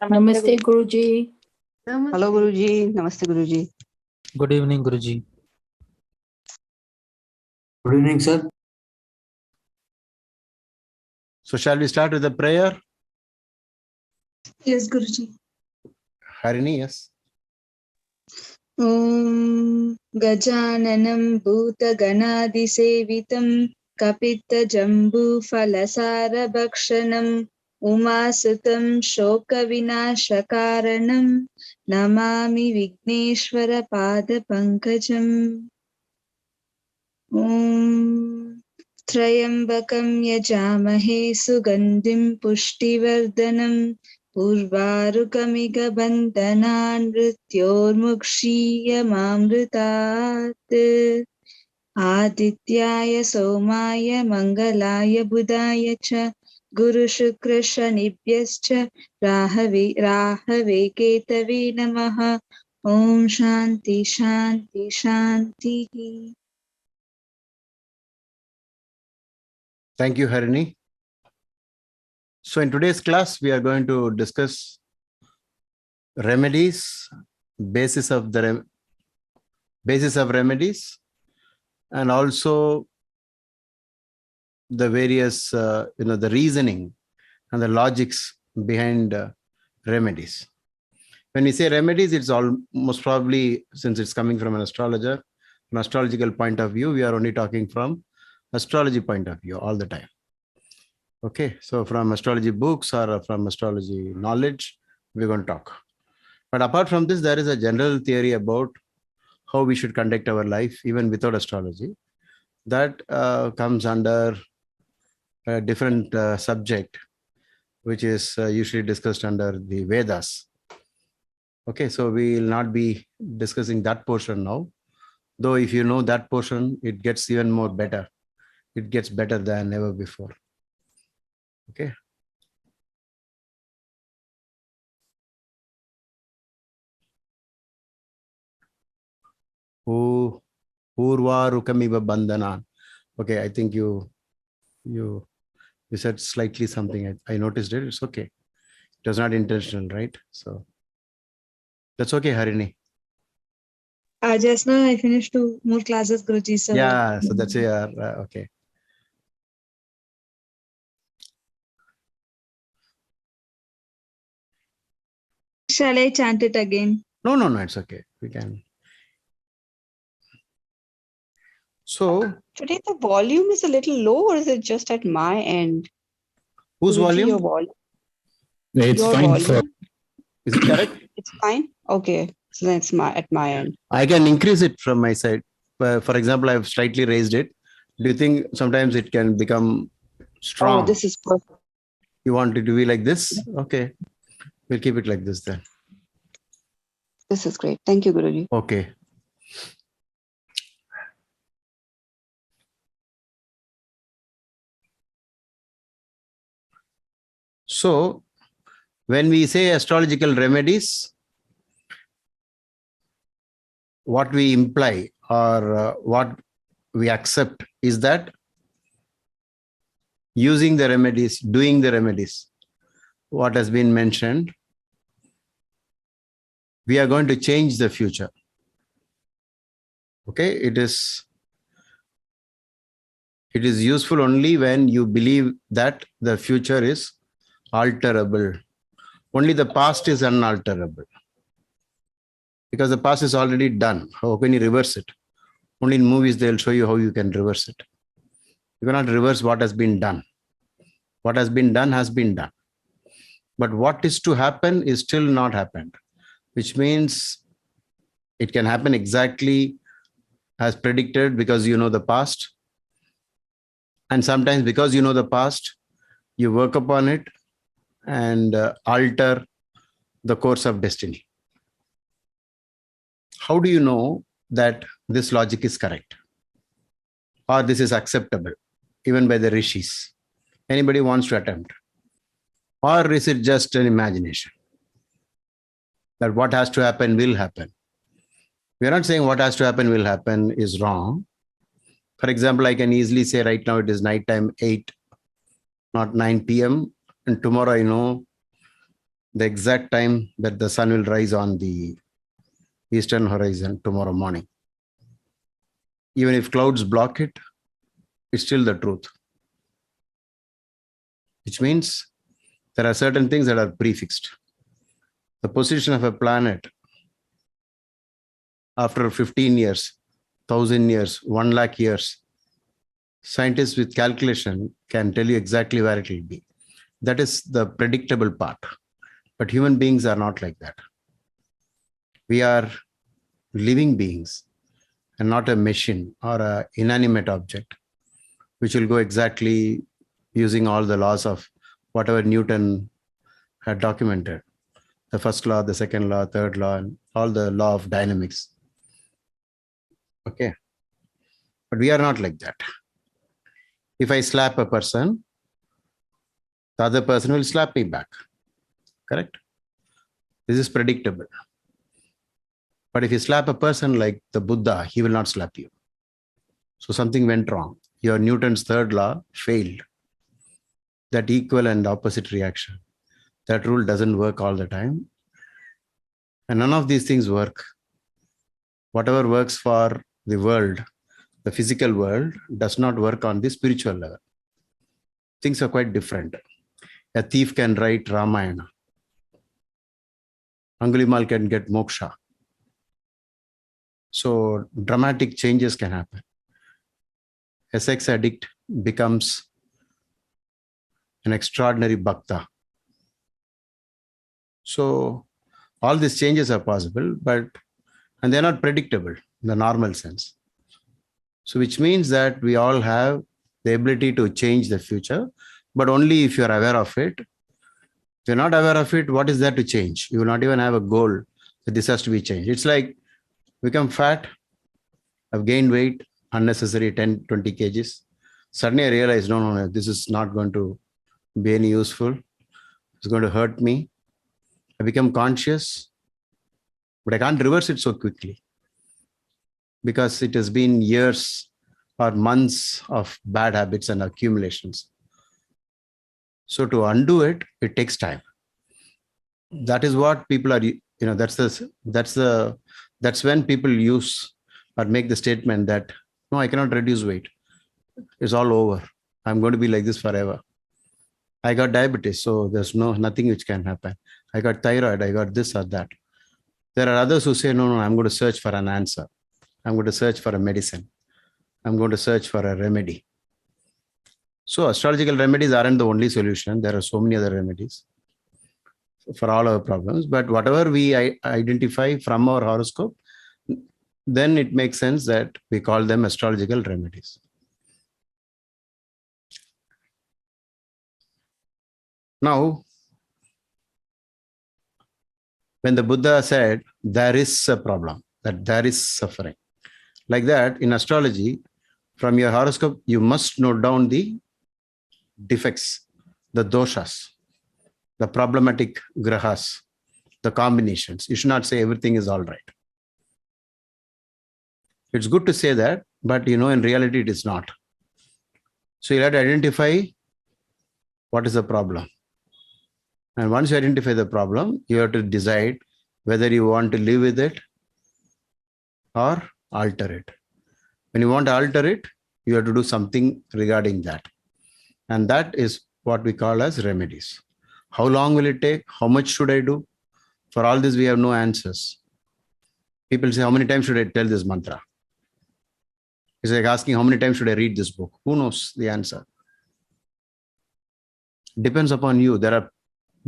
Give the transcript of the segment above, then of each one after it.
Namaste, Guruji. Hello, Guruji. Namaste, Guruji. Good evening, Guruji. Good evening, sir. So shall we start with the prayer? Yes, Guruji. Harini, yes. Om Gajananam Bhuta Ganadi Sevitam Kapita Jambu Falasara Bhakshanam Umasutam Shoka Vinashakaranam Namami Vigneshwara Pada Pankajam. Om Trayambakam Yajamahe Sugandhim Pushtivardhanam Purvarukamiga bandhanan mrityurmukshiyamamritat Adityaya somaya mangalaya budaya cha Guru Shukra Shanibhyascha Rahave Ketave Namaha. Om Shanti Shanti Shanti. Thank you, Harini. So in today's class, we are going to discuss remedies, basis of remedies, and also the various, the reasoning and the logics behind remedies. When we say remedies, it's most probably, since it's coming from an astrologer, an astrological point of view, we are only talking from astrology point of view all the time. Okay, so from astrology books or from astrology knowledge, we're going to talk. But apart from this, there is a general theory about how we should conduct our life, even without astrology. That comes under a different subject, which is usually discussed under the Vedas. Okay, so we will not be discussing that portion now. Though if you know that portion, it gets even more better. It gets better than ever before. Okay. Purvarukamiva bandhanan. Okay, I think you said slightly something. I noticed it. It's okay. It was not intentional, right? So that's okay, Harini. Just now I finished 2 more classes, Guruji. So Yeah, so that's okay. Shall I chant it again? No, it's okay. We can. So Today the volume is a little low, or is it just at my end? whose Guruji, volume? your volume. It's Your fine, volume. sir. Is it correct? It's fine. Okay, so then it's at my end. I can increase it from my side. For example, I've slightly raised it. Do you think sometimes it can become strong? Oh, this is perfect. You want it to be like this? Okay. We'll keep it like this then. This is great. Thank you, Guruji. Okay. So, when we say astrological remedies, what we imply or what we accept is that using the remedies, doing the remedies, what has been mentioned, we are going to change the future. Okay, it is useful only when you believe that the future is alterable. Only the past is unalterable. Because the past is already done. How can you reverse it? Only in movies they'll show you how you can reverse it. You cannot reverse what has been done. What has been done has been done. But what is to happen is still not happened, which means it can happen exactly as predicted because you know the past. And sometimes because you know the past, you work upon it and alter the course of destiny. How do you know that this logic is correct or this is acceptable even by the rishis? Anybody wants to attempt? Or is it just an imagination that what has to happen will happen? We are not saying what has to happen will happen is wrong. For example, I can easily say right now it is nighttime 8, not 9 p.m. And tomorrow I know the exact time that the sun will rise on the eastern horizon tomorrow morning. Even if clouds block it, it's still the truth. Which means there are certain things that are prefixed. The position of a planet after 15 years, 1,000 years, 1 lakh years, scientists with calculation can tell you exactly where it will be. That is the predictable part. But human beings are not like that. We are living beings and not a machine or an inanimate object, which will go exactly using all the laws of whatever Newton had documented. The first law, the second law, third law, and all the law of dynamics. Okay. But we are not like that. If I slap a person, the other person will slap me back. Correct? This is predictable. But if you slap a person like the Buddha, he will not slap you. So something went wrong. Your Newton's third law failed. That equal and opposite reaction. That rule doesn't work all the time. And none of these things work. Whatever works for the world, the physical world, does not work on the spiritual level. Things are quite different. A thief can write Ramayana. Angulimal can get moksha. So dramatic changes can happen. A sex addict becomes an extraordinary bhakta. So all these changes are possible, and they're not predictable in the normal sense. So which means that we all have the ability to change the future, but only if you're aware of it. If you're not aware of it, what is there to change? You will not even have a goal that this has to be changed. It's like become fat, I've gained weight, unnecessary 10, 20 kgs. Suddenly I realize, no, this is not going to be any useful. It's going to hurt me. I become conscious, but I can't reverse it so quickly because it has been years or months of bad habits and accumulations. So to undo it, it takes time. That is what people are, that's when people use or make the statement that, no, I cannot reduce weight. It's all over. I'm going to be like this forever. I got diabetes, so there's nothing which can happen. I got thyroid, I got this or that. There are others who say, no, I'm going to search for an answer. I'm going to search for a medicine. I'm going to search for a remedy. So astrological remedies aren't the only solution. There are so many other remedies for all our problems. But whatever we identify from our horoscope, then it makes sense that we call them astrological remedies. Now, when the Buddha said there is a problem, that there is suffering, like that in astrology, from your horoscope, you must note down the defects, the doshas, the problematic grahas, the combinations. You should not say everything is all right. It's good to say that, but in reality, it is not. So you have to identify what is the problem. And once you identify the problem, you have to decide whether you want to live with it or alter it. When you want to alter it, you have to do something regarding that. And that is what we call as remedies. How long will it take? How much should I do? For all this, we have no answers. People say, how many times should I tell this mantra? It's like asking, how many times should I read this book? Who knows the answer? Depends upon you. There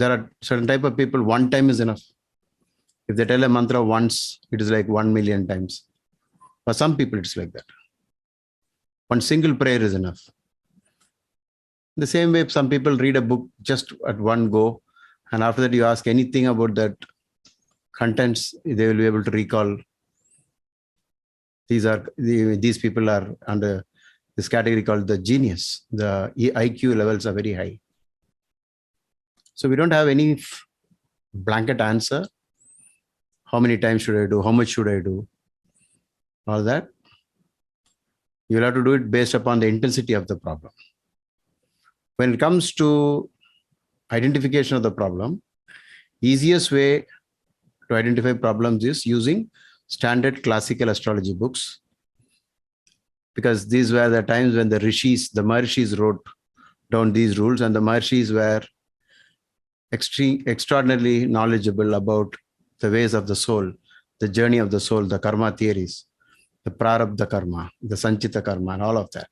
are certain type of people, one time is enough. If they tell a mantra once, it is like 1 million times. For some people, it's like that. One single prayer is enough. The same way, some people read a book just at one go, and after that you ask anything about that contents, they will be able to recall. These people are under this category called the genius. The IQ levels are very high. So we don't have any blanket answer. How many times should I do? How much should I do? All that. You'll have to do it based upon the intensity of the problem. When it comes to identification of the problem, Easiest way to identify problems is using standard classical astrology books, because these were the times when the rishis, the Maharishis wrote down these rules, and the Maharishis were extraordinarily knowledgeable about the ways of the soul, the journey of the soul, the karma theories, the prarabdha karma, the sanchita karma, and all of that.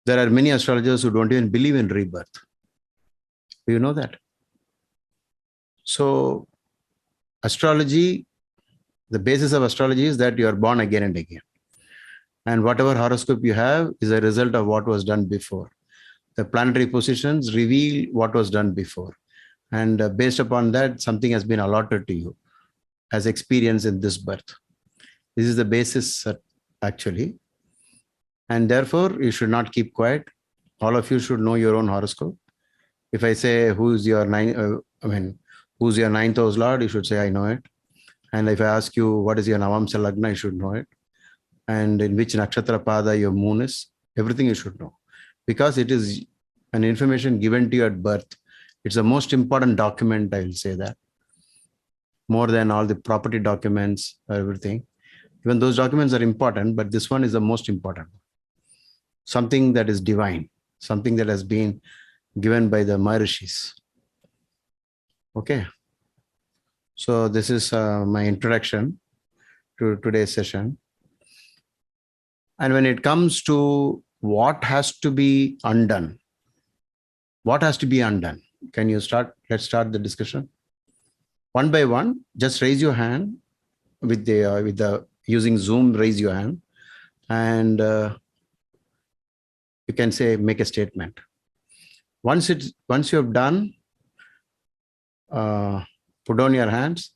There are many astrologers who don't even believe in rebirth. Do you know that? So astrology, the basis of astrology is that you are born again and again. And whatever horoscope you have is a result of what was done before. The planetary positions reveal what was done before. And based upon that, something has been allotted to you as experience in this birth. This is the basis, actually. And therefore, you should not keep quiet. All of you should know your own horoscope. If I say, who's your ninth house lord, you should say, I know it. And if I ask you, what is your Navamsa Lagna, you should know it. And in which nakshatra pada your moon is, everything you should know. Because it is an information given to you at birth. It's the most important document, I will say that. More than all the property documents, everything. Even those documents are important, but this one is the most important. Something that is divine, something that has been given by the Maharishis. Okay. So this is my introduction to today's session. And when it comes to what has to be undone, can you start? Let's start the discussion. One by one, just raise your hand with the using Zoom, raise your hand, and you can say, make a statement. Once you have done, put down your hands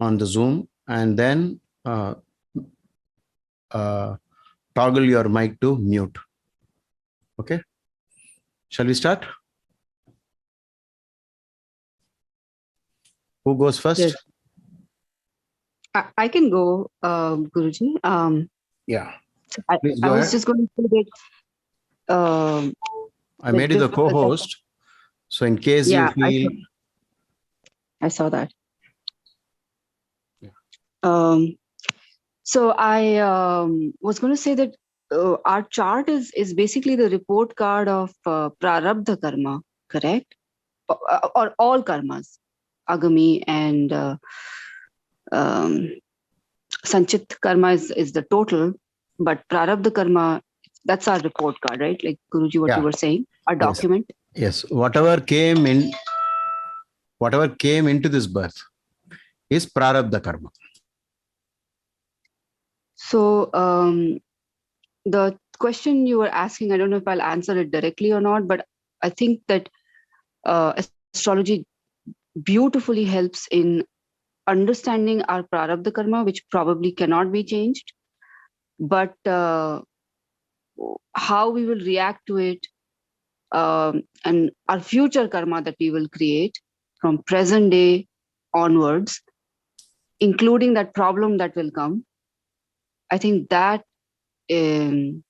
on the Zoom, and then toggle your mic to mute. Okay. Shall we start? Who goes first? Yes. I can go, Guruji. Yeah. I Please go was ahead. just going to say that. I made you the co-host. So in case you feel... I saw that. Yeah. So I was going to say that our chart is basically the report card of prarabdha karma, correct? Or all karmas, agami and sanchit karma is the total, but prarabdha karma, that's our report card, right? Like Guruji, what you were saying, our document. Yes. Whatever came into this birth is prarabdha karma. So the question you were asking, I don't know if I'll answer it directly or not, but I think that astrology beautifully helps in understanding our prarabdha karma, which probably cannot be changed, but how we will react to it, and our future karma that we will create from present day onwards, including that problem that will come. I think that is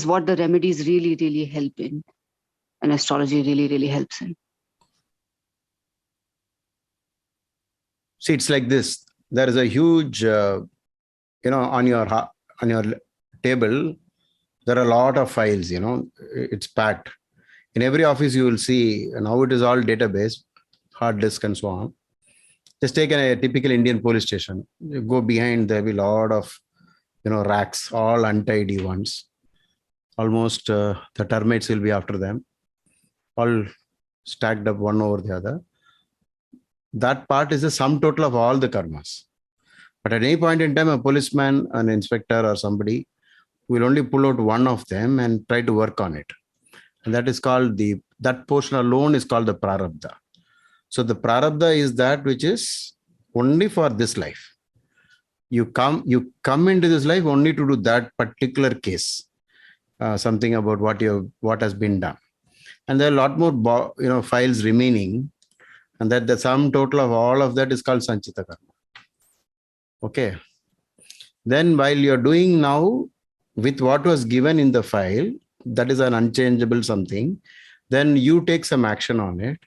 what the remedies really, really help in, and astrology really, really helps in. See, it's like this. There is a huge, on your table, there are a lot of files, it's packed. In every office, you will see, now it is all database, hard disk and so on. Just take a typical Indian police station. You go behind, there will be a lot of, racks, all untidy ones. Almost the termites will be after them, all stacked up one over the other. That part is the sum total of all the karmas. But at any point in time, a policeman, an inspector or somebody will only pull out one of them and try to work on it. And that is called that portion alone is called the prarabdha. So the prarabdha is that which is only for this life. You come into this life only to do that particular case. Something about what has been done. And there are a lot more files remaining. And that the sum total of all of that is called sanchita karma. Okay. Then while you're doing now with what was given in the file, that is an unchangeable something, then you take some action on it.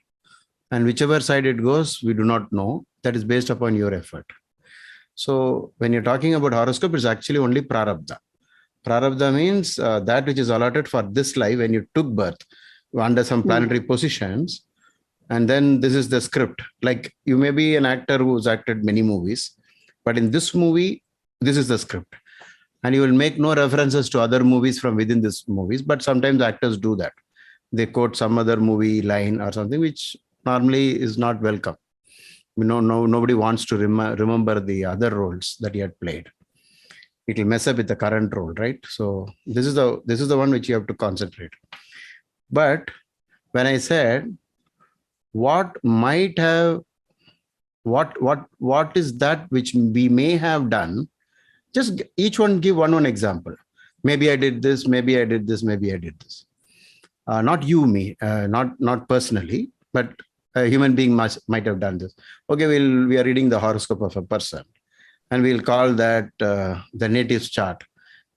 And whichever side it goes, we do not know. That is based upon your effort. So when you're talking about horoscope, it's actually only prarabdha. Prarabdha means that which is allotted for this life when you took birth under some planetary positions. And then this is the script. Like you may be an actor who's acted many movies, but in this movie, this is the script. And you will make no references to other movies from within this movies, but sometimes actors do that. They quote some other movie line or something, which normally is not welcome. Nobody wants to remember the other roles that he had played. It will mess up with the current role, right? So this is the one which you have to concentrate. But when I said what might have, what is that which we may have done, just each one give one example. Maybe I did this, maybe I did this, maybe I did this. Not you, me, not personally, but a human being might have done this. Okay, we are reading the horoscope of a person, and we'll call that the native's chart.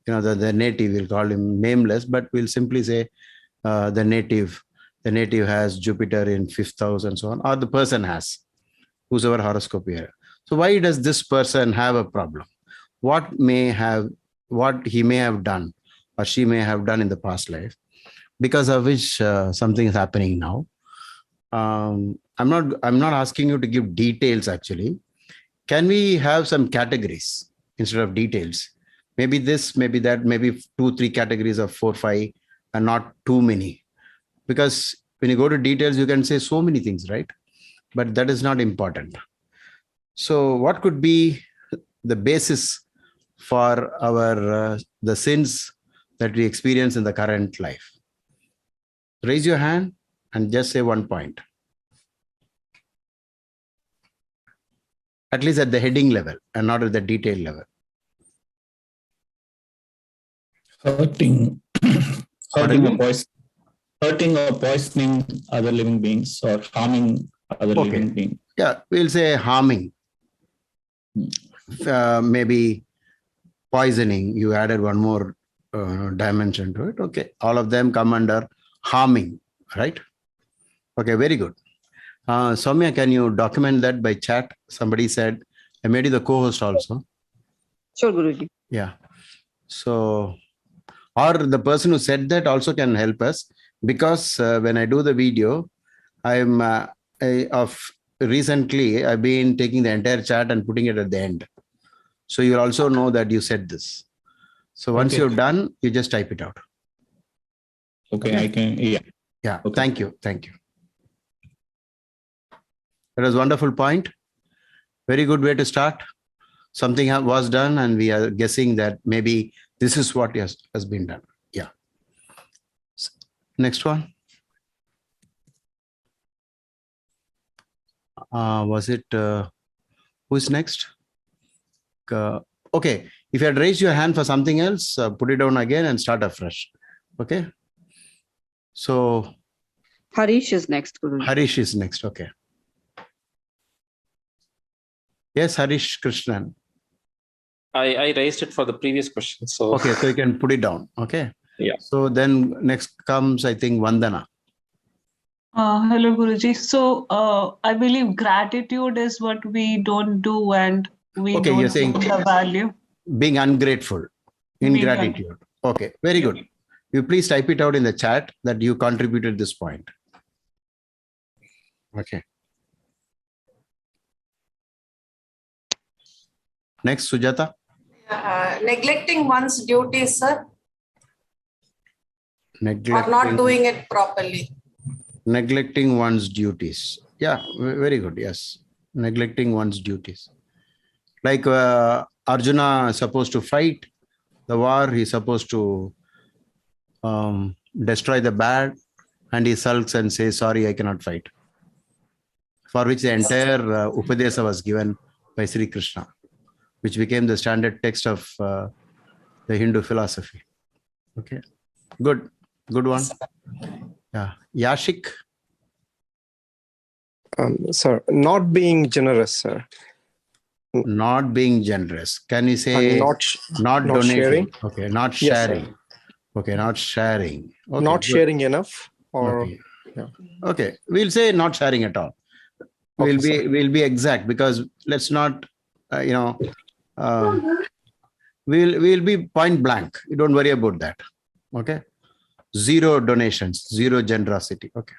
The native, we'll call him nameless, but we'll simply say the native has Jupiter in 5th house and so on, or the person has, who's our horoscope here. So why does this person have a problem? What he may have done or she may have done in the past life, because of which something is happening now. I'm not asking you to give details actually. Can we have some categories instead of details? Maybe this, maybe that, maybe 2-3 categories of 4-5 and not too many. Because when you go to details, you can say so many things, right? But that is not important. So what could be the basis for our the sins that we experience in the current life? Raise your hand and just say one point. At least at the heading level and not at the detail level. Hurting or poisoning other living beings or harming other living beings. Yeah, we'll say harming. Maybe poisoning. You added one more dimension to it. Okay, all of them come under harming, right? Okay, very good. Soumya, can you document that by chat? Somebody said, I made you the co-host also. Sure, Guruji. Yeah. So, or the person who said that also can help us, because when I do the video, recently I've been taking the entire chat and putting it at the end. So you'll also know that you said this. So once you're done, you just type it out. Okay, I can, yeah. Yeah, Okay. Thank you. That was a wonderful point. Very good way to start. Something was done and we are guessing that maybe this is what has been done. Yeah. Next one. Was it, who's next? Okay. If you had raised your hand for something else, put it down again and start afresh. Okay. So. Harish is next, Guruji. Harish is next. Okay. Yes, Harish Krishnan. I raised it for the previous question. So okay, so you can put it down. Okay. Yeah. So then next comes, I think, Vandana. Hello, Guruji. So I believe gratitude is what we don't do and we don't you're saying know the value. Being ungrateful, ingratitude. Okay, very good. You please type it out in the chat that you contributed this point. Okay. Next, Sujata. Neglecting one's duties, sir, Neglecting, or not doing it properly. Neglecting one's duties. Yeah, very good. Yes. Neglecting one's duties. Like Arjuna is supposed to fight the war. He's supposed to destroy the bad, and he sulks and says, sorry, I cannot fight. For which the entire Upadesa was given by Sri Krishna, which became the standard text of the Hindu philosophy. Okay, good one. Yeah, Yashik. Sir, not being generous, sir. Not being generous. Can you say not donating? Sharing? Okay, not Yes, sharing. sir. Okay, not sharing. Okay, not good. sharing enough, or Okay. Okay, we'll say not sharing at all. We'll be exact, because let's not, we'll be point blank. You don't worry about that. Okay. 0 donations, 0 generosity. Okay.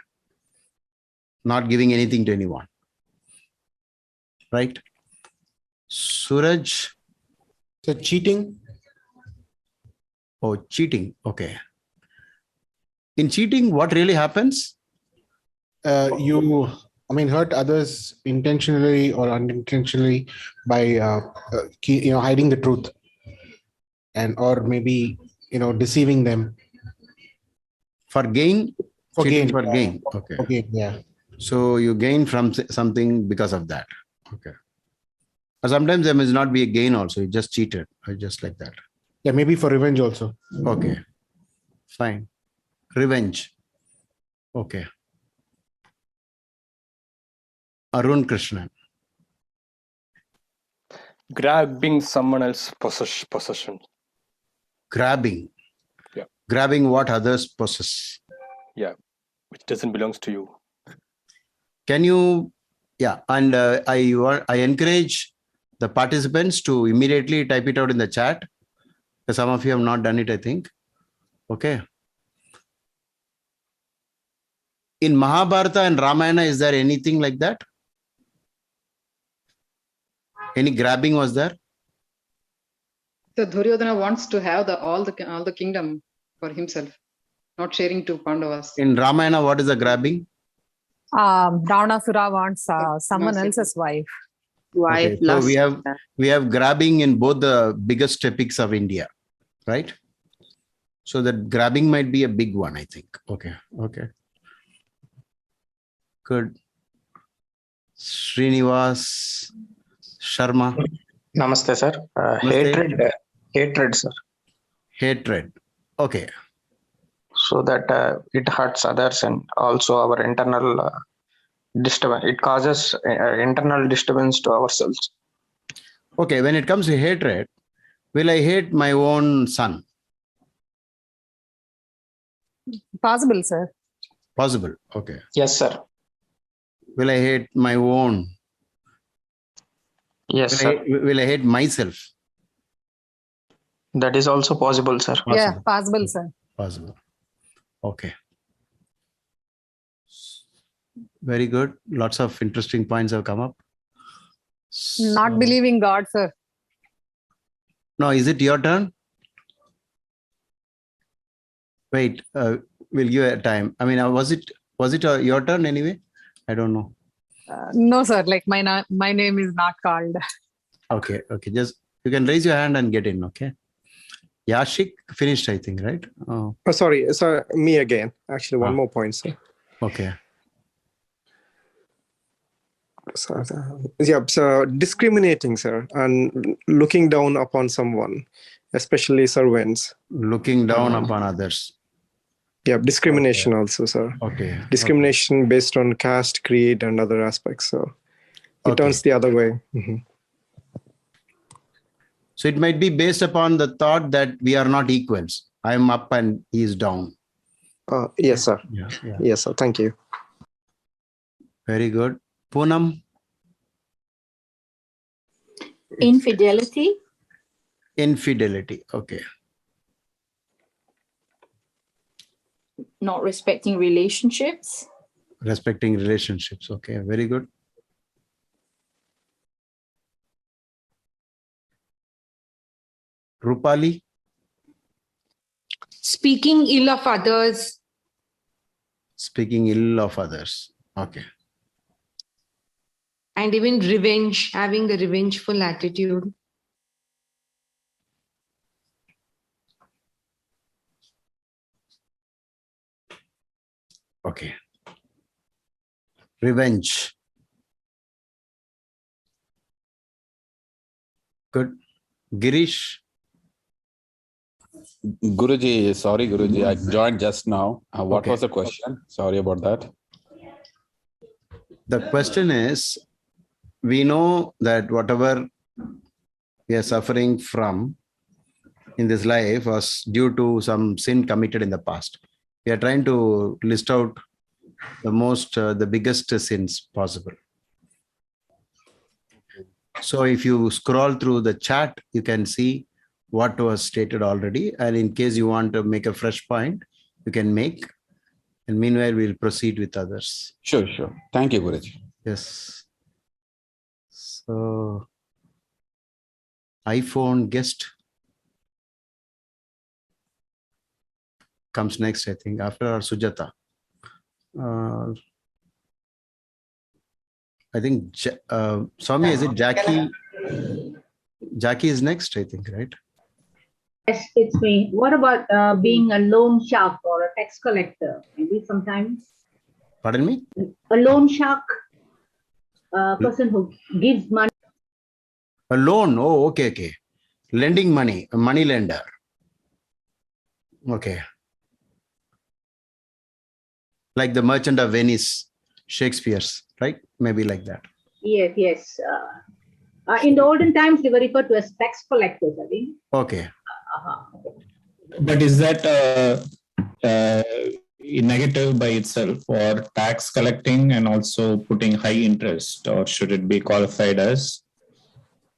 Not giving anything to anyone. Right. Suraj. So cheating. Oh, cheating. Okay. In cheating, what really happens? You hurt others intentionally or unintentionally by hiding the truth, or maybe deceiving them for gain. For Cheating gain. For gain. Okay. Okay. Yeah. So you gain from something because of that. Okay. Or sometimes there must not be a gain also. You just cheated, or just like that. Yeah. Maybe for revenge also. Okay. Fine. Revenge. Okay. Arun Krishnan. Grabbing someone else's possession. Grabbing. Yeah. Grabbing what others possess. Yeah. Which doesn't belong to you. Can you? Yeah. And I encourage the participants to immediately type it out in the chat. Some of you have not done it, I think. Okay. In Mahabharata and Ramayana, is there anything like that? Any grabbing was there? So Duryodhana wants to have all the kingdom for himself, not sharing to Pandavas. In Ramayana, what is the grabbing? Ravanasura wants someone else's wife. Wife. Okay. So we have grabbing in both the biggest epics of India, right? So that grabbing might be a big one, I think. Okay. Okay. Good. Srinivas Sharma. Namaste, sir. Namaste. Hatred, sir. Hatred. Okay. So that it hurts others and also our internal disturbance. It causes internal disturbance to ourselves. Okay. When it comes to hatred, will I hate my own son? Possible, sir. Possible. Okay. Yes, sir. Will I hate my own? Yes, sir. Will I hate myself? That is also possible, sir. Yeah, possible, sir. Possible. Okay. Very good. Lots of interesting points have come up. Not believing God, sir. No, is it your turn? Wait, we'll give a time. I mean, was it your turn anyway? I don't know. No, sir. Like my name is not called. Okay. Okay. Just you can raise your hand and get in. Okay. Yashik finished, I think, right? Oh, sorry. So me again. Actually, one more point, sir. Okay. So discriminating, sir, and looking down upon someone, especially servants. Looking down upon others. Yeah, discrimination also, sir. Okay. Discrimination based on caste, creed, and other aspects. So it turns the other way. Mm-hmm. So it might be based upon the thought that we are not equals. I am up and he is down. Yes, sir. Yeah. Yes, sir. Thank you. Very good. Poonam. Infidelity. Infidelity. Okay. Not respecting relationships. Respecting relationships. Okay. Very good. Rupali. Speaking ill of others. Speaking ill of others. Okay. And even revenge, having a revengeful attitude. Okay. Revenge. Good. Girish. Guruji, sorry, Guruji, I joined just now. What was the question? Sorry about that. The question is, we know that whatever we are suffering from in this life was due to some sin committed in the past. We are trying to list out the biggest sins possible. So if you scroll through the chat, you can see what was stated already. And in case you want to make a fresh point, you can make. And meanwhile, we'll proceed with others. Sure, sure. Thank you, Guruji. Yes. So, iPhone guest comes next, I think, after our Sujata. I think, Swami, is it Jackie? Jackie is next, I think, right? Yes, it's me. What about being a loan shark or a tax collector? Maybe sometimes. Pardon me? A loan shark, a person who gives money. A loan. Oh, okay, okay. Lending money, a money lender. Okay. Like the Merchant of Venice, Shakespeare's, right? Maybe like that. Yes, yes. In the olden times, they were referred to as tax collectors, I think. Okay. But is that negative by itself, or tax collecting and also putting high interest, or should it be qualified as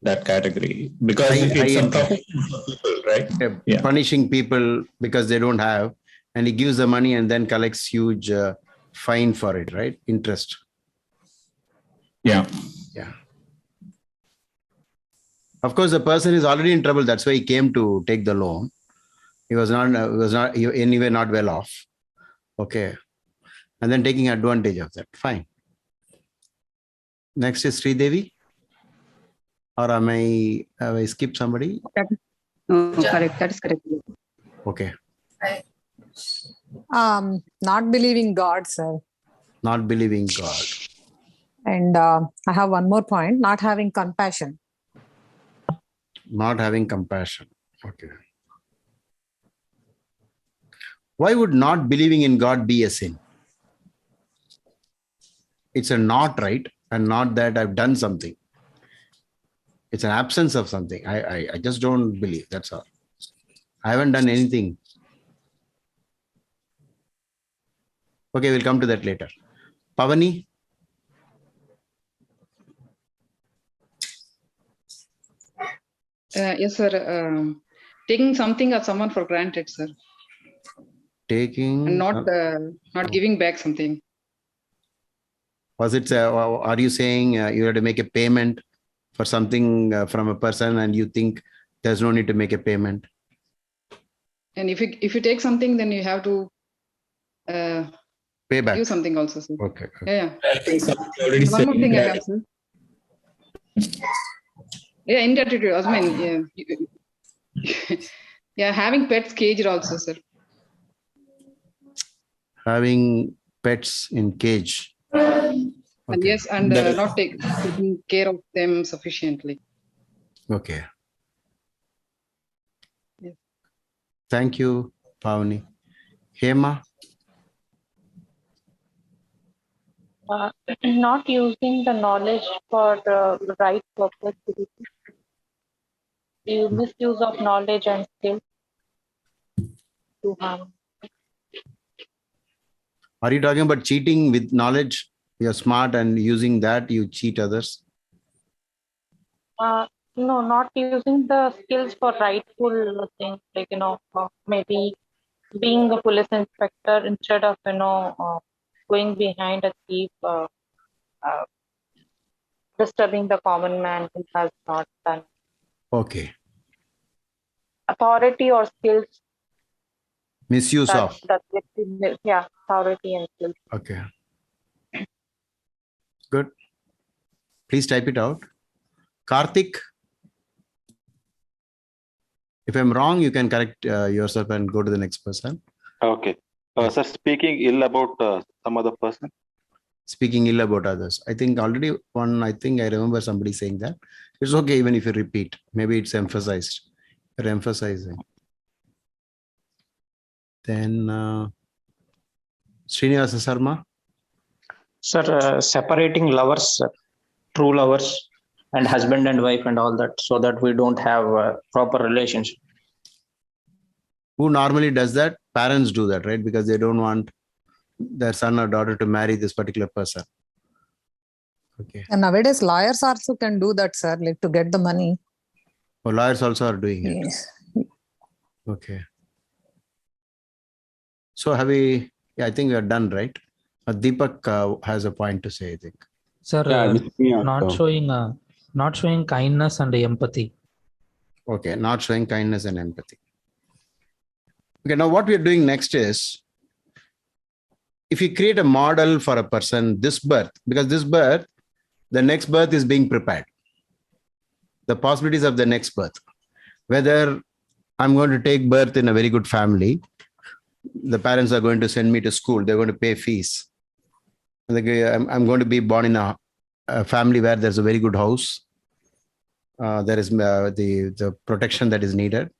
that category? Because it's a tough people, right? Yeah. Punishing people because they don't have, and he gives the money and then collects huge fine for it, right? Interest. Yeah. Yeah. Of course, the person is already in trouble. That's why he came to take the loan. He was not anyway not well off. Okay. And then taking advantage of that. Fine. Next is Sridevi. Or have I skipped somebody? No, correct. That is correct. Okay. Not believing God, sir. Not believing God. And I have one more point, not having compassion. Not having compassion. Okay. Why would not believing in God be a sin? It's a not, right? And not that I've done something. It's an absence of something. I just don't believe. That's all. I haven't done anything. Okay, we'll come to that later. Pavani? Yes, sir. Taking something or someone for granted, sir. Taking... And not giving back something. Was it, are you saying you have to make a payment for something from a person and you think there's no need to make a payment? And if you take something, then you have to pay back. Give something also, sir. Okay. Yeah. I think already One more thing I said. have, sir. Yeah, ingratitude. I mean, yeah. Yeah, having pets caged also, sir. Having pets in cage. And Okay. yes, and not taking care of them sufficiently. Okay. Yes. Thank you, Pavani. Hema? Not using the knowledge for the right purpose. The misuse of knowledge and skill to harm. Are you talking about cheating with knowledge? You're smart and using that, you cheat others? No, not using the skills for rightful things, like, maybe being a police inspector instead of, going behind a thief, disturbing the common man who has not done. Okay. Authority or skills. Misuse of. Yeah, authority and skills. Okay. Good. Please type it out. Karthik? If I'm wrong, you can correct yourself and go to the next person. Okay. Sir, speaking ill about some other person. Speaking ill about others. I think already I remember somebody saying that. It's okay even if you repeat. Maybe it's emphasized. You're emphasizing. Then Srinivasa Sarma. Sir, separating lovers, true lovers, and husband and wife and all that, so that we don't have a proper relationship. Who normally does that? Parents do that, right? Because they don't want their son or daughter to marry this particular person. Okay. And nowadays, lawyers also can do that, sir, like to get the money. Oh, lawyers also are doing it. Yes. Okay. So have we, yeah, I think we are done, right? Deepak has a point to say, I think. Sir, not showing kindness and empathy. Okay, not showing kindness and empathy. Okay, now what we are doing next is, if you create a model for a person, this birth, because this birth, the next birth is being prepared. The possibilities of the next birth. Whether I'm going to take birth in a very good family, the parents are going to send me to school, they're going to pay fees. I'm going to be born in a family where there's a very good house. There is the protection that is needed.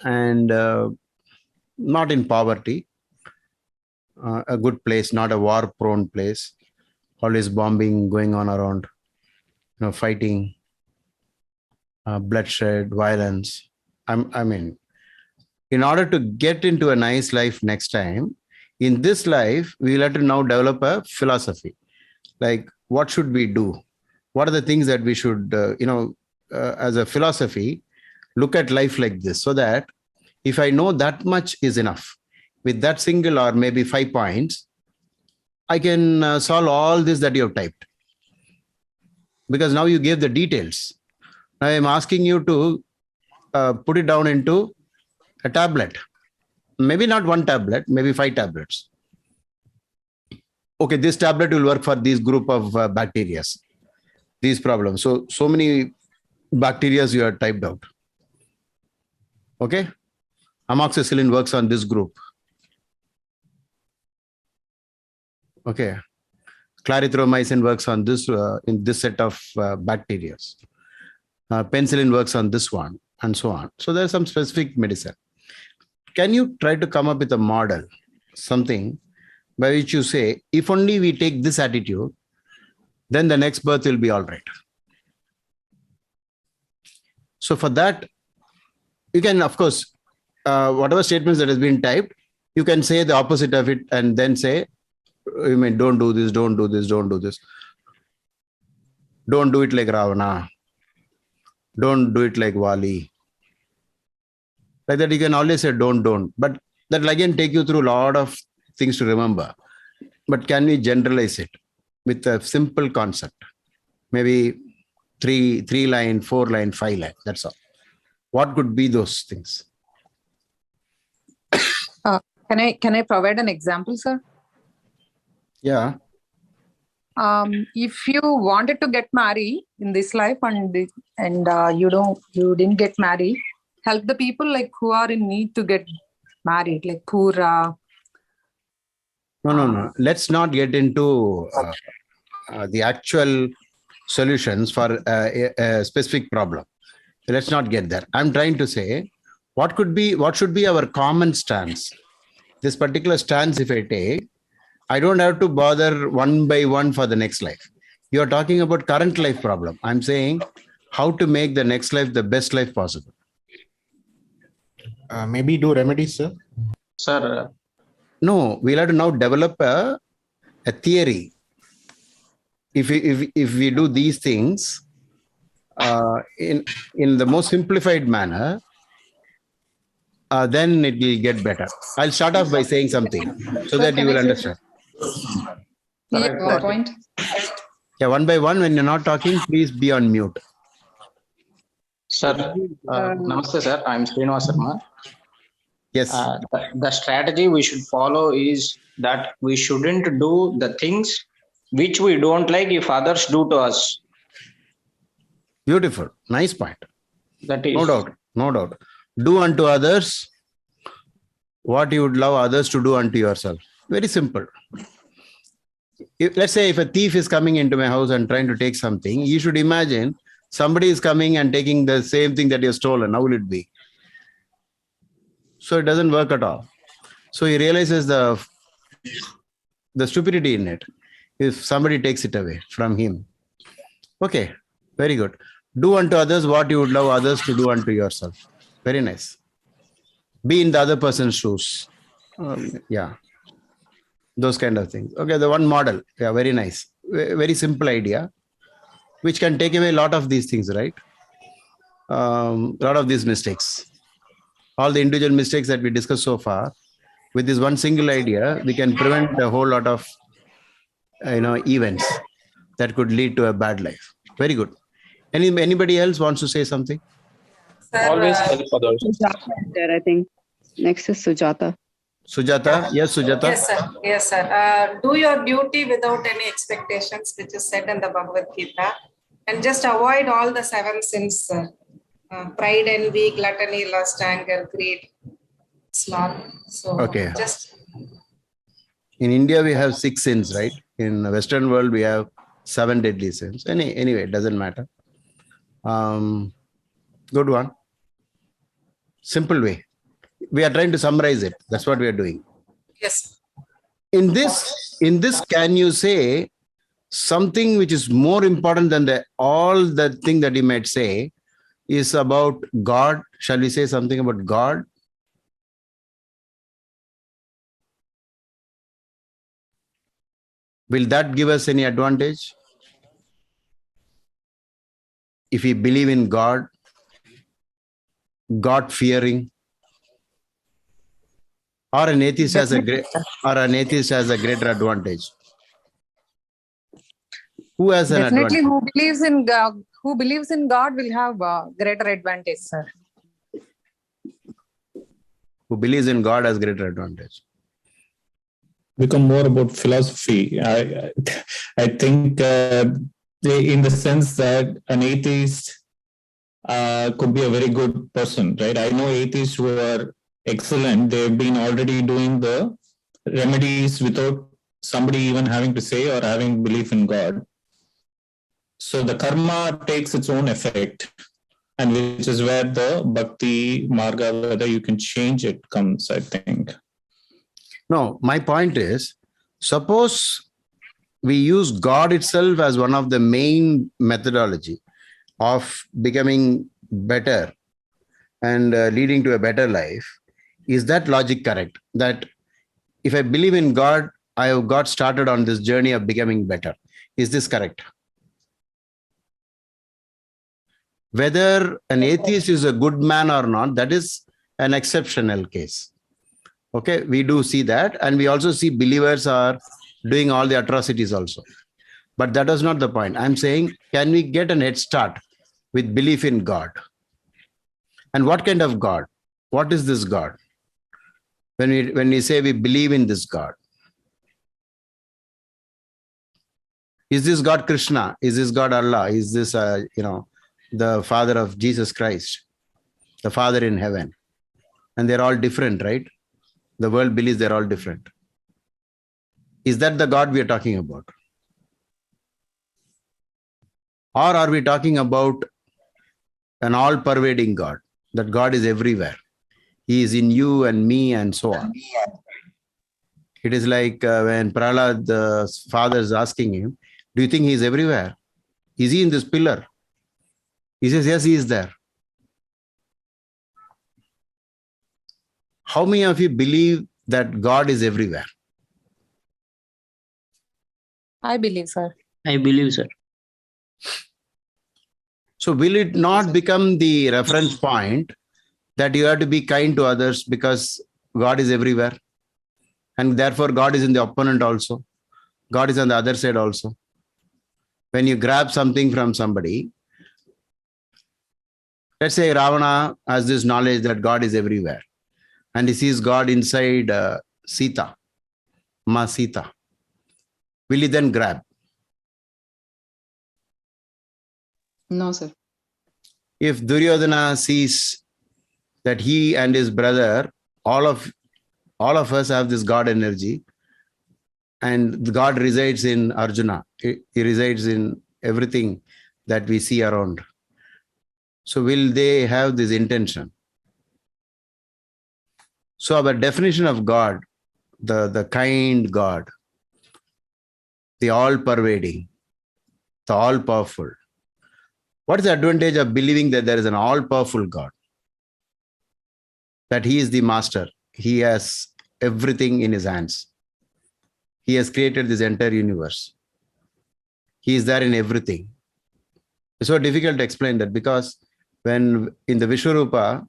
And not in poverty. A good place, not a war-prone place. Always bombing going on around, fighting, bloodshed, violence. I mean, in order to get into a nice life next time, in this life, we'll have to now develop a philosophy. Like, what should we do? What are the things that we should, as a philosophy, look at life like this, so that if I know that much is enough, with that single or maybe 5 points, I can solve all this that you have typed. Because now you gave the details. Now I'm asking you to put it down into a tablet. Maybe not 1 tablet, maybe 5 tablets. Okay, this tablet will work for this group of bacteria, these problems. So many bacteria you have typed out. Okay, amoxicillin works on this group. Okay, clarithromycin works on this in this set of bacteria. Penicillin works on this one, and so on. So there's some specific medicine. Can you try to come up with a model, something by which you say, if only we take this attitude, then the next birth will be all right. So for that, you can, of course, whatever statements that has been typed, you can say the opposite of it and then say, you mean, don't do this, don't do this, don't do this. Don't do it like Ravana. Don't do it like Wali. Like that, you can always say don't. But that will again take you through a lot of things to remember. But can we generalize it with a simple concept? Maybe 3 line, 4 line, 5 line, that's all. What could be those things? Can I provide an example, sir? Yeah. If you wanted to get married in this life and you didn't get married, help the people like who are in need to get married, like poor. No. Let's not get into the actual solutions for a specific problem. Let's not get there. I'm trying to say, what should be our common stance? This particular stance, if I take, I don't have to bother one by one for the next life. You're talking about current life problem. I'm saying how to make the next life the best life possible. Maybe do remedies, sir. Sir. No, we'll have to now develop a theory. If we do these things in the most simplified manner, then it will get better. I'll start off by saying something so that you will understand. Point. Yeah, one by one. When you're not talking, please be on mute. Sir, namaste, sir. I'm Srinivas Sharma. Yes. The strategy we should follow is that we shouldn't do the things which we don't like if others do to us. Beautiful. Nice point. That is. No doubt. Do unto others what you would love others to do unto yourself. Very simple. Let's say if a thief is coming into my house and trying to take something, you should imagine somebody is coming and taking the same thing that you have stolen. How will it be? So it doesn't work at all. So he realizes the stupidity in it if somebody takes it away from him. Okay, very good. Do unto others what you would love others to do unto yourself. Very nice. Be in the other person's shoes. Yeah. Those kind of things. Okay, the one model. Yeah, very nice. Very simple idea, which can take away a lot of these things, right? Lot of these mistakes. All the individual mistakes that we discussed so far, with this one single idea, we can prevent a whole lot of events that could lead to a bad life. Very good. Anybody else wants to say something? Sir, Always help others. Sujata is there, I think. Next is Sujata. Sujata? Yes, Sujata. Yes, sir. Yes, sir. Do your duty without any expectations, which is said in the Bhagavad Gita, and just avoid all the 7 sins, sir. Pride, envy, gluttony, lust, anger, greed, sloth. So Okay. just In India, we have 6 sins, right? In the Western world, we have 7 deadly sins. Anyway, it doesn't matter. Good one. Simple way. We are trying to summarize it. That's what we are doing. yes. In this, can you say something which is more important than all the thing that you might say is about God? Shall we say something about God? Will that give us any advantage? If we believe in God, God fearing, or an atheist has a greater advantage? Who has an Definitely, advantage? who believes in God will have greater advantage, sir. Who believes in God has greater advantage. Become more about philosophy. I think in the sense that an atheist could be a very good person, right? I know atheists who are excellent. They've been already doing the remedies without somebody even having to say or having belief in God. So the karma takes its own effect, and which is where the bhakti marga, whether you can change it, comes, I think. No, my point is, suppose we use God itself as one of the main methodology of becoming better and leading to a better life. Is that logic correct? That if I believe in God, I have got started on this journey of becoming better. Is this correct? Whether an atheist is a good man or not, that is an exceptional case. Okay, we do see that. And we also see believers are doing all the atrocities also. But that was not the point. I'm saying, can we get an head start with belief in God? And what kind of God? What is this God? When we say we believe in this God, is this God Krishna? Is this God Allah? Is this the Father of Jesus Christ, the Father in heaven? And they're all different, right? The world believes they're all different. Is that the God we are talking about? Or are we talking about an all-pervading God? That God is everywhere. He is in you and me and so on. It is like when Prahlad, the father, is asking him, do you think he is everywhere? Is he in this pillar? He says, yes, he is there. How many of you believe that God is everywhere? I believe, sir. I believe, sir. So will it not become the reference point that you have to be kind to others because God is everywhere? And therefore God is in the opponent also. God is on the other side also. When you grab something from somebody, let's say Ravana has this knowledge that God is everywhere. And he sees God inside Sita, Ma Sita. Will he then grab? No, sir. If Duryodhana sees that he and his brother, all of us have this God energy, and God resides in Arjuna. He resides in everything that we see around. So will they have this intention? So our definition of God, the kind God, the all-pervading, the all-powerful. What is the advantage of believing that there is an all-powerful God? That he is the master. He has everything in his hands. He has created this entire universe. He is there in everything. It's so difficult to explain that, because when in the Vishwarupa,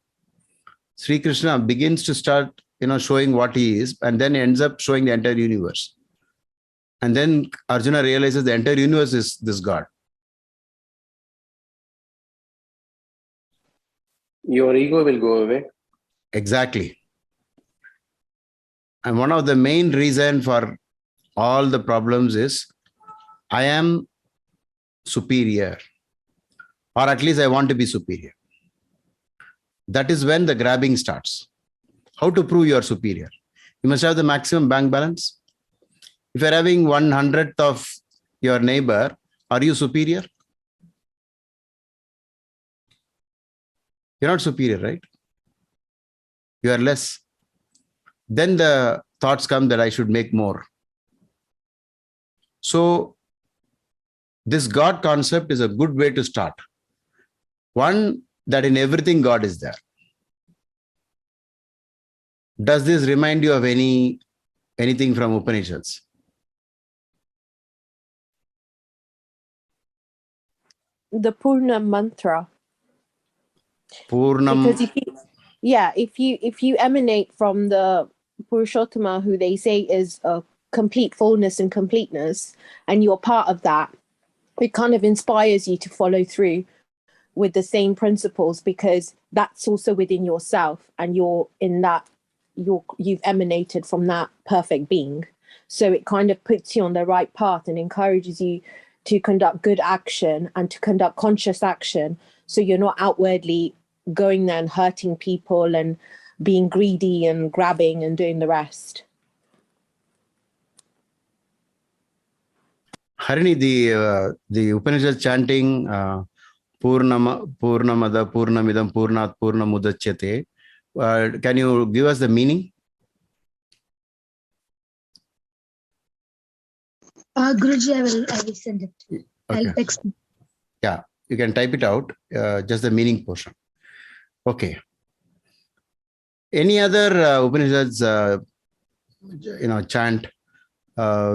Sri Krishna begins to start, showing what he is, and then ends up showing the entire universe. And then Arjuna realizes the entire universe is this God. Your ego will go away. Exactly. And one of the main reasons for all the problems is I am superior, or at least I want to be superior. That is when the grabbing starts. How to prove you are superior? You must have the maximum bank balance. If you're having 1/100th of your neighbor, are you superior? You're not superior, right? You are less. Then the thoughts come that I should make more. So this God concept is a good way to start. One, that in everything God is there. Does this remind you of anything from Upanishads? The Purna mantra. Purnam. Because if you emanate from the Purushottama, who they say is a complete fullness and completeness, and you're part of that, it kind of inspires you to follow through with the same principles, because that's also within yourself, and you've emanated from that perfect being. So it kind of puts you on the right path and encourages you to conduct good action and to conduct conscious action. So you're not outwardly going there and hurting people and being greedy and grabbing and doing the rest. Harini, the Upanishad chanting Purnamada Purnamidam Purnat Purnamudachyate, can you give us the meaning? Guruji, I will send it. Okay. I'll text you. Yeah, you can type it out, just the meaning portion. Okay. Any other Upanishads, chant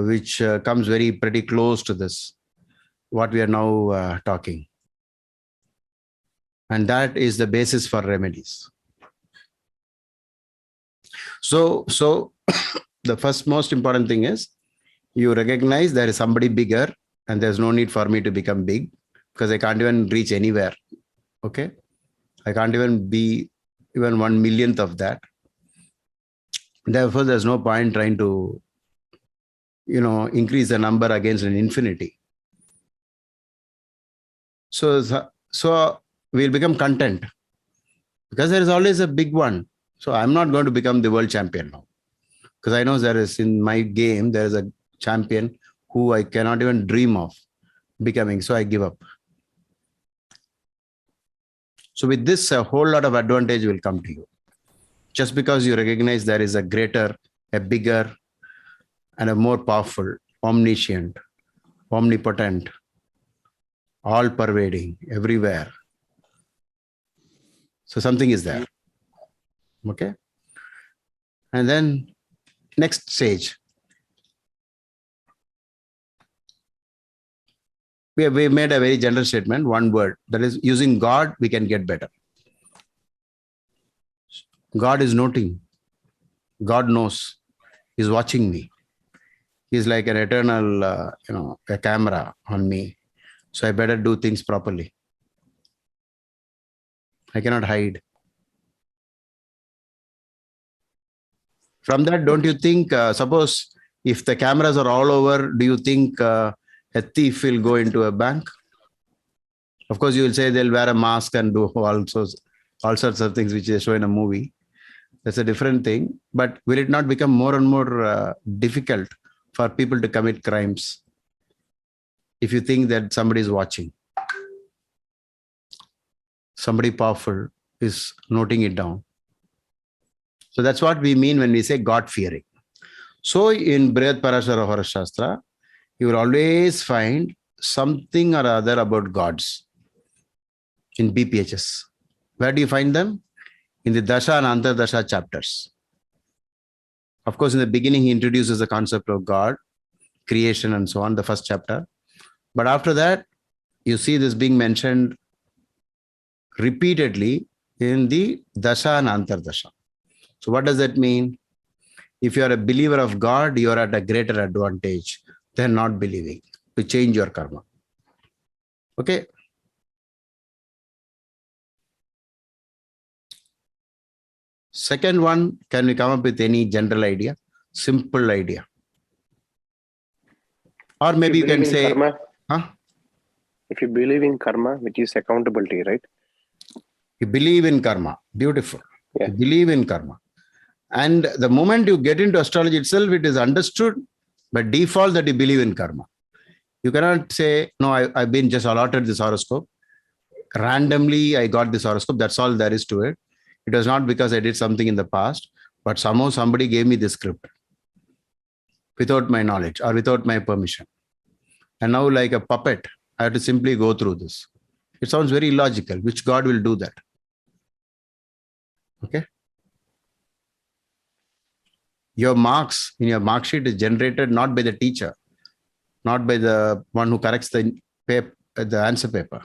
which comes pretty close to this, what we are now talking? And that is the basis for remedies. So the first most important thing is you recognize there is somebody bigger, and there's no need for me to become big, because I can't even reach anywhere. Okay. I can't even be even 1/1,000,000th of that. Therefore, there's no point trying to, increase the number against an infinity. So we'll become content, because there is always a big one. So I'm not going to become the world champion now, because I know there is, in my game, there is a champion who I cannot even dream of becoming. So I give up. So with this, a whole lot of advantage will come to you. Just because you recognize there is a greater, a bigger, and a more powerful, omniscient, omnipotent, all-pervading, everywhere. So something is there. Okay. And then next stage. We made a very general statement, one word, that is, using God, we can get better. God is noting. God knows. He's watching me. He's like an eternal, a camera on me. So I better do things properly. I cannot hide. From that, don't you think, suppose if the cameras are all over, do you think a thief will go into a bank? Of course, you will say they'll wear a mask and do all sorts of things which they show in a movie. That's a different thing. But will it not become more and more difficult for people to commit crimes if you think that somebody is watching? Somebody powerful is noting it down. So that's what we mean when we say God-fearing. So in Brihad Parashara Hora Shastra, you will always find something or other about gods in BPHS. Where do you find them? In the Dasha and Antardasha chapters. Of course, in the beginning, he introduces the concept of God. creation and so on, the first chapter. But after that, you see this being mentioned repeatedly in the Dasha and Antardasha. So what does that mean? If you are a believer of God, you are at a greater advantage than not believing to change your karma. Okay. Second one, can we come up with any general idea? Simple idea. Or maybe you can say, karma, huh? If you believe in karma, which is accountability, right? You believe in karma. Beautiful. Yeah. You believe in karma. And the moment you get into astrology itself, it is understood by default that you believe in karma. You cannot say, no, I've been just allotted this horoscope. Randomly, I got this horoscope. That's all there is to it. It was not because I did something in the past, but somehow somebody gave me this script without my knowledge or without my permission. And now, like a puppet, I have to simply go through this. It sounds very illogical. Which God will do that? Okay. Your marks in your mark sheet is generated not by the teacher, not by the one who corrects the answer paper,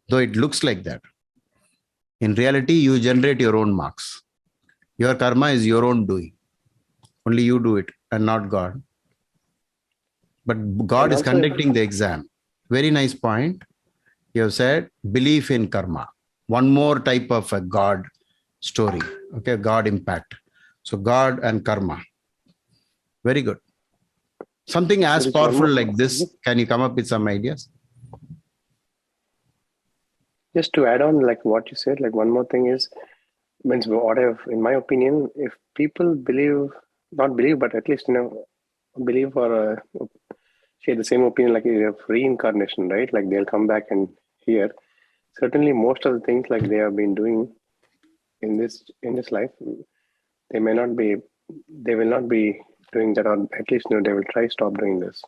though it looks like that. In reality, you generate your own marks. Your karma is your own doing. Only you do it and not God. But God is conducting the exam. Very nice point. You have said belief in karma. One more type of a God story. Okay, God impact. So God and karma. Very good. Something as powerful like this. Can you come up with some ideas? Just to add on, like what you said, like one more thing is, means what I've, in my opinion, if people believe, not believe, but at least, believe or share the same opinion, like you have reincarnation, right? Like they'll come back and hear. Certainly, most of the things like they have been doing in this life, they will not be doing that, or at least they will try stop doing this.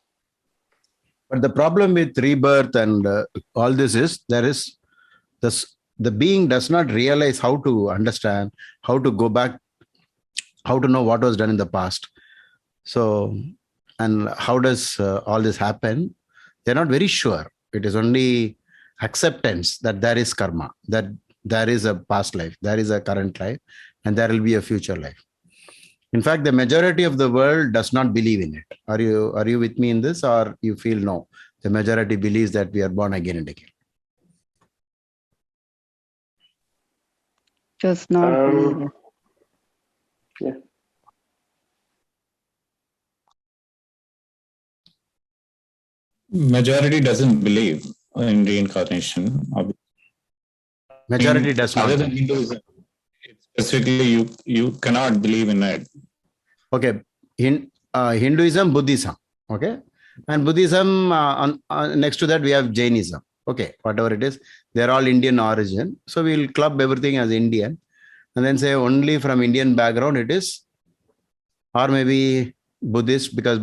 But the problem with rebirth and all this is the being does not realize how to understand, how to go back, how to know what was done in the past. So, and how does all this happen? They're not very sure. It is only acceptance that there is karma, that there is a past life, there is a current life, and there will be a future life. In fact, the majority of the world does not believe in it. Are you with me in this, or you feel no? The majority believes that we are born again and again. Just not. Yeah. Majority doesn't believe in reincarnation. Majority does not. Other than Hinduism, specifically, you cannot believe in it. Okay, Hinduism, Buddhism. Okay, and Buddhism. Next to that, we have Jainism. Okay, whatever it is, they're all Indian origin. So we'll club everything as Indian, and then say only from Indian background it is, or maybe Buddhist, because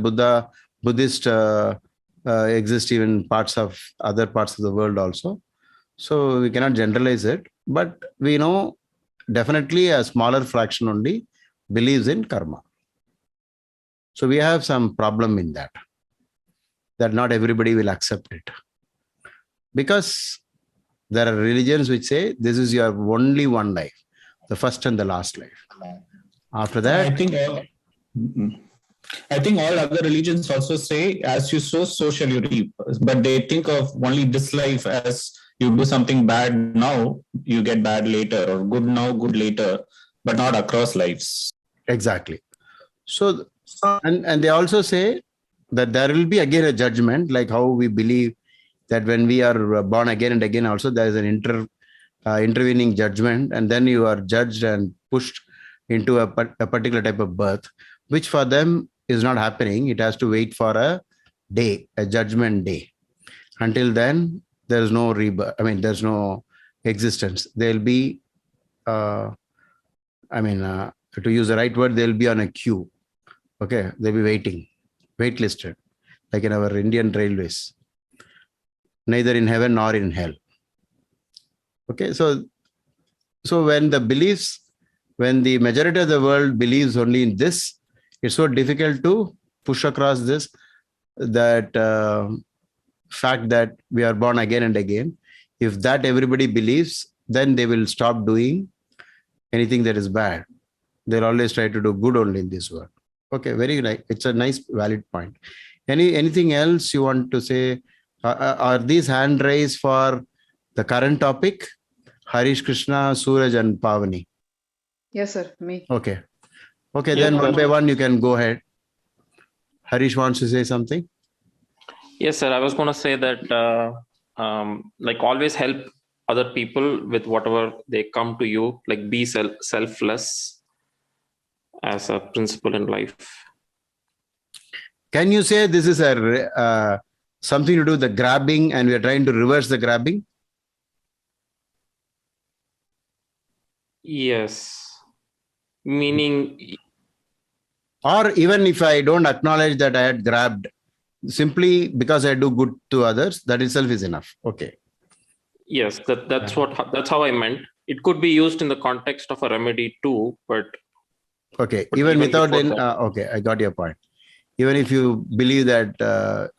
Buddhist exist even other parts of the world also. So we cannot generalize it, but we know definitely a smaller fraction only believes in karma. So we have some problem in that not everybody will accept it. Because there are religions which say this is your only one life, the first and the last life. After that, I think all other religions also say, as you sow, so shall you reap. But they think of only this life as you do something bad now, you get bad later, or good now, good later, but not across lives. Exactly. So, and they also say that there will be again a judgment, like how we believe that when we are born again and again, also there is an intervening judgment, and then you are judged and pushed into a particular type of birth, which for them is not happening. It has to wait for a judgment day. Until then, there is no rebirth. I mean, there's no existence. They'll be, to use the right word, they'll be on a queue. Okay, they'll be waitlisted, like in our Indian railways. Neither in heaven nor in hell. Okay, so when the majority of the world believes only in this, it's so difficult to push across this that fact that we are born again and again, if that everybody believes, then they will stop doing anything that is bad. They'll always try to do good only in this world. Okay, very nice. It's a nice, valid point. Anything else you want to say? Are these hand raised for the current topic? Harish, Krishna, Suraj, and Pavani. Yes, sir. Me. Okay. Okay, then one by one you can go ahead. Harish wants to say something. Yes, sir. I was going to say that, like, always help other people with whatever they come to you. Like, be selfless as a principle in life. Can you say this is a something to do with the grabbing, and we are trying to reverse the grabbing? Yes. Meaning, or even if I don't acknowledge that I had grabbed, simply because I do good to others, that itself is enough. Okay. yes, that's how I meant. It could be used in the context of a remedy too, but okay, even without then, that. okay, I got your point. Even if you believe that,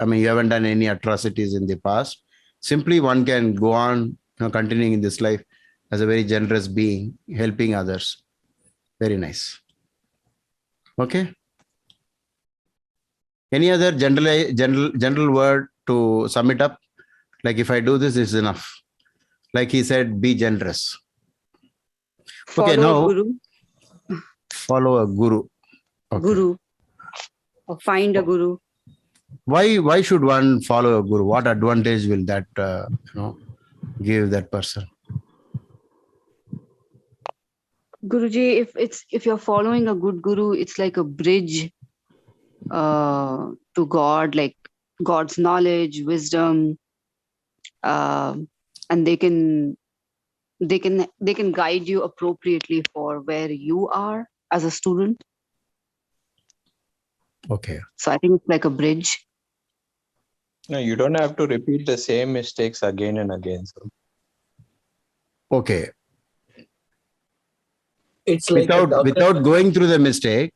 I mean, you haven't done any atrocities in the past, simply one can go on, continuing in this life as a very generous being, helping others. Very nice. Okay. Any other general word to sum it up? Like, if I do this, it's enough. Like he said, be generous. Okay, now Guru. Follow a guru. Okay. Guru. Or find a guru. Why should one follow a guru? What advantage will that give that person? Guruji, if you're following a good guru, it's like a bridge to God, like God's knowledge, wisdom, and they can guide you appropriately for where you are as a student. Okay. So I think it's like a bridge. No, you don't have to repeat the same mistakes again and again. So. Okay. It's like without going through the mistake,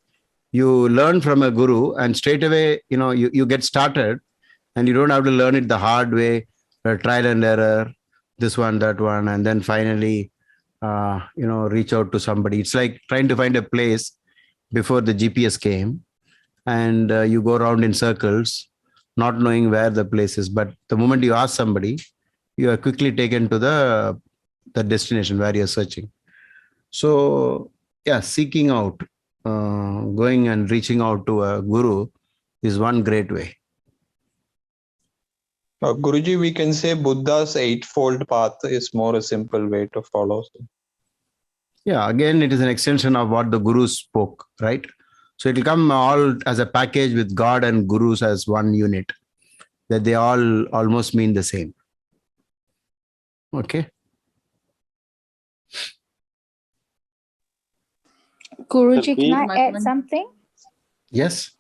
you learn from a guru, and straight away, you get started, and you don't have to learn it the hard way, trial and error, this one, that one, and then finally, reach out to somebody. It's like trying to find a place before the GPS came, and you go around in circles, not knowing where the place is. But the moment you ask somebody, you are quickly taken to the destination where you're searching. So, yeah, seeking out, going and reaching out to a guru is one great way. Guruji, we can say Buddha's eightfold path is more a simple way to follow. Yeah, again, it is an extension of what the guru spoke, right? So it will come all as a package with God and gurus as one unit, that they all almost mean the same. Okay. Guruji, can I add something? Yes.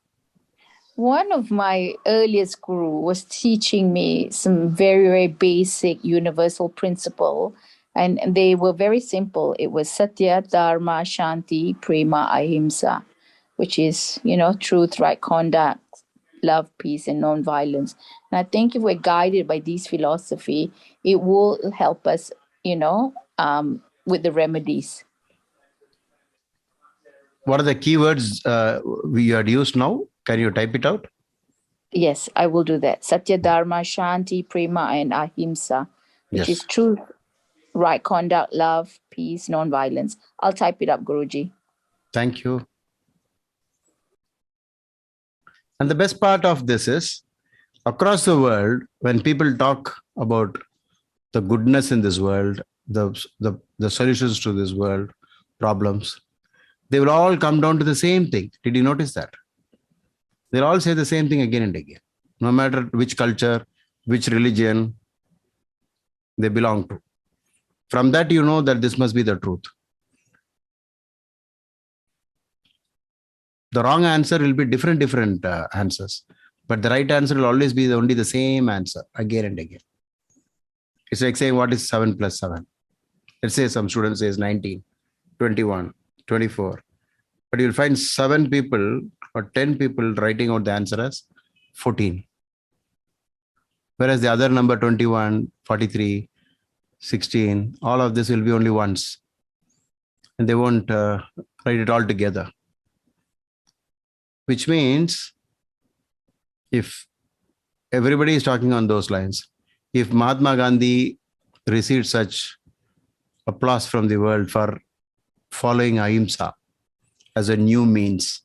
One of my earliest guru was teaching me some very, very basic universal principle, and they were very simple. It was Satya, Dharma, Shanti, Prema, Ahimsa, which is, truth, right conduct, love, peace, and non-violence. And I think if we're guided by these philosophy, it will help us, with the remedies. What are the keywords we had used now? Can you type it out? Yes, I will do that. Satya, Dharma, Shanti, Prema, and Ahimsa, which is truth, right conduct, love, peace, non-violence. I'll type it up, Guruji. Thank you. And the best part of this is, across the world, when people talk about the goodness in this world, the solutions to this world problems, they will all come down to the same thing. Did you notice that? They'll all say the same thing again and again, no matter which culture, which religion they belong to. From that, you know that this must be the truth. The wrong answer will be different answers, but the right answer will always be only the same answer again and again. It's like saying, what is 7 plus 7? Let's say some student says 19, 21, 24, but you'll find 7 people or 10 people writing out the answer as 14. Whereas the other number 21, 43, 16, all of this will be only once. And they won't write it all together. Which means if everybody is talking on those lines, if Mahatma Gandhi received such applause from the world for following ahimsa as a new means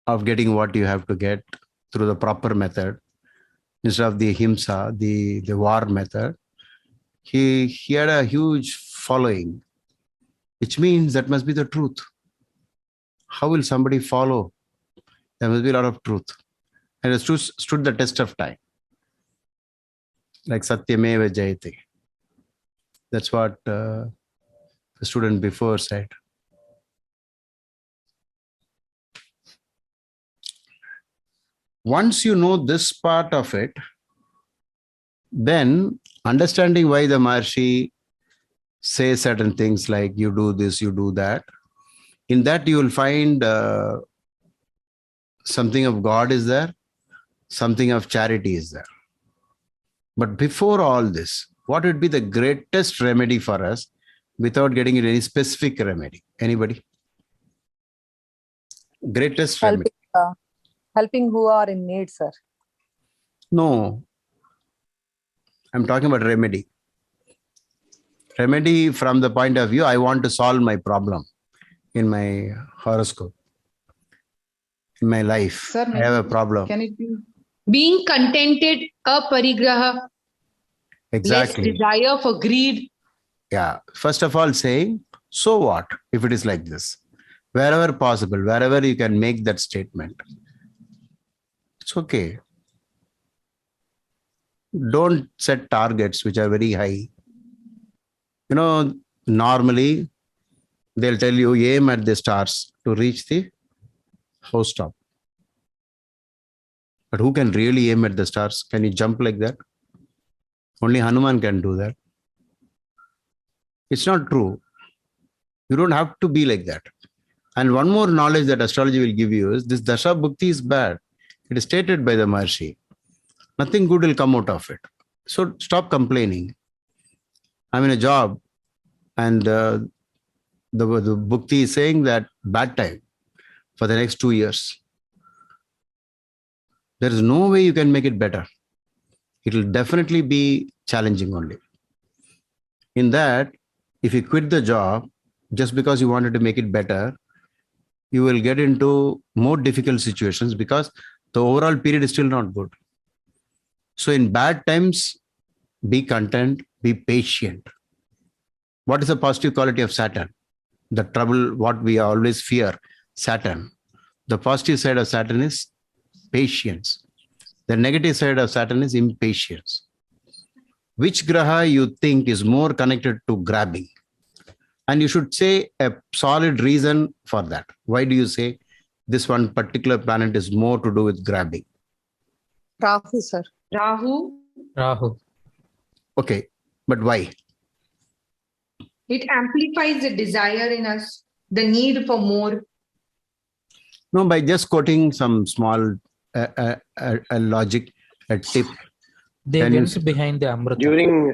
of getting what you have to get through the proper method, instead of the ahimsa, the war method, he had a huge following, which means that must be the truth. How will somebody follow? There must be a lot of truth. And it stood the test of time. Like Satyameva Jayate. That's what the student before said. Once you know this part of it, then understanding why the Maharshi says certain things like you do this, you do that, in that you will find something of God is there, something of charity is there. But before all this, what would be the greatest remedy for us without getting into any specific remedy? Anybody? Greatest remedy? Helping who are in need, sir. No. I'm talking about remedy. Remedy from the point of view, I want to solve my problem in my horoscope. In my life, Sir, I have a problem. Can it be being contented, aparigraha, Exactly. less desire for greed? Yeah. First of all, saying, so what if it is like this? Wherever possible, wherever you can make that statement, it's okay. Don't set targets which are very high. You know, normally they'll tell you aim at the stars to reach the house top. But who can really aim at the stars? Can you jump like that? Only Hanuman can do that. It's not true. You don't have to be like that. And one more knowledge that astrology will give you is this Dasha Bhukti is bad. It is stated by the Maharshi. Nothing good will come out of it. So stop complaining. I'm in a job and the Bhukti is saying that bad time for the next 2 years. There is no way you can make it better. It will definitely be challenging only. In that, if you quit the job just because you wanted to make it better, you will get into more difficult situations because the overall period is still not good. So in bad times, be content, be patient. What is the positive quality of Saturn? The trouble, what we always fear, Saturn. The positive side of Saturn is patience. The negative side of Saturn is impatience. Which graha you think is more connected to grabbing? And you should say a solid reason for that. Why do you say this one particular planet is more to do with grabbing? Rahu, sir. Rahu. Okay, but why? It amplifies the desire in us, the need for more. No, by just quoting some small logic, a tip. They went behind the Amrita. During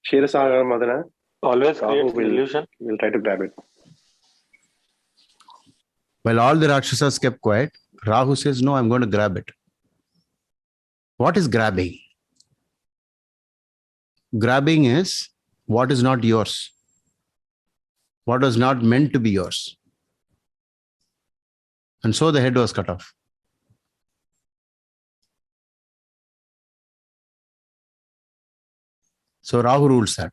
Kshetrasagar Madana, always Rahu creates illusion. will try to grab it. While all the Rakshasas kept quiet, Rahu says, no, I'm going to grab it. What is grabbing? Grabbing is what is not yours. What was not meant to be yours. And so the head was cut off. So Rahu rules that.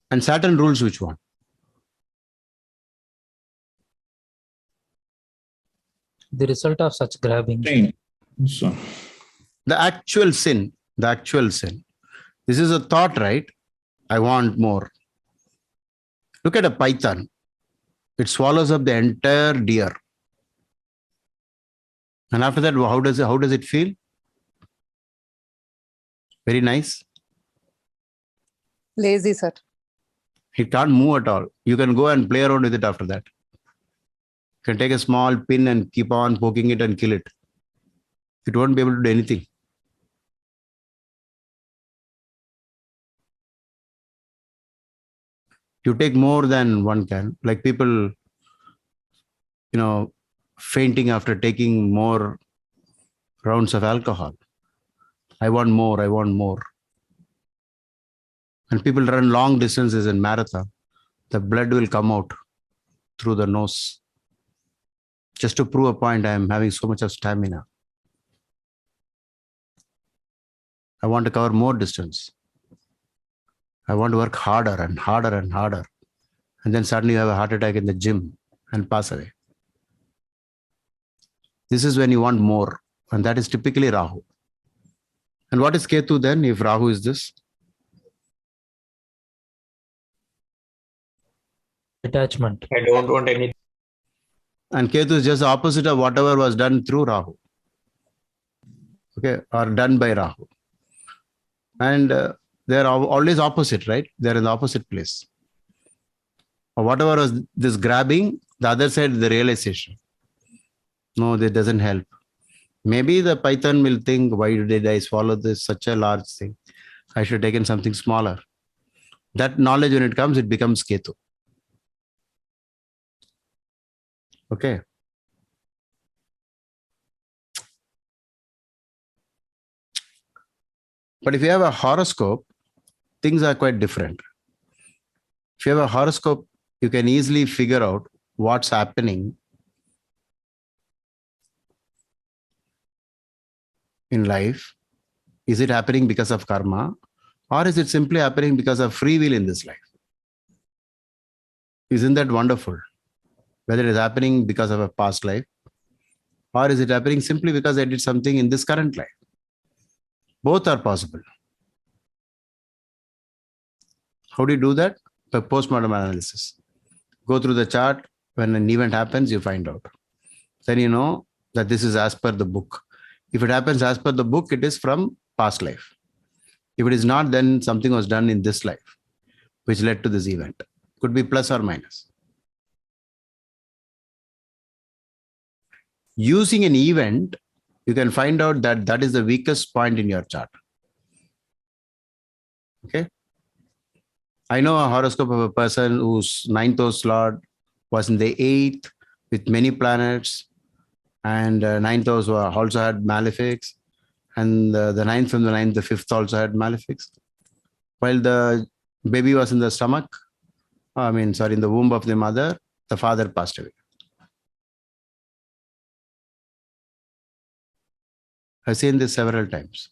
And Saturn rules which one? The result of such grabbing. So, The actual sin. This is a thought, right? I want more. Look at a python. It swallows up the entire deer. And after that, how does it feel? Very nice. Lazy, sir. It can't move at all. You can go and play around with it after that. can take a small pin and keep on poking it and kill it. It won't be able to do anything. You take more than one can, like people, fainting after taking more rounds of alcohol. I want more, I want more. And people run long distances in marathon. The blood will come out through the nose. Just to prove a point, I am having so much of stamina. I want to cover more distance. I want to work harder and harder and harder. And then suddenly you have a heart attack in the gym and pass away. This is when you want more. And that is typically Rahu. And what is Ketu then, if Rahu is this? Detachment. I don't want any. And Ketu is just the opposite of whatever was done through Rahu. Okay, or done by Rahu. And they're always opposite, right? They're in the opposite place. Or whatever was this grabbing, the other side, the realization. No, that doesn't help. Maybe the python will think, why did I swallow this, such a large thing? I should have taken something smaller. That knowledge, when it comes, it becomes Ketu. Okay. But if you have a horoscope, things are quite different. If you have a horoscope, you can easily figure out what's happening in life. Is it happening because of karma, or is it simply happening because of free will in this life? Isn't that wonderful? Whether it is happening because of a past life, or is it happening simply because I did something in this current life? Both are possible. How do you do that? By postmortem analysis. Go through the chart. When an event happens, you find out. Then you know that this is as per the book. If it happens as per the book, it is from past life. If it is not, then something was done in this life, which led to this event. Could be plus or minus. Using an event, you can find out that that is the weakest point in your chart. Okay. I know a horoscope of a person whose ninth house lord was in the 8th with many planets, and ninth house also had malefics, and the ninth from the ninth, the 5th also had malefics. While the baby was in the stomach, in the womb of the mother, the father passed away. I've seen this several times.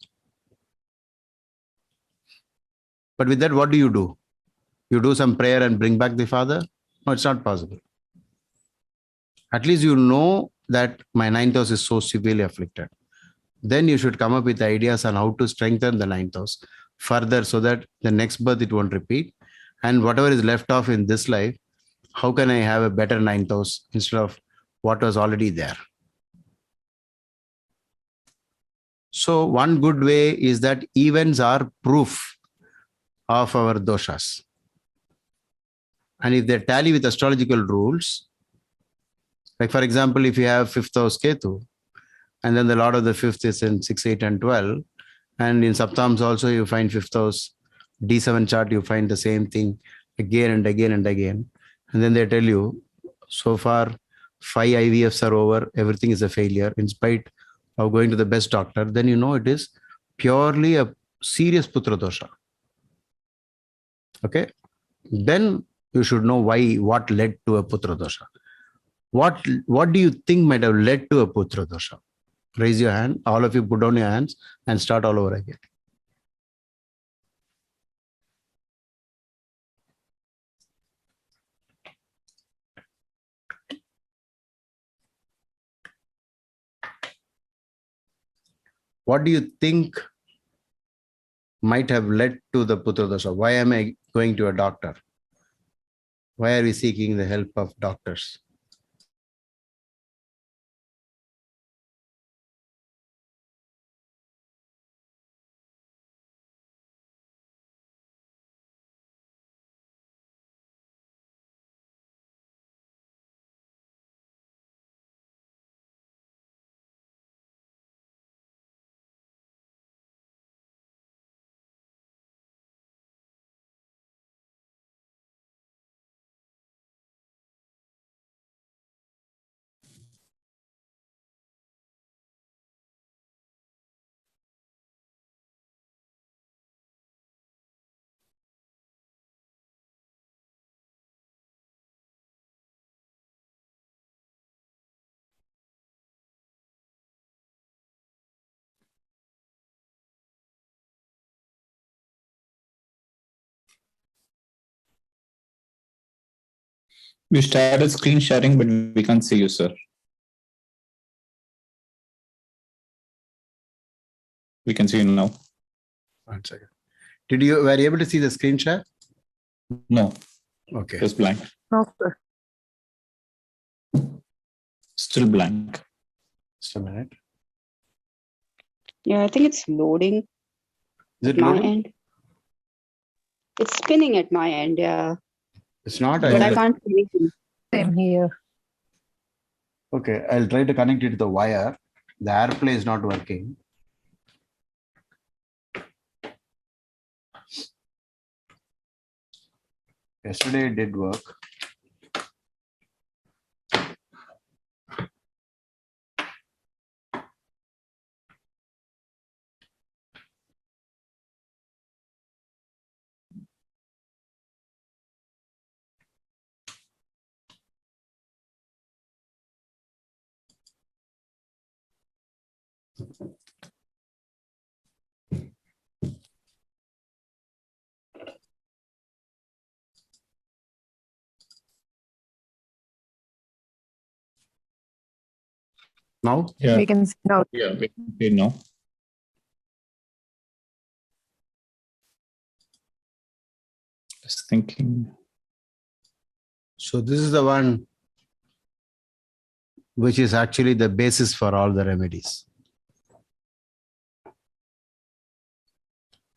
But with that, what do? You do some prayer and bring back the father? No, it's not possible. At least you know that my ninth house is so severely afflicted. Then you should come up with ideas on how to strengthen the ninth house further so that the next birth it won't repeat. And whatever is left off in this life, how can I have a better ninth house instead of what was already there? So one good way is that events are proof of our doshas. And if they tally with astrological rules, like for example, if you have 5th house Ketu, and then the lord of the 5th is in 6, 8, and 12, and in Saptams also you find 5th house, D7 chart, you find the same thing again and again and again. And then they tell you, so far 5 IVFs are over, everything is a failure in spite of going to the best doctor, then you know it is purely a serious Putra Dosha. Okay. Then you should know what led to a Putra Dosha. What do you think might have led to a Putra Dosha? Raise your hand. All of you put down your hands and start all over again. What do you think might have led to the Putra Dosha? Why am I going to a doctor? Why are we seeking the help of doctors? We started screen sharing, but we can't see you, sir. We can see you now. 1 second. Were you able to see the screen share? No. Okay. Just blank. No, sir. Still blank. Just a minute. Yeah, I think it's loading. Is it at my loading? end. It's spinning at my end, yeah. It's not. But I can't see anything. Same here. Okay, I'll try to connect it to the wire. The AirPlay is not working. Yesterday it did work. Now? Yeah. We can see now. Yeah, we can see now. Just thinking. So this is the one which is actually the basis for all the remedies.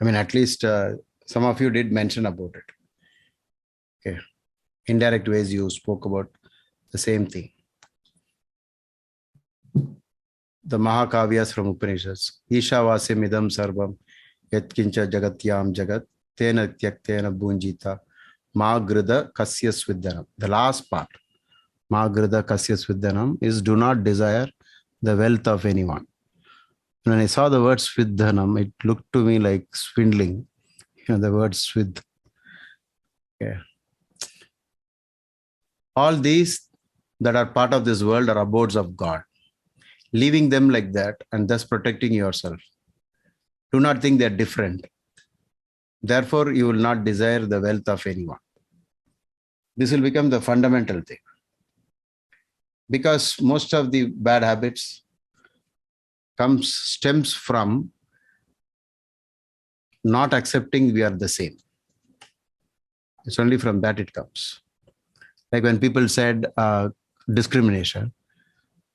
I mean, at least some of you did mention about it. Okay. Indirect ways you spoke about the same thing. The Mahakavyas from Upanishads. Ishavasim idam sarvam yatkincha jagatyam jagat tena tyaktena bunjita magrida kasya svidhanam. The last part, magrida kasya svidhanam, is do not desire the wealth of anyone. When I saw the word svidhanam, it looked to me like swindling. The word svidh. Okay. All these that are part of this world are abodes of God. Leaving them like that and thus protecting yourself. Do not think they're different. Therefore, you will not desire the wealth of anyone. This will become the fundamental thing. Because most of the bad habits stems from not accepting we are the same. It's only from that it comes. Like when people said discrimination,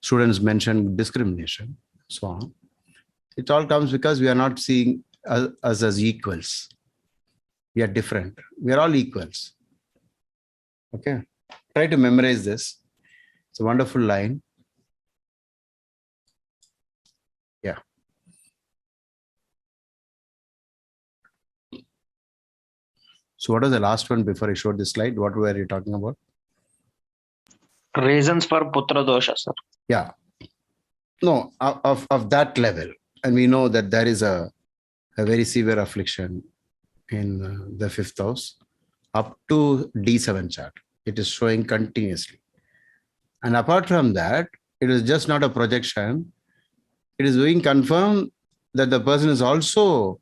students mentioned discrimination, so on. It all comes because we are not seeing us as equals. We are different. We are all equals. Okay. Try to memorize this. It's a wonderful line. Yeah. So what was the last one before I showed this slide? What were you talking about? Reasons for Putra Dosha, sir. Yeah. No, of that level. And we know that there is a very severe affliction in the fifth house up to D7 chart. It is showing continuously. And apart from that, it is just not a projection. It is being confirmed that the person is also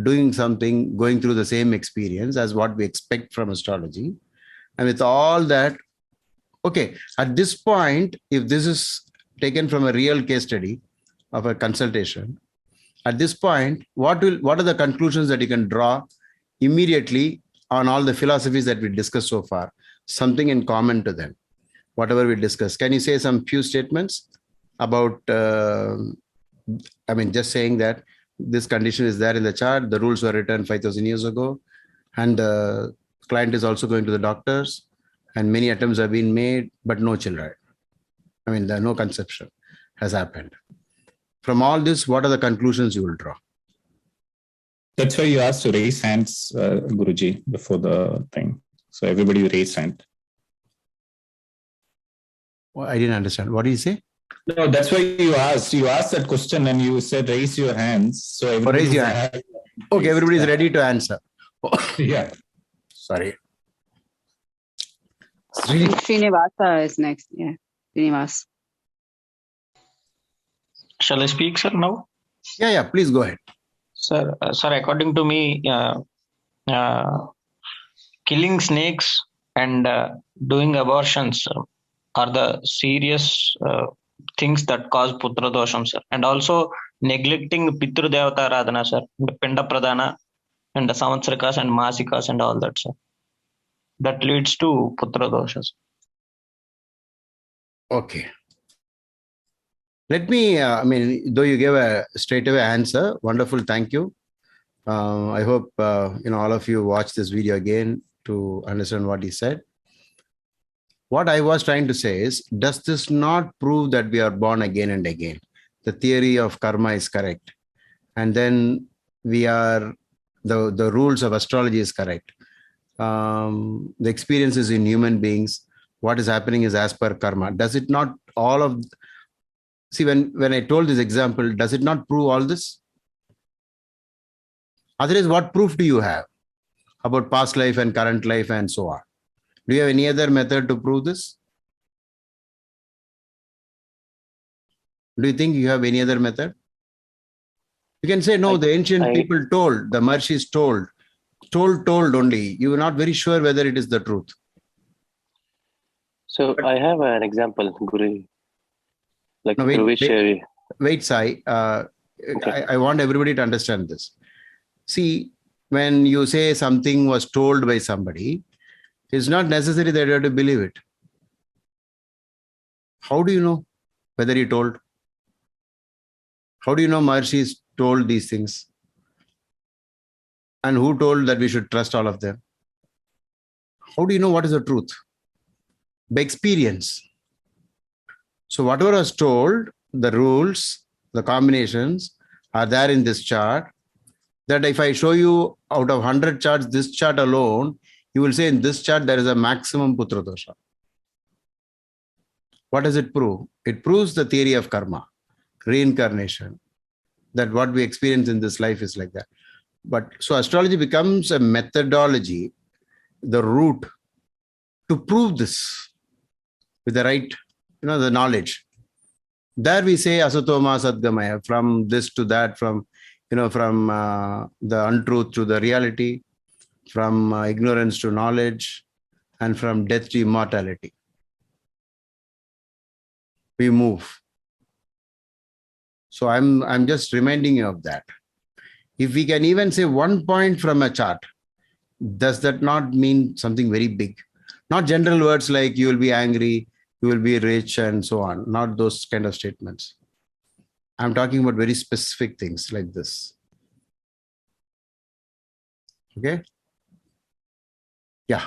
doing something, going through the same experience as what we expect from astrology. And with all that, okay, at this point, if this is taken from a real case study of a consultation, at this point, what are the conclusions that you can draw immediately on all the philosophies that we discussed so far? Something in common to them, whatever we discussed. Can you say some few statements about, just saying that this condition is there in the chart, the rules were written 5,000 years ago, and the client is also going to the doctors, and many attempts have been made, but no children. No conception has happened. From all this, what are the conclusions you will draw? That's why you asked to raise hands, Guruji, before the thing. So everybody raise hand. Well, I didn't understand. What did you say? No, that's why you asked. You asked that question and you said raise your hands. So raise your hand. Okay, everybody is ready to answer. Yeah. Sorry. Srinivasa is next. Yeah, Srinivas. Shall I speak, sir, now? Yeah, please go ahead. Sir, according to me, killing snakes and doing abortions are the serious things that cause Putra Dosham, sir. And also neglecting Pitru Devata Radhana, sir, the Pinda Pradhana and the Samvatsarikas and Masikas and all that, sir. That leads to Putra Doshas. Okay. Let me, though you gave a straightaway answer, wonderful, thank you. I hope, all of you watch this video again to understand what he said. What I was trying to say is, does this not prove that we are born again and again? The theory of karma is correct. And then we are, the rules of astrology is correct. The experiences in human beings, what is happening is as per karma. Does it not all of, see, when I told this example, does it not prove all this? Otherwise, what proof do you have about past life and current life and so on? Do you have any other method to prove this? Do you think you have any other method? You can say, no, the ancient people told, the Marshis told only. You are not very sure whether it is the truth. So I have an example, Guru. Like no, through which wait, Sai. Okay. I want everybody to understand this. See, when you say something was told by somebody, it's not necessary that you have to believe it. How do you know whether he told? How do you know Maharshis told these things? And who told that we should trust all of them? How do you know what is the truth? By experience. So whatever was told, the rules, the combinations are there in this chart. That if I show you out of 100 charts, this chart alone, you will say in this chart there is a maximum Putra Dosha. What does it prove? It proves the theory of karma, reincarnation, that what we experience in this life is like that. But so astrology becomes a methodology, the route to prove this with the right, the knowledge. There we say asatoma sadgamaya, from this to that, from the untruth to the reality, from ignorance to knowledge, and from death to immortality. We move. So I'm just reminding you of that. If we can even say 1 point from a chart, does that not mean something very big? Not general words like you will be angry, you will be rich, and so on. Not those kind of statements. I'm talking about very specific things like this. Okay? Yeah.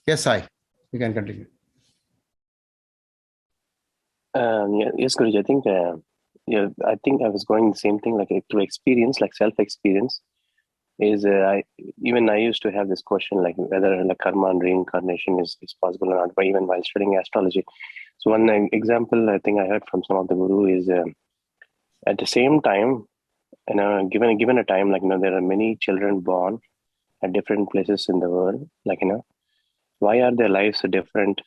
Yes, Sai. You can continue. Yes, Guruji. I think I was going the same thing, like through experience, like self-experience. Is I used to have this question, like whether like karma and reincarnation is possible or not, but even while studying astrology. So one example I think I heard from some of the guru is at the same time, given a time, like there are many children born at different places in the world, like why are their lives so different,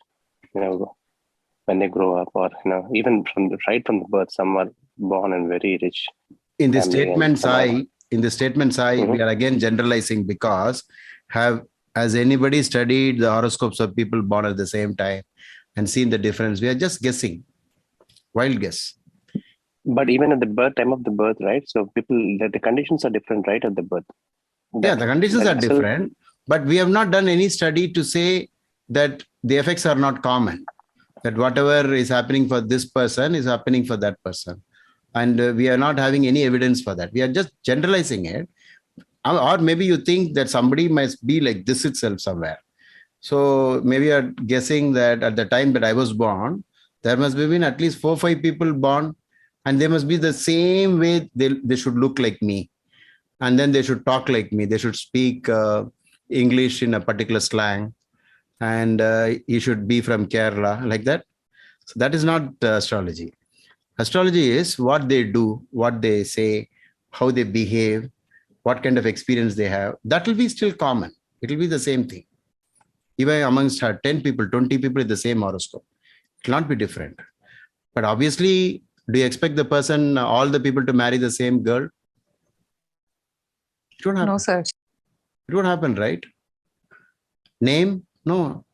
when they grow up, or even from the birth, some are born and very rich. In the statements we are again generalizing, because has anybody studied the horoscopes of people born at the same time and seen the difference? We are just guessing, wild guess. But even at the time of the birth, right? So the conditions are different, right, at the birth. The conditions are different, but we have not done any study to say that the effects are not common, that whatever is happening for this person is happening for that person. And we are not having any evidence for that. We are just generalizing it. Or maybe you think that somebody must be like this itself somewhere. So maybe you're guessing that at the time that I was born, there must have been at least 4 or 5 people born, and they must be the same way. They should look like me. And then they should talk like me. They should speak English in a particular slang. And you should be from Kerala, like that. So that is not astrology. Astrology is what they do, what they say, how they behave, what kind of experience they have. That will be still common. It will be the same thing. Even amongst 10 people, 20 people with the same horoscope, it will not be different. But obviously, do you expect the person, all the people to marry the same girl? It won't happen. No, sir. It won't happen, right? Name? No.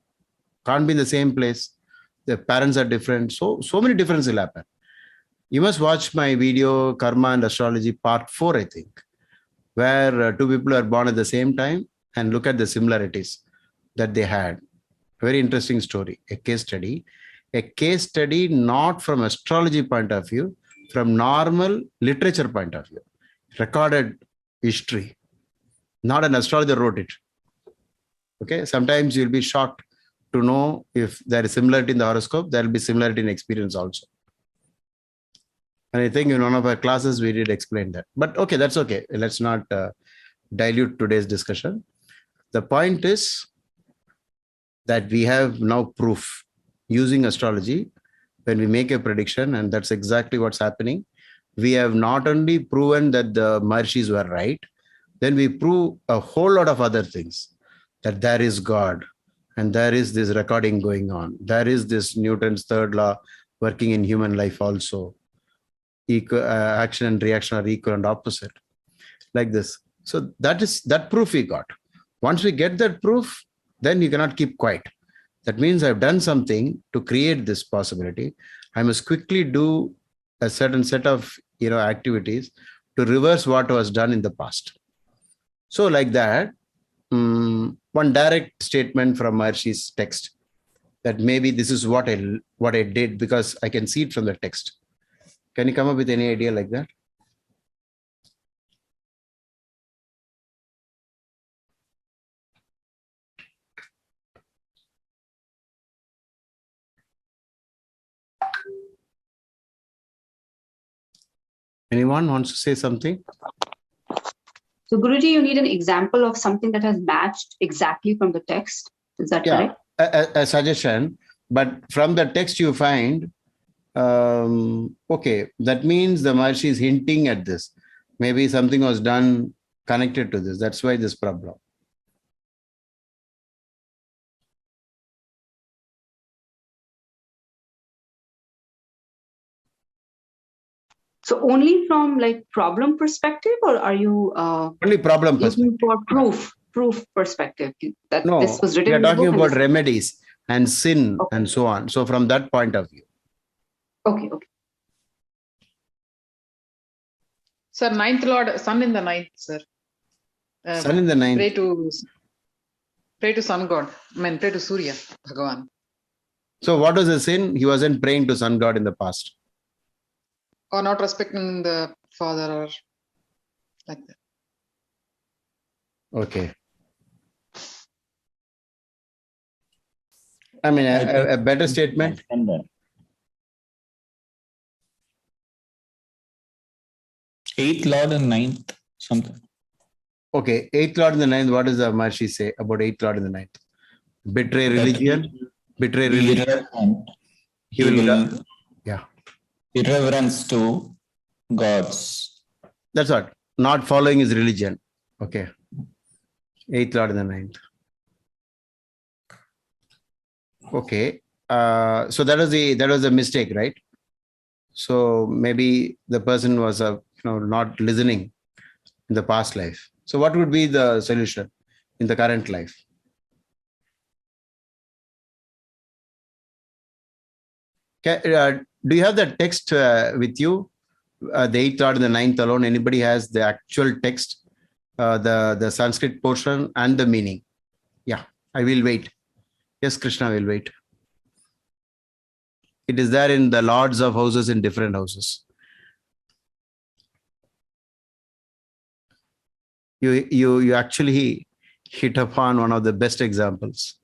can't be in the same place. The parents are different. So many differences will happen. You must watch my video, Karma and Astrology, part 4, I think, where two people are born at the same time and look at the similarities that they had. Very interesting story, a case study. A case study not from astrology point of view, from normal literature point of view. Recorded history. Not an astrologer wrote it. Okay, sometimes you'll be shocked to know if there is similarity in the horoscope, there will be similarity in experience also. And I think in one of our classes, we did explain that. But okay, that's okay. Let's not dilute today's discussion. The point is that we have now proof using astrology when we make a prediction, and that's exactly what's happening. We have not only proven that the Maharshis were right, then we prove a whole lot of other things, that there is God, and there is this recording going on. There is this Newton's third law working in human life also. Action and reaction are equal and opposite, like this. So that proof we got. Once we get that proof, then you cannot keep quiet. That means I've done something to create this possibility. I must quickly do a certain set of activities to reverse what was done in the past. So like that, one direct statement from Maharshi's text, that maybe this is what I did because I can see it from the text. Can you come up with any idea like that? Anyone wants to say something? So Guruji, you need an example of something that has matched exactly from the text. Is that correct? A suggestion, but from the text you find, okay, that means the Maharshi is hinting at this. Maybe something was done connected to this. That's why this problem. So only from like problem perspective, or are you only problem looking for proof perspective? That no, this was written we are in the talking book about remedies and sin and so on. So from that point of view. Okay. Sir, ninth Lord, sun in the ninth, sir. Sun in the ninth. Pray to sun god. Pray to Surya, Bhagavan. So what was the sin? He wasn't praying to sun god in the past. Or not respecting the father, or like that. Okay. I mean, a better statement. Eighth Lord and ninth, something. Okay, eighth Lord and the ninth. What does the Maharshi say about eighth Lord and the ninth? Betray religion. Betray religion. He will. Yeah. Irreverence to gods. That's what. Not following his religion. Okay. Eighth Lord and the ninth. Okay. So that was the mistake, right? So maybe the person was not listening in the past life. So what would be the solution in the current life? Okay, do you have the text with you? The eighth Lord and the ninth alone. Anybody has the actual text, the Sanskrit portion and the meaning? Yeah, I will wait. Yes, Krishna will wait. It is there in the lords of houses in different houses. You actually hit upon one of the best examples.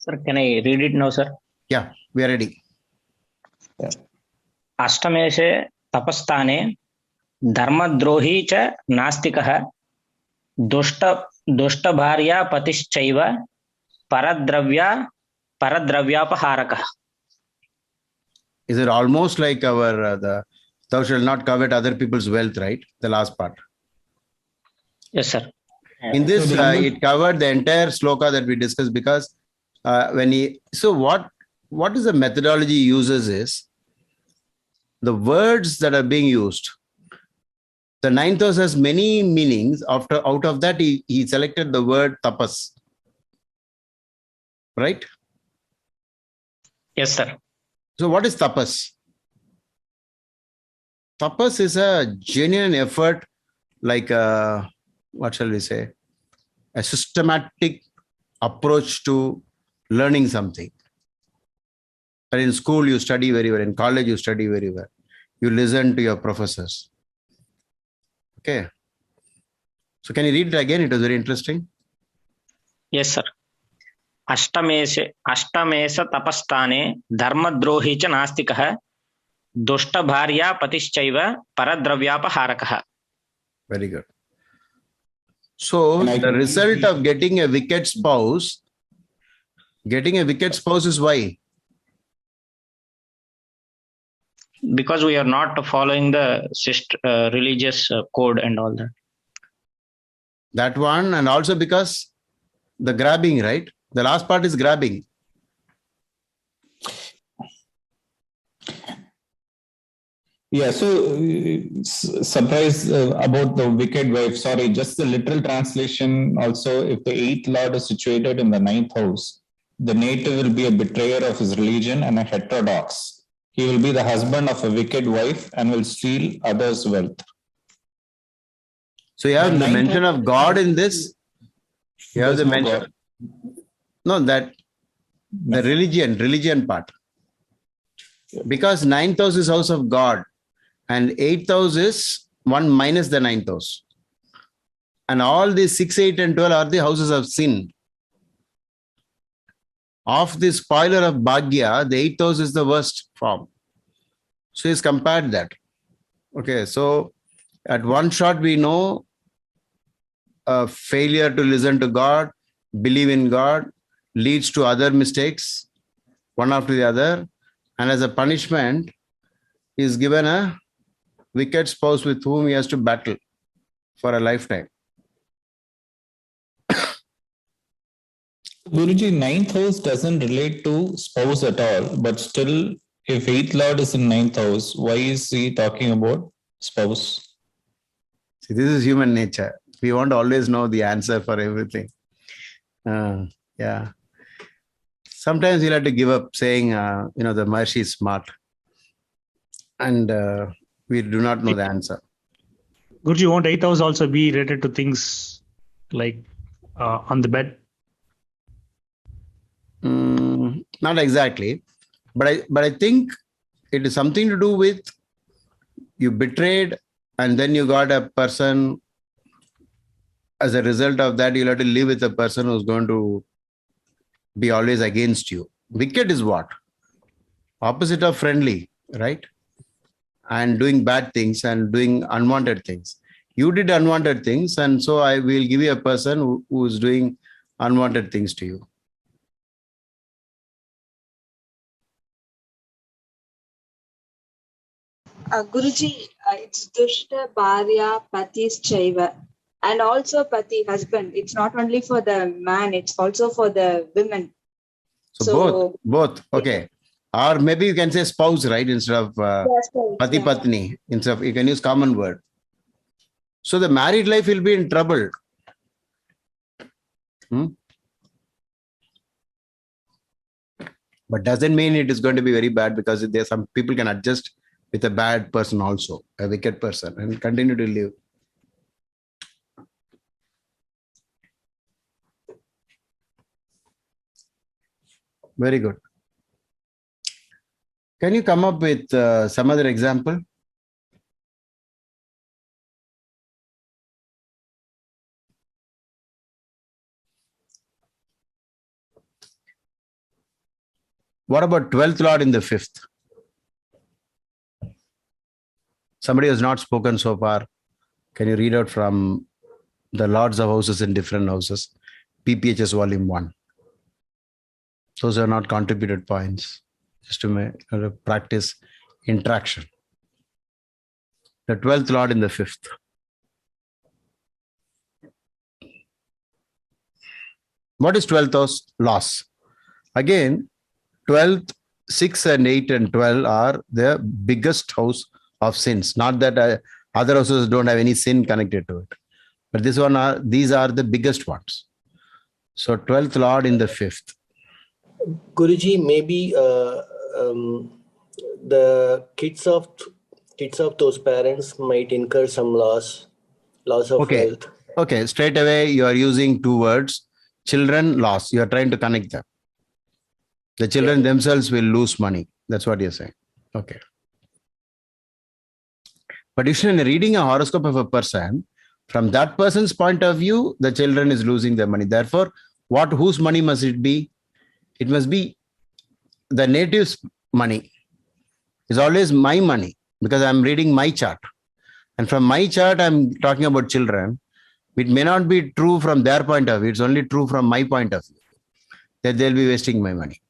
Sir, can I read it now, sir? Yeah, we are ready. अष्टमेशे तपस्ताने धर्मद्रोही च नास्तिकः दुष्टभार्या पतिश्चैव परद्रव्यापहारकः. Is it almost like our thou shalt not covet other people's wealth, right? The last part. Yes, sir. In this, it covered the entire sloka that we discussed, because What is the methodology he uses is the words that are being used. The ninth house has many meanings. Out of that, he selected the word tapas. Right? Yes, sir. So what is tapas? Tapas is a genuine effort, like what shall we say? A systematic approach to learning something. And in school, you study very well. In college, you study very well. You listen to your professors. Okay. So can you read it again? It was very interesting. Yes, sir. Ashtamesa tapastane dharmadrohi cha nastikah dushta bharya patischaiva paradravyapahārakah. Very good. So the result of getting a wicked spouse is why? Because we are not following the religious code and all that. That one, and also because the grabbing, right? The last part is grabbing. Yeah, so surprise about the wicked wife. Sorry, just the literal translation. Also, if the eighth lord is situated in the ninth house, the native will be a betrayer of his religion and a heterodox. He will be the husband of a wicked wife and will steal others' wealth. So you have the mention of God in this. You have the mention. No, that the religion part. Because ninth house is house of God and eighth house is 1 minus the ninth house. And all these 6, 8 and 12 are the houses of sin. Of the spoiler of Bhagya, the eighth house is the worst form. So he's compared that. Okay, so at one shot we know a failure to listen to God, believe in God, leads to other mistakes, one after the other. And as a punishment, he is given a wicked spouse with whom he has to battle for a lifetime. Guruji, ninth house doesn't relate to spouse at all, but still, if eighth lord is in ninth house, why is he talking about spouse? See, this is human nature. We want to always know the answer for everything. Yeah. Sometimes you'll have to give up saying, the Maharishi is smart. And we do not know the answer. Guruji, won't eighth house also be related to things like on the bed? Not exactly. But I think it is something to do with you betrayed and then you got a person. As a result of that, you'll have to live with a person who's going to be always against you. Wicked is what? Opposite of friendly, right? And doing bad things and doing unwanted things. You did unwanted things, and so I will give you a person who is doing unwanted things to you. Guruji, it's Dushta Bharya Patis Chaiva. And also Pati, husband. It's not only for the man, it's also for the women. So both. Okay. Or maybe you can say spouse, right? Instead of Pati Patni. Instead of, you can use common word. So the married life will be in trouble. But doesn't mean it is going to be very bad, because there some people can adjust with a bad person also, a wicked person, and continue to live. Very good. Can you come up with some other example? What about 12th Lord in the 5th? Somebody has not spoken so far. Can you read out from the Lords of Houses in different houses? PPHS Volume 1. Those are not contributed points. Just to practice interaction. The 12th Lord in the 5th. What is 12th house? Loss. Again, 12th, 6 and 8 and 12 are the biggest house of sins. Not that other houses don't have any sin connected to it. But these are the biggest ones. So 12th Lord in the 5th. Guruji, maybe the kids of those parents might incur some loss of wealth. Okay, straight away you are using two words, children loss. You are trying to connect them. The children themselves will lose money. That's what you're saying. Okay. But if you're reading a horoscope of a person, from that person's point of view, the children is losing their money. Therefore, whose money must it be? It must be the native's money. It's always my money because I'm reading my chart. And from my chart, I'm talking about children. It may not be true from their point of view. It's only true from my point of view that they'll be wasting my money.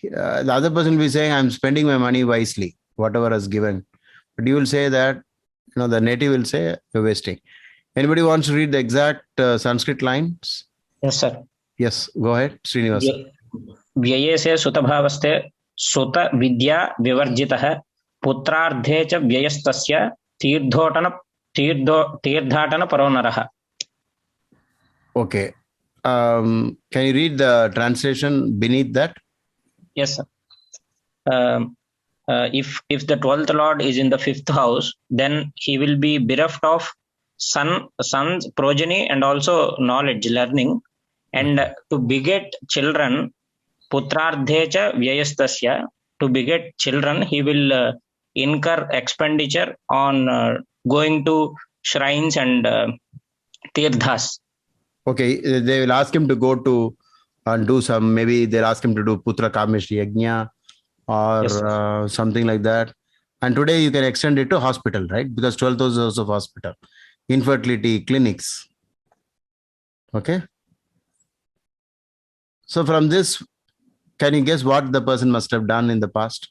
The other person will be saying, I'm spending my money wisely, whatever is given. But you will say that, the native will say, you're wasting. Anybody wants to read the exact Sanskrit lines? Yes, sir. Yes, go ahead, Srinivas. व्यये सुतभावस्ते सुत विद्या विवर्जितः पुत्रार्धे च व्ययस्तस्य तीर्थाटन परो नरः. Okay. Can you read the translation beneath that? Yes, sir. If the 12th Lord is in the 5th house, then he will be bereft of son's progeny and also knowledge, learning, and to beget children. Putrardhecha vyayastasya, to beget children, he will incur expenditure on going to shrines and tirthas. Okay, they will ask him to go to and do some, maybe they'll ask him to do Putra Kameshri Yajna or something like that. And today you can extend it to hospital, right? Because 12th house is also hospital. Infertility clinics. Okay. So from this, can you guess what the person must have done in the past?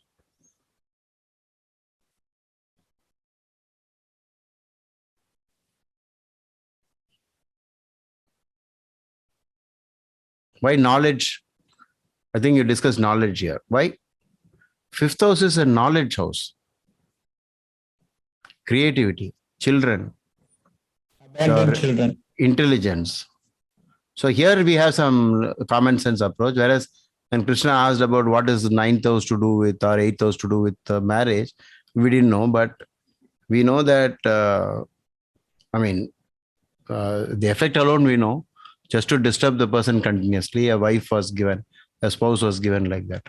Why knowledge? I think you discussed knowledge here. Why? 5th house is a knowledge house. Creativity, children, Abandoned children, intelligence. So here we have some common sense approach, whereas when Krishna asked about what is 9th house to do with or 8th house to do with marriage, we didn't know, but we know that, the effect alone we know, just to disturb the person continuously, a wife was given, a spouse was given like that.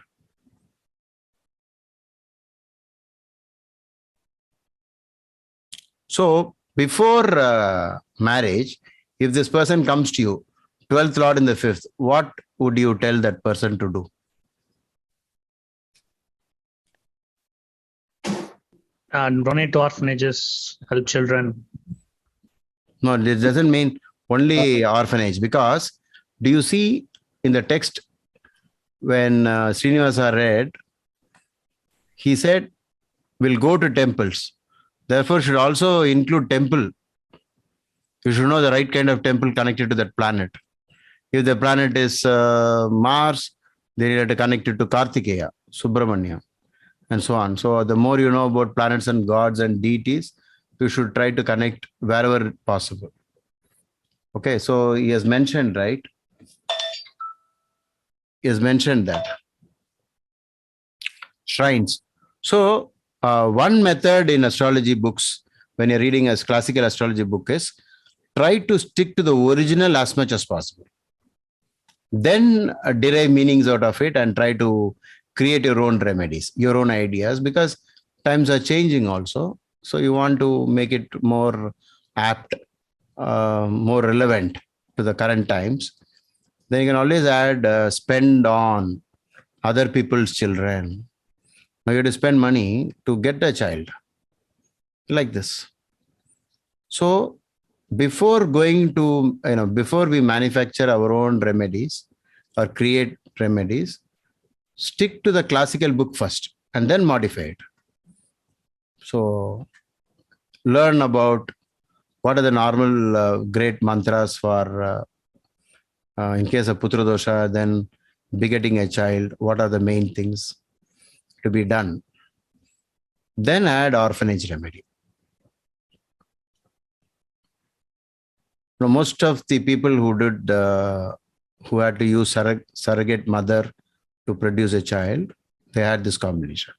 So before marriage, if this person comes to you, 12th Lord in the 5th, what would you tell that person to do? Donate to orphanages, help children. No, this doesn't mean only orphanage, because do you see in the text when Srinivasa read, he said, we'll go to temples. Therefore, should also include temple. You should know the right kind of temple connected to that planet. If the planet is Mars, then you have to connect it to Kartikeya, Subramanya, and so on. So the more you know about planets and gods and deities, you should try to connect wherever possible. Okay, so he has mentioned, right? He has mentioned that. Shrines. So one method in astrology books, when you're reading a classical astrology book, is try to stick to the original as much as possible. Then derive meanings out of it and try to create your own remedies, your own ideas, because times are changing also. So you want to make it more apt, more relevant to the current times. Then you can always add spend on other people's children. Now you have to spend money to get a child like this. So before going to, before we manufacture our own remedies or create remedies, stick to the classical book first and then modify it. So learn about what are the normal great mantras for, in case of Putra Dosha, then begetting a child, what are the main things to be done. Then add orphanage remedy. Now, most of the people who had to use surrogate mother to produce a child, they had this combination.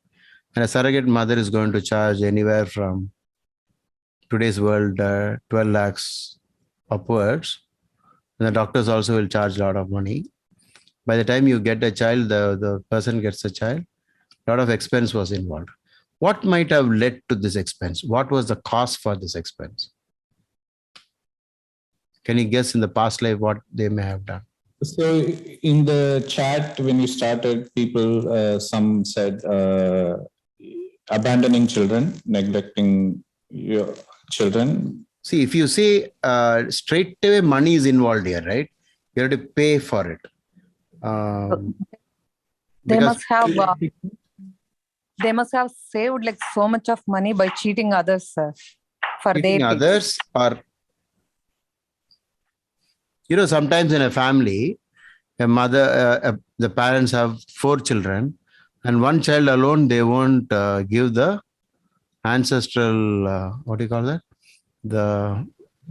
And a surrogate mother is going to charge anywhere from today's world 12 lakhs upwards. And the doctors also will charge a lot of money. By the time you get a child, the person gets a child, a lot of expense was involved. What might have led to this expense? What was the cost for this expense? Can you guess in the past life what they may have done? So in the chat, when you started, people, some said abandoning children, neglecting your children. See, if you say straight away money is involved here, right? You have to pay for it. They must have saved like so much of money by cheating others, sir, for their cheating others, or sometimes in a family, a mother, the parents have 4 children, and one child alone, they won't give the ancestral, what do you call that?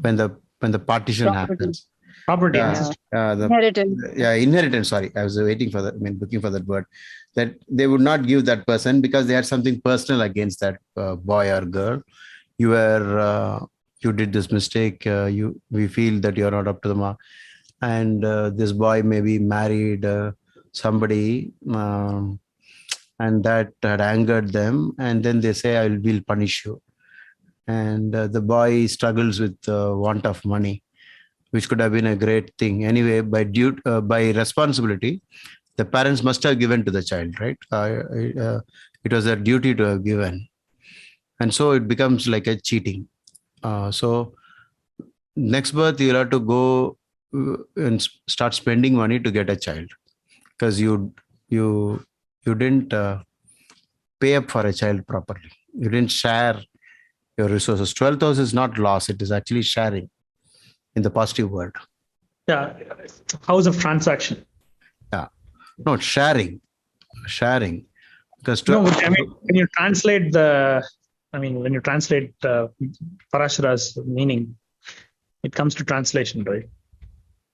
When the partition happens. Property. Inheritance. Inheritance. Sorry, I was waiting for that. Looking for that word. That they would not give that person because they had something personal against that boy or girl. You did this mistake. We feel that you're not up to the mark, and this boy maybe married somebody, and that had angered them. And then they say, "We'll punish you." And the boy struggles with want of money, which could have been a great thing. Anyway, by responsibility, the parents must have given to the child, right? It was their duty to have given. And so it becomes like a cheating. So next birth, you'll have to go and start spending money to get a child, because you didn't pay up for a child properly. You didn't share your resources. 12th is not loss. It is actually sharing in the positive word. Yeah. House of transaction. Yeah. No, sharing. Because when you translate Parashara's meaning, it comes to translation, right?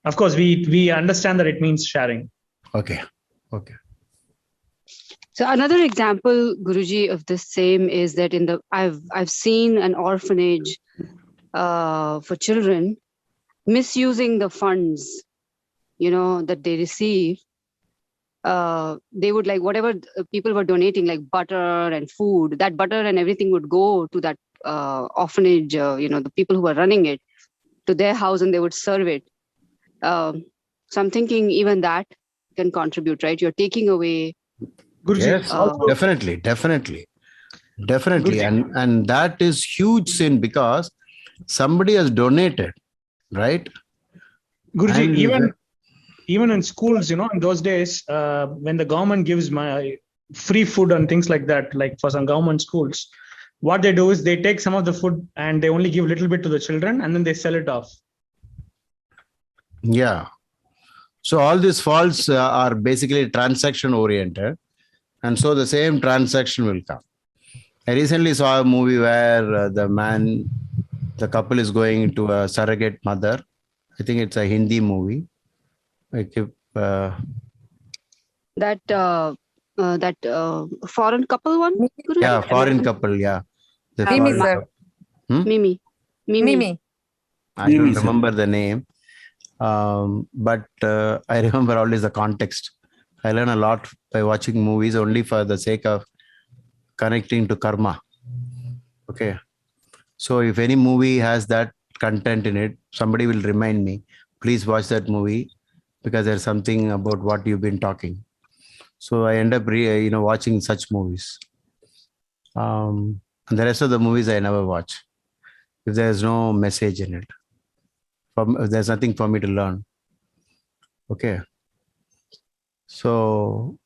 Of course, we understand that it means sharing. Okay. So another example, Guruji, of the same is that I've seen an orphanage for children misusing the funds, that they receive. They would, like, whatever people were donating, like butter and food, that butter and everything would go to that orphanage, the people who were running it, to their house, and they would serve it. So I'm thinking even that can contribute, right? You're taking away. Yes, definitely. And that is huge sin, because somebody has donated, right? Guruji, even in schools, in those days, when the government gives free food and things like that, like for some government schools, what they do is they take some of the food and they only give a little bit to the children, and then they sell it off. Yeah. So all these faults are basically transaction oriented. And so the same transaction will come. I recently saw a movie where the couple is going to a surrogate mother. I think it's a Hindi movie. That foreign couple one? Yeah, foreign couple, yeah. Mimi, sir. Mimi. I don't remember the name. But I remember always the context. I learn a lot by watching movies only for the sake of connecting to karma. Okay. So if any movie has that content in it, somebody will remind me, please watch that movie, because there's something about what you've been talking. So I end up watching such movies. And the rest of the movies I never watch, if there's no message in it. There's nothing for me to learn. Okay. So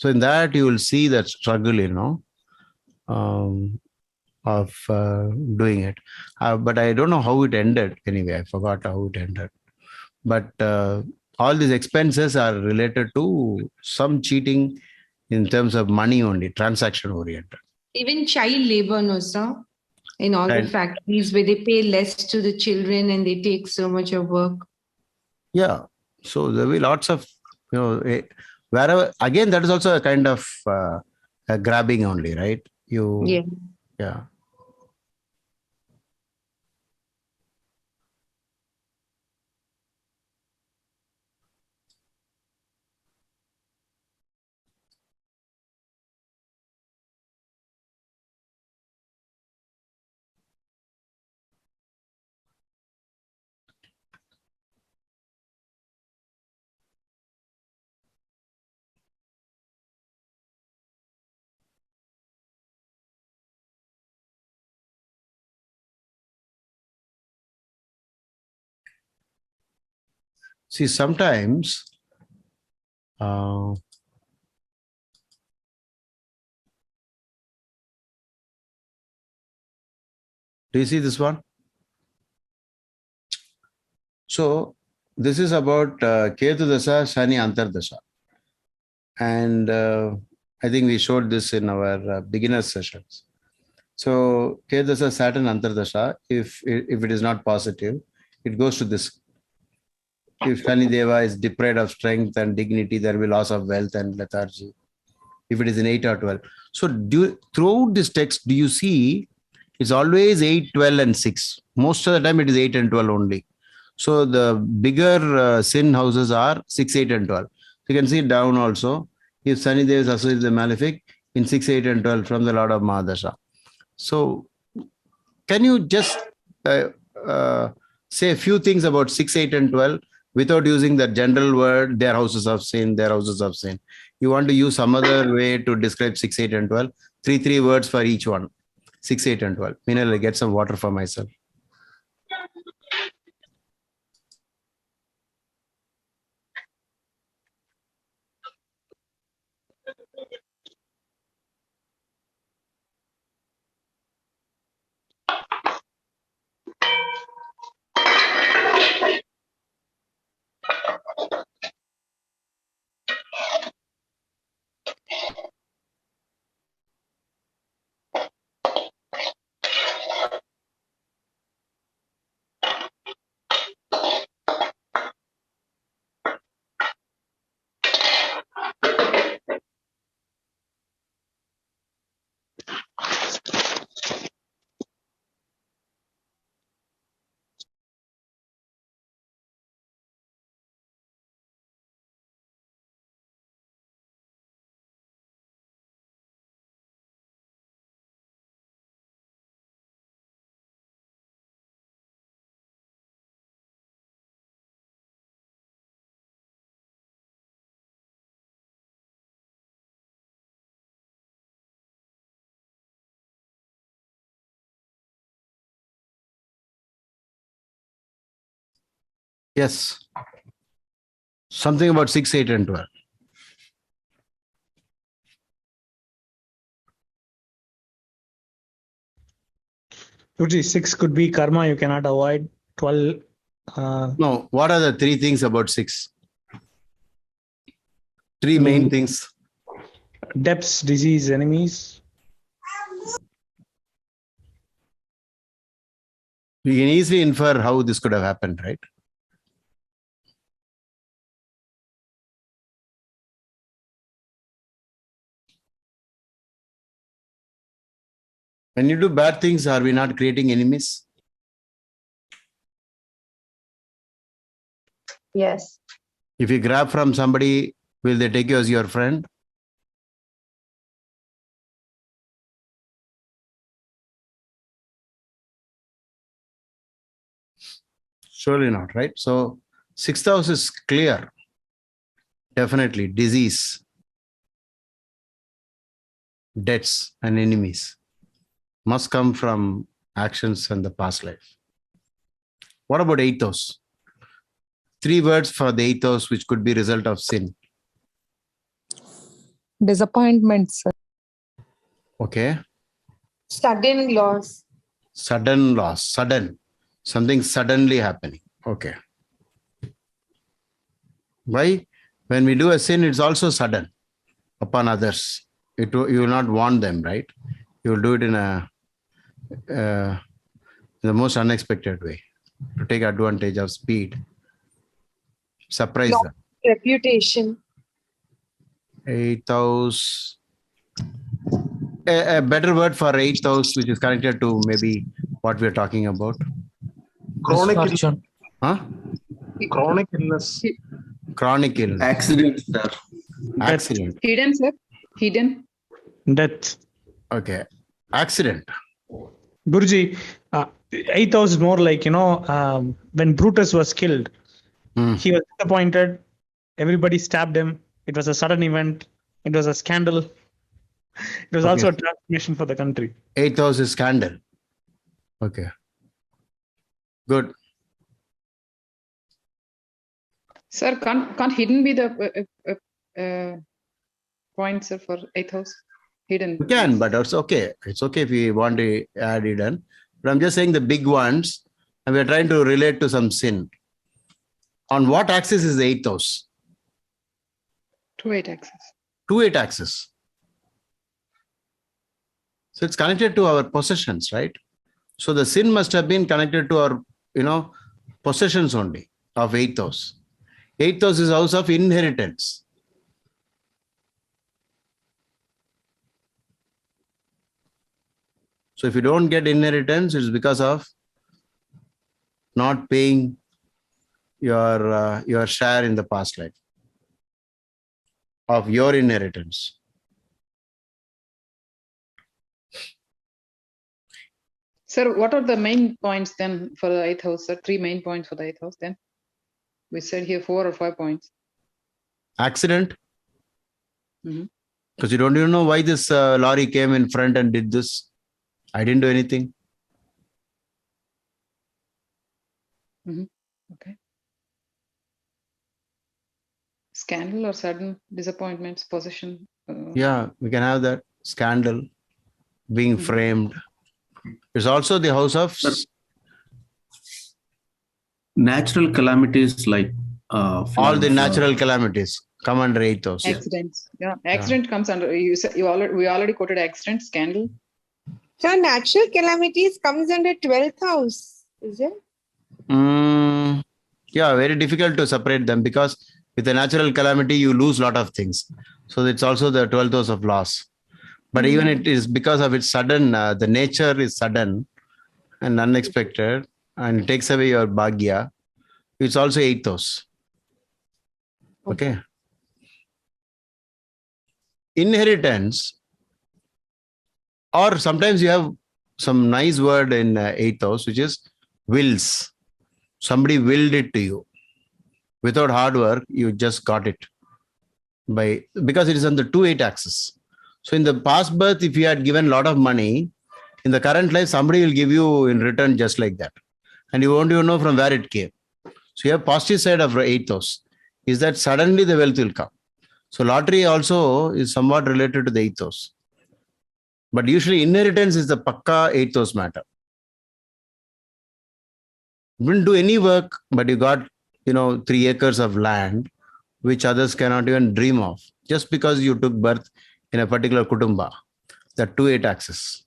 in that you will see that struggle, of doing it. But I don't know how it ended. Anyway, I forgot how it ended. But all these expenses are related to some cheating in terms of money only, transaction oriented. Even child labor, no, sir? In all the Right. factories where they pay less to the children and they take so much of work. Yeah. So there will be lots of, wherever, again, that is also a kind of a grabbing only, right? Yeah. See, sometimes do you see this one? So this is about Ketu Dasa, Shani Antardasha. And I think we showed this in our beginner sessions. So Ketu Dasa, Saturn Antardasha, if it is not positive, it goes to this. If Shani Deva is deprived of strength and dignity, there will be loss of wealth and lethargy. If it is in 8 or 12. So throughout this text, do you see it's always 8, 12 and 6. Most of the time it is 8 and 12 only. So the bigger sin houses are 6, 8 and 12. You can see down also. If Shani Deva is associated with the malefic in 6, 8 and 12 from the Lord of Mahadasha. So can you just say a few things about 6, 8 and 12 without using the general word, their houses of sin, their houses of sin? You want to use some other way to describe 6, 8 and 12? 3 words for each one. 6, 8 and 12. Meanwhile, I get some water for myself. Yes. Something about 6, 8 and 12. Guruji, 6 could be karma you cannot avoid. 12. No, what are the 3 things about 6? 3 main things. Debts, disease, enemies. We can easily infer how this could have happened, right? When you do bad things, are we not creating enemies? Yes. If you grab from somebody, will they take you as your friend? Surely not, right? So 6th house is clear. Definitely disease, debts and enemies must come from actions in the past life. What about 8th house? 3 words for the 8th house which could be result of sin. Disappointment, sir. Okay. Sudden loss. Sudden loss. Sudden. Something suddenly happening. Okay. Why? When we do a sin, it's also sudden upon others. You will not warn them, right? You will do it in the most unexpected way to take advantage of speed. Surprise them. Reputation. 8th house. A better word for 8th house, which is connected to maybe what we're talking about. Chronic misfortune. Huh? Chronic illness. Chronic illness. Accident, sir. Accident. Hidden, sir. Hidden. Death. Okay. Accident. Guruji, 8th house is more like, when Brutus was killed, he was disappointed. Everybody stabbed him. It was a sudden event. It was a scandal. It was also a transformation for the country. 8th house is scandal. Okay. Good. Sir, can't hidden be the point, sir, for 8th house? Hidden. We can, but it's okay. It's okay if we want to add hidden. But I'm just saying the big ones, and we're trying to relate to some sin. On what axis is the 8th house? 2-8 axis. 2-8 axis. So it's connected to our possessions, right? So the sin must have been connected to our, possessions only of 8th house. 8th house is house of inheritance. So if you don't get inheritance, it's because of not paying your share in the past life of your inheritance. Sir, what are the main points then for the 8th house, sir? 3 main points for the 8th house then? We said here 4 or 5 points. Accident. Because you don't even know why this lorry came in front and did this. I didn't do anything. Okay. Scandal or sudden disappointments, possession. Yeah, we can have that. Scandal, being framed. It's also the house of natural calamities, like all the natural calamities come under 8th house. Accidents. Yeah, accident comes under. We already quoted accident, scandal. So natural calamities comes under 12th house, is it? Yeah, very difficult to separate them because with a natural calamity, you lose a lot of things. So it's also the 12th house of loss. But even it is because of its sudden, the nature is sudden and unexpected and takes away your bhagya. It's also 8th house. Okay. Inheritance, or sometimes you have some nice word in 8th house, which is wills. Somebody willed it to you. Without hard work, you just got it because it is on the 2-8 axis. So in the past birth, if you had given a lot of money, in the current life, somebody will give you in return just like that. And you won't even know from where it came. So you have positive side of 8th house is that suddenly the wealth will come. So lottery also is somewhat related to the 8th house. But usually inheritance is the pakka 8th house matter. You didn't do any work, but you got 3 acres of land, which others cannot even dream of, just because you took birth in a particular kutumba, the 2-8 axis.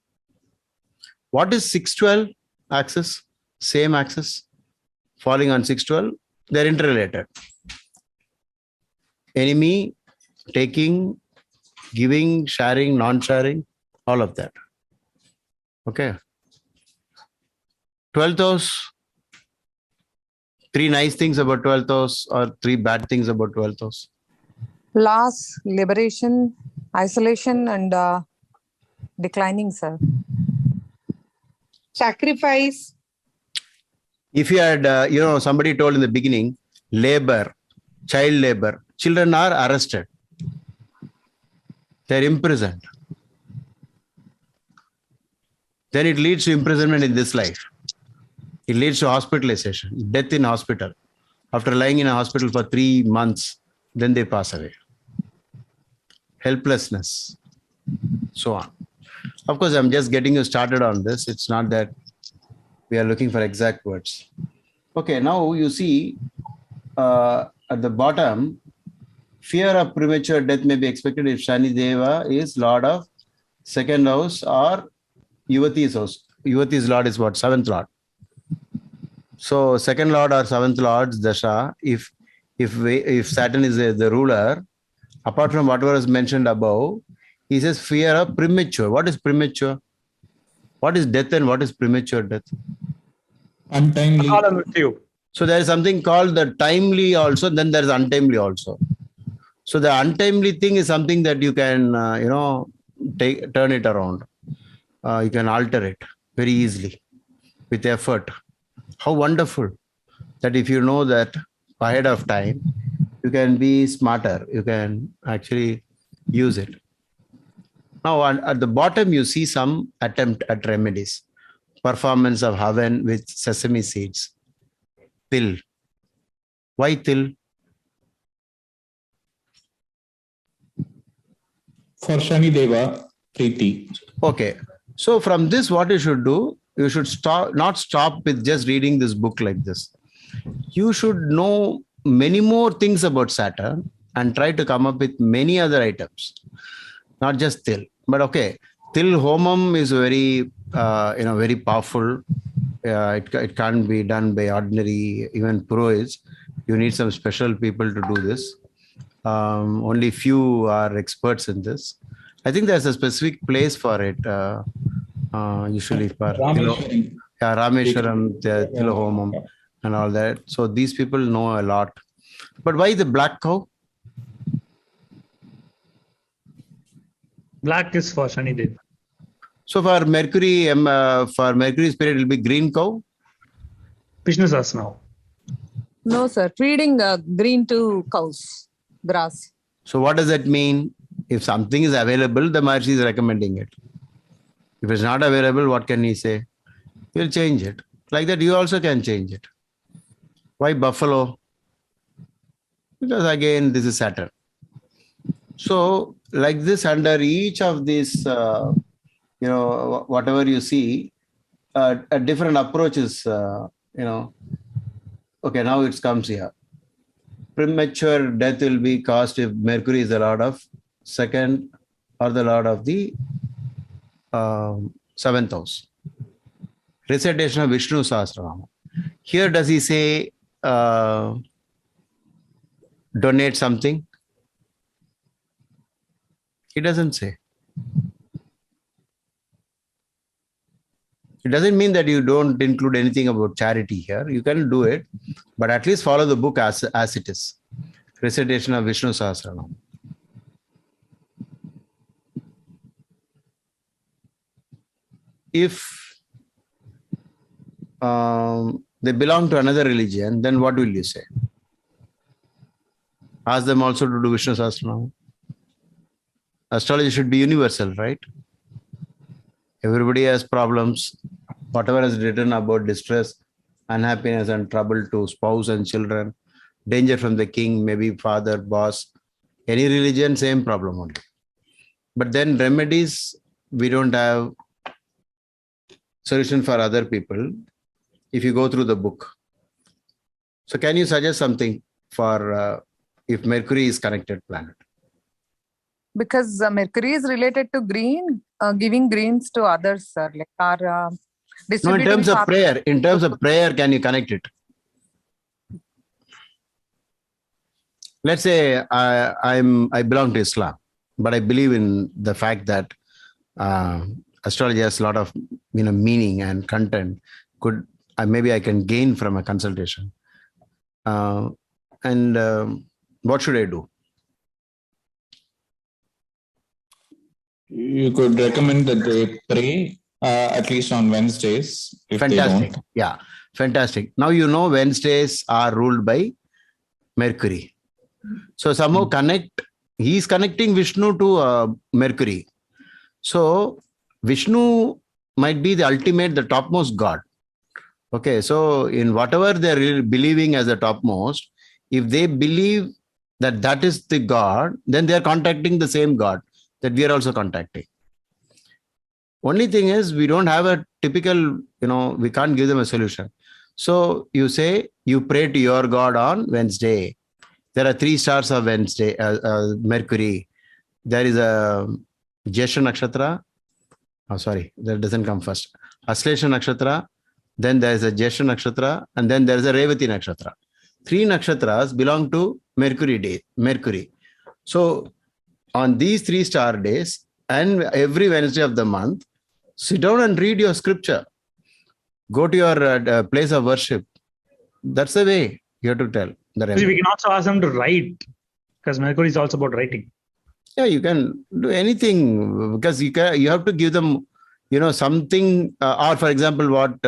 What is 6-12 axis? Same axis, falling on 6-12, they're interrelated. Enemy, taking, giving, sharing, non-sharing, all of that. Okay. 12th house, 3 nice things about 12th house or 3 bad things about 12th house. Loss, liberation, isolation, and declining, sir. Sacrifice. If you had, somebody told in the beginning, labor, child labor, children are arrested. They're imprisoned. Then it leads to imprisonment in this life. It leads to hospitalization, death in hospital. After lying in a hospital for 3 months, then they pass away. Helplessness, so on. Of course, I'm just getting you started on this. It's not that we are looking for exact words. Okay, now you see, at the bottom, fear of premature death may be expected if Shani Deva is Lord of second house or Yuvati's house. Yuvati's Lord is what? Seventh Lord. So second Lord or seventh Lord's Dasha, if Saturn is the ruler, apart from whatever is mentioned above, he says fear of premature. What is premature? What is death and what is premature death? Untimely. So there is something called the timely also, then there is untimely also. So the untimely thing is something that you can, turn it around. You can alter it very easily with effort. How wonderful that if you know that ahead of time, you can be smarter. You can actually use it. Now, at the bottom, you see some attempt at remedies. Performance of Havan with sesame seeds. Til. Why til? For Shani Deva, Preeti. Okay. So from this, what you should do, you should not stop with just reading this book like this. You should know many more things about Saturn and try to come up with many other items, not just til. But okay, til homam is very, very powerful. It can't be done by ordinary, even purohits. You need some special people to do this. Only few are experts in this. I think there's a specific place for it. Usually for Rameshwaram, Tilo Homam and all that. So these people know a lot. But why the black cow? Black is for Shani Deva. So for Mercury, Mercury's period, it will be green cow? Vishnu Sahasranam. No, sir. Feeding green to cows, grass. So what does that mean? If something is available, the Maharshi is recommending it. If it's not available, what can he say? He'll change it. Like that, you also can change it. Why buffalo? Because again, this is Saturn. So like this, under each of these, whatever you see, a different approaches, Okay, now it comes here. Premature death will be caused if Mercury is the lord of second or the lord of the seventh house. Recitation of Vishnu Sahasranama. Here does he say donate something? He doesn't say. It doesn't mean that you don't include anything about charity here. You can do it, but at least follow the book as it is. Recitation of Vishnu Sahasranama. If they belong to another religion, then what will you say? Ask them also to do Vishnu Sahasranama. Astrology should be universal, right? Everybody has problems. Whatever is written about distress, unhappiness and trouble to spouse and children, danger from the king, maybe father, boss, any religion, same problem only. But then remedies, we don't have solution for other people if you go through the book. So can you suggest something for if Mercury is connected planet? Because Mercury is related to green, giving greens to others, sir. Like our no, in terms of prayer. In terms of prayer, can you connect it? Let's say I belong to Islam, but I believe in the fact that astrology has a lot of meaning and content. Maybe I can gain from a consultation. What should I do? You could recommend that they pray at least on Wednesdays. If Fantastic. They don't. Yeah, fantastic. Now you know Wednesdays are ruled by Mercury. So somehow he's connecting Vishnu to Mercury. So Vishnu might be the ultimate, the topmost God. Okay, so in whatever they're really believing as the topmost, if they believe that that is the God, then they're contacting the same God that we are also contacting. Only thing is we don't have a typical, we can't give them a solution. So you say you pray to your God on Wednesday. There are 3 stars of Wednesday, Mercury. There is a Jesha Nakshatra. Oh, sorry, that doesn't come first. Aslesha Nakshatra. Then there is a Jesha Nakshatra. And then there is a Revati Nakshatra. 3 nakshatras belong to Mercury. So on these 3 star days and every Wednesday of the month, sit down and read your scripture. Go to your place of worship. That's the way you have to tell. The remedy. We can also ask them to write, because Mercury is also about writing. Yeah, you can do anything, because you have to give them, something. Or for example, what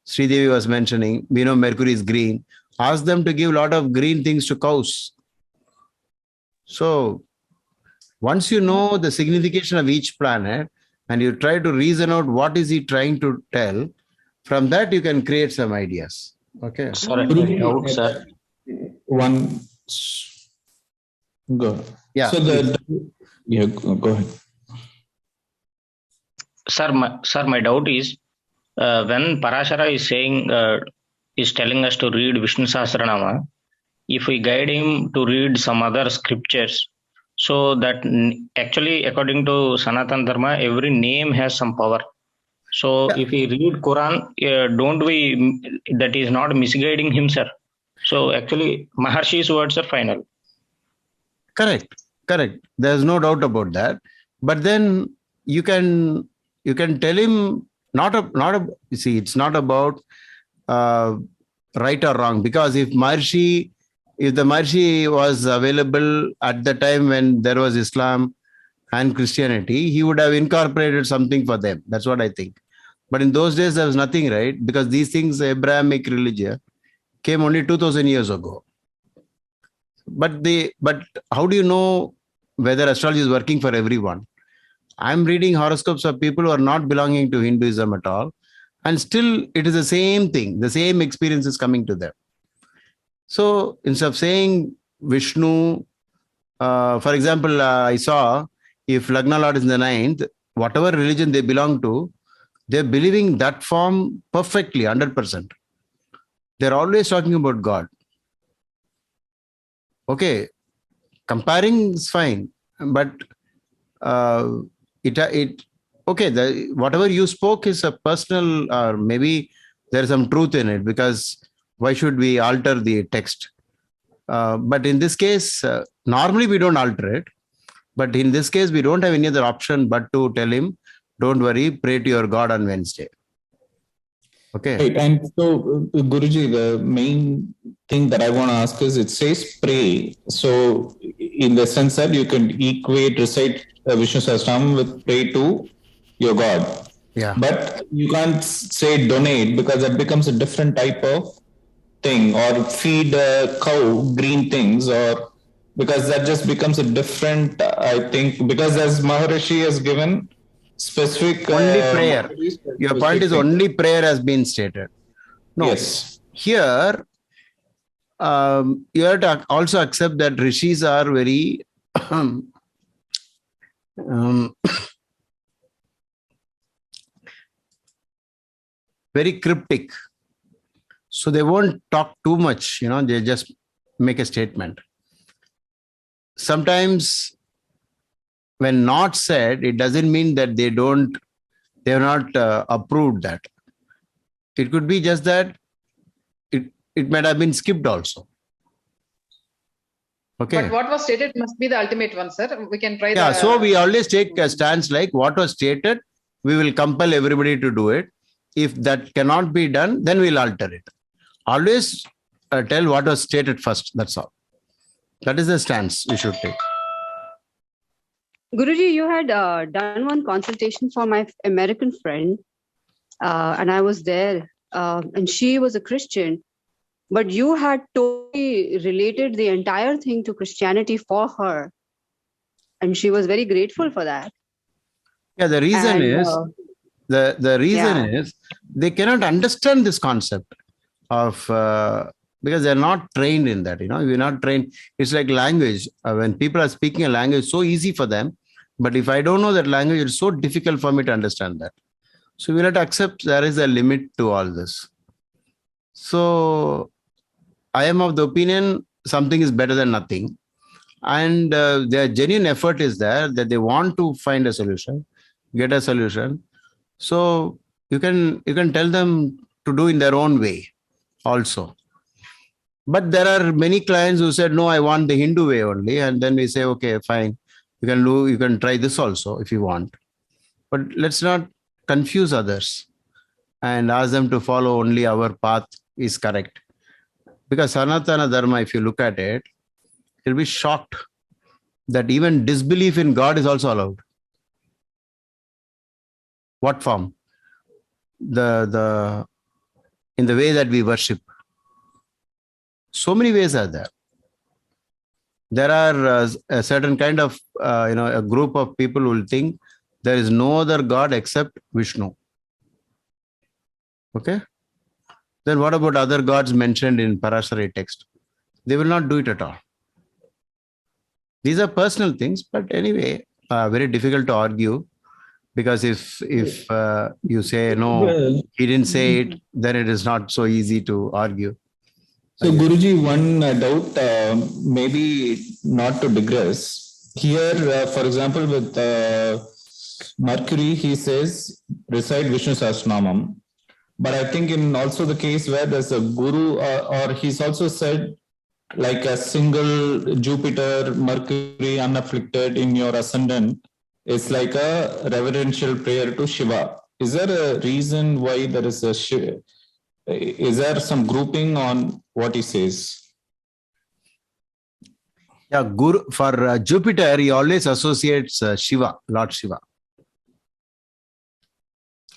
Sridevi was mentioning, Mercury is green. Ask them to give a lot of green things to cows. So once you know the signification of each planet and you try to reason out what is he trying to tell, from that you can create some ideas. Okay. Sorry, sir. One. Go. Yeah. So go ahead. Sir, my doubt is when Parashara is telling us to read Vishnu Sahasranama, if we guide him to read some other scriptures, so that actually according to Sanatana Dharma, every name has some power. So if we read Quran, that is not misguiding him, sir. So actually Maharshi's words are final. Correct. There's no doubt about that. But then you can tell him it's not about right or wrong, because if the Maharshi was available at the time when there was Islam and Christianity, he would have incorporated something for them. That's what I think. But in those days, there was nothing, right? Because these things, Abrahamic religion, came only 2000 years ago. But how do you know whether astrology is working for everyone? I'm reading horoscopes of people who are not belonging to Hinduism at all. And still, it is the same thing. The same experience is coming to them. So instead of saying Vishnu, for example, I saw if Lagna Lord is in the 9th, whatever religion they belong to, they're believing that form perfectly, 100%. They're always talking about God. Okay, comparing is fine, but whatever you spoke is a personal, or maybe there's some truth in it, because why should we alter the text? But in this case, normally we don't alter it. But in this case, we don't have any other option but to tell him, don't worry, pray to your God on Wednesday. Okay. Right. And so, Guruji, the main thing that I want to ask is, it says pray. So, in the sense that you can recite Vishnu Sahasranam with pray to your God. Yeah. But you can't say donate, because that becomes a different type of thing, or feed a cow green things, or because that just becomes a different, I think, because as Maharishi has given specific only prayer. Your point is only prayer has been stated. No. Yes. Here, you have to also accept that rishis are very very cryptic. So they won't talk too much, they just make a statement. Sometimes when not said, it doesn't mean that they have not approved that. It could be just that it might have been skipped also. Okay. But what was stated must be the ultimate one, sir. We can try. Yeah. So we always take a stance like what was stated, we will compel everybody to do it. If that cannot be done, then we'll alter it. Always tell what was stated first. That's all. That is the stance we should take. Guruji, you had done one consultation for my American friend, and I was there, and she was a Christian, but you had totally related the entire thing to Christianity for her, and she was very grateful for that. Yeah, the reason is they cannot understand this concept of because they're not trained in that. We're not trained. It's like language. When people are speaking a language, so easy for them. But if I don't know that language, it's so difficult for me to understand that. So we'll have to accept there is a limit to all this. So I am of the opinion, something is better than nothing. And their genuine effort is there, that they want to find a solution, get a solution. So you can tell them to do in their own way also. But there are many clients who said, no, I want the Hindu way only. And then we say, okay, fine. You can try this also if you want. But let's not confuse others and ask them to follow only our path is correct. Because Sanatana Dharma, if you look at it, you'll be shocked that even disbelief in God is also allowed. What form? In the way that we worship. So many ways are there. There are a certain kind of, a group of people who will think there is no other God except Vishnu. Okay? Then what about other gods mentioned in Parashari text? They will not do it at all. These are personal things, but anyway, very difficult to argue, because if you say, no, he didn't say it, then it is not so easy to argue. So Guruji, one doubt, maybe not to digress. Here, for example, with Mercury, he says, recite Vishnu Sahasranamam. But I think in also the case where there's a guru, or he's also said, like a single Jupiter, Mercury, unafflicted in your ascendant, is like a reverential prayer to Shiva. Is there a reason why there is a Shiva? Is there some grouping on what he says? Yeah, Guru, for Jupiter, he always associates Shiva, Lord Shiva.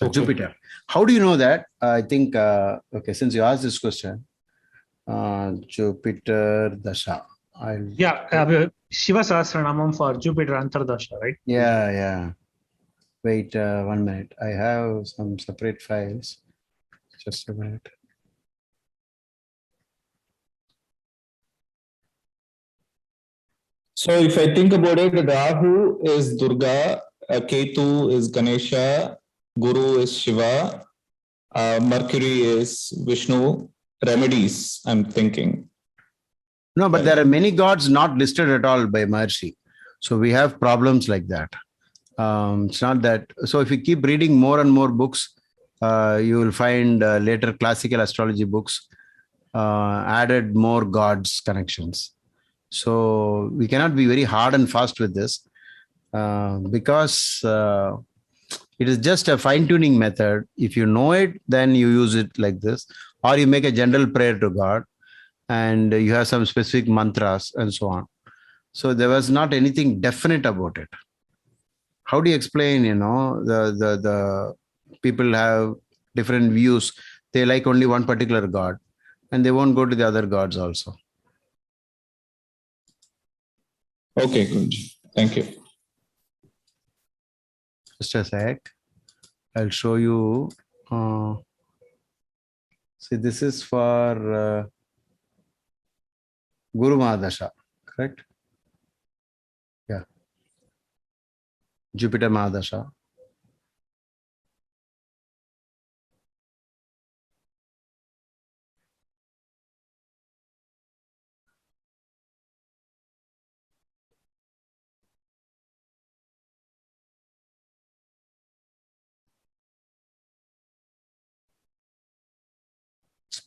Okay. Jupiter. How do you know that? I think, okay, since you asked this question, Jupiter Dasha. Shiva Sahasranamam for Jupiter Antardasha, right? Yeah. Wait 1 minute. I have some separate files. Just a minute. So if I think about it, Rahu is Durga, Ketu is Ganesha, Guru is Shiva, Mercury is Vishnu, Remedies, I'm thinking. No, but there are many gods not listed at all by Maharshi. So we have problems like that. It's not that. So if you keep reading more and more books, you will find later classical astrology books added more gods connections. So we cannot be very hard and fast with this because it is just a fine-tuning method. If you know it, then you use it like this, or you make a general prayer to God and you have some specific mantras and so on. So there was not anything definite about it. How do you explain, the people have different views. They like only one particular god and they won't go to the other gods also. Okay, good. Thank you. Just a sec. I'll show you. See, this is for Guru Mahadasha, correct? Yeah. Jupiter Mahadasha.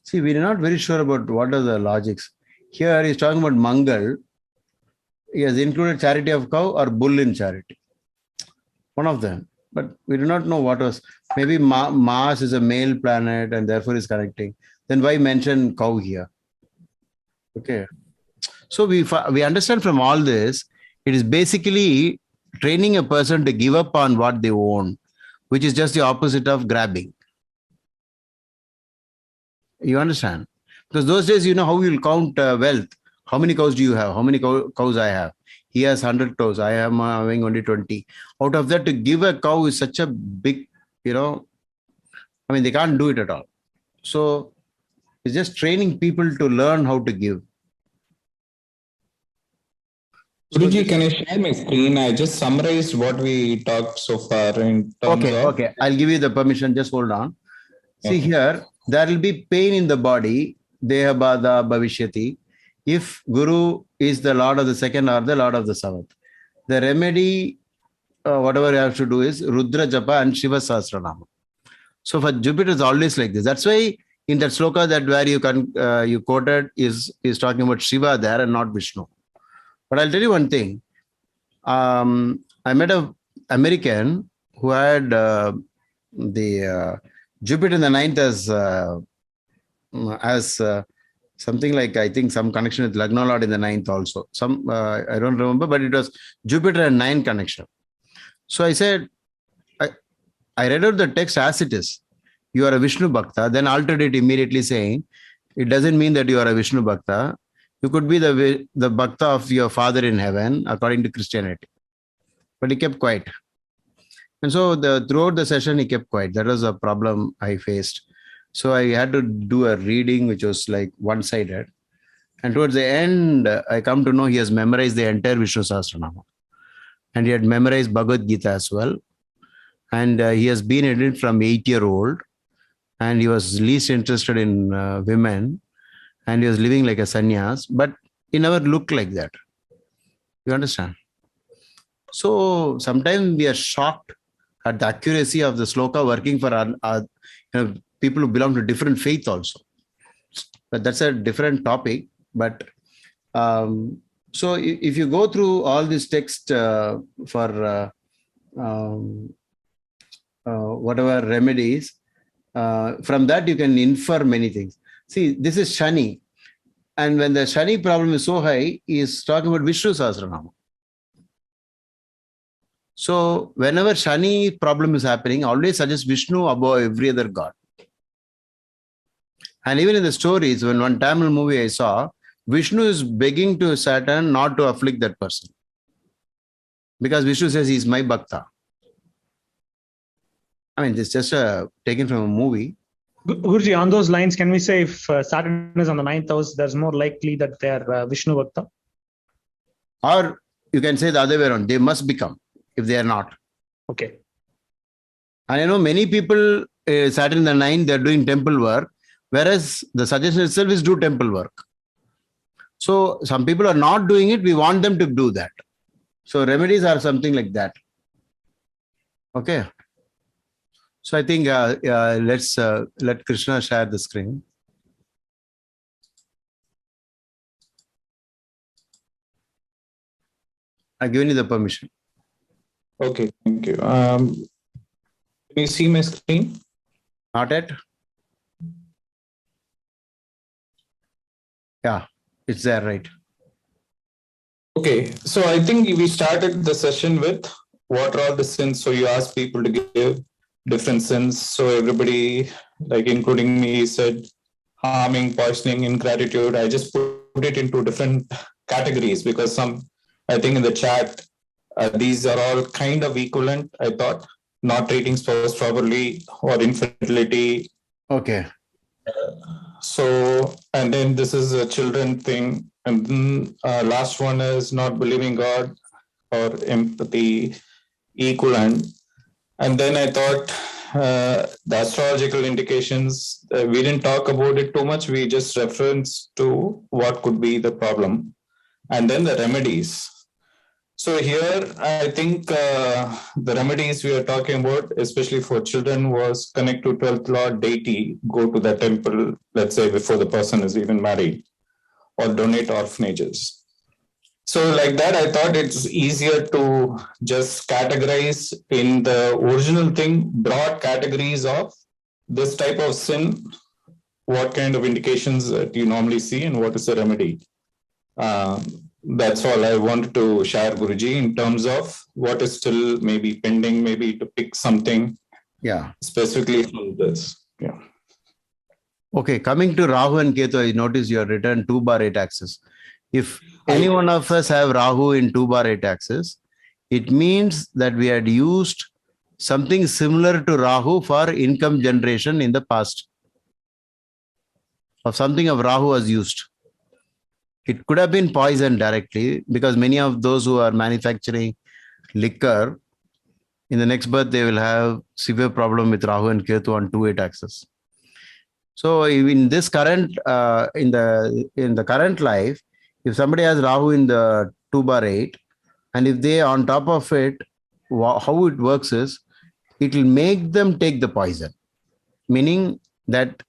See, we're not very sure about what are the logics. Here he's talking about Mangal. He has included charity of cow or bull in charity. One of them. But we do not know what was. Maybe Mars is a male planet and therefore is connecting. Then why mention cow here? Okay. So we understand from all this, it is basically training a person to give up on what they own, which is just the opposite of grabbing. You understand? Because those days, how you will count wealth. How many cows do you have? How many cows I have? He has 100 cows. I am having only 20. Out of that, to give a cow is such a big, they can't do it at all. So it's just training people to learn how to give. Guruji, can I share my screen? I just summarized what we talked so far in terms of... Okay. I'll give you the permission. Just hold on. See here, there will be pain in the body, Deha Bada Bhavishyati. if Guru is the Lord of the second or the Lord of the seventh. The remedy, whatever you have to do is Rudra Japa and Shiva Sahasranama. So for Jupiter, it's always like this. That's why in that sloka that where you quoted is talking about Shiva there and not Vishnu. But I'll tell you one thing. I met an American who had the Jupiter in the ninth as something like, I think, some connection with Lagna Lord in the ninth also. Some I don't remember, but it was Jupiter and 9 connection. So I said, I read out the text as it is. You are a Vishnu Bhakta, then altered it immediately saying, it doesn't mean that you are a Vishnu Bhakta. You could be the Bhakta of your father in heaven, according to Christianity. But he kept quiet. And so throughout the session, he kept quiet. That was a problem I faced. So I had to do a reading, which was like one-sided. And towards the end, I come to know he has memorized the entire Vishnu Sahasranama. And he had memorized Bhagavad Gita as well. And he has been in it from 8-year-old. And he was least interested in women. And he was living like a sannyas. But he never looked like that. You understand? So sometimes we are shocked at the accuracy of the sloka working for people who belong to different faith also. But that's a different topic. But so if you go through all this text for whatever remedies, from that you can infer many things. See, this is Shani. And when the Shani problem is so high, he is talking about Vishnu Sahasranama. So whenever Shani problem is happening, always suggest Vishnu above every other god. And even in the stories, when one Tamil movie I saw, Vishnu is begging to Saturn not to afflict that person. Because Vishnu says he's my Bhakta. I mean, this is just taken from a movie. Guruji, on those lines, can we say if Saturn is on the 9th house, there's more likely that they're Vishnu Bhakta? Or you can say the other way around, they must become if they are not. Okay. And I know many people, Saturn in the 9th, they're doing temple work, whereas the suggestion itself is do temple work. So some people are not doing it, we want them to do that. So remedies are something like that. Okay. So I think let's let Krishna share the screen. I've given you the permission. Okay, thank you. Can you see my screen? Not yet. Yeah, it's there, right? Okay, so I think we started the session with what are all the sins. So you asked people to give different sins. So everybody, like including me, said harming, poisoning, ingratitude. I just put it into different categories because I think in the chat, these are all kind of equivalent, I thought. Not treating spouse properly or infidelity. Okay. So, and then this is a children thing. And then last one is not believing God or empathy, equivalent. And then I thought the astrological indications, we didn't talk about it too much. We just referenced to what could be the problem. And then the remedies. So here, I think the remedies we are talking about, especially for children, was connect to 12th Lord deity, go to the temple, let's say before the person is even married, or donate orphanages. So like that, I thought it's easier to just categorize in the original thing, broad categories of this type of sin, what kind of indications that you normally see and what is the remedy. That's all I wanted to share, Guruji, in terms of what is still maybe pending, maybe to pick something specifically from this. Yeah. Okay, coming to Rahu and Ketu, I notice you have written 2/8 axis. If any one of us have Rahu in 2/8 axis, it means that we had used something similar to Rahu for income generation in the past. Or something of Rahu was used. It could have been poison directly because many of those who are manufacturing liquor, in the next birth, they will have severe problem with Rahu and Ketu on 2/8 axis. So in this current, in the current life, If somebody has Rahu in the 2/8, and if they on top of it, how it works is, it will make them take the poison, meaning that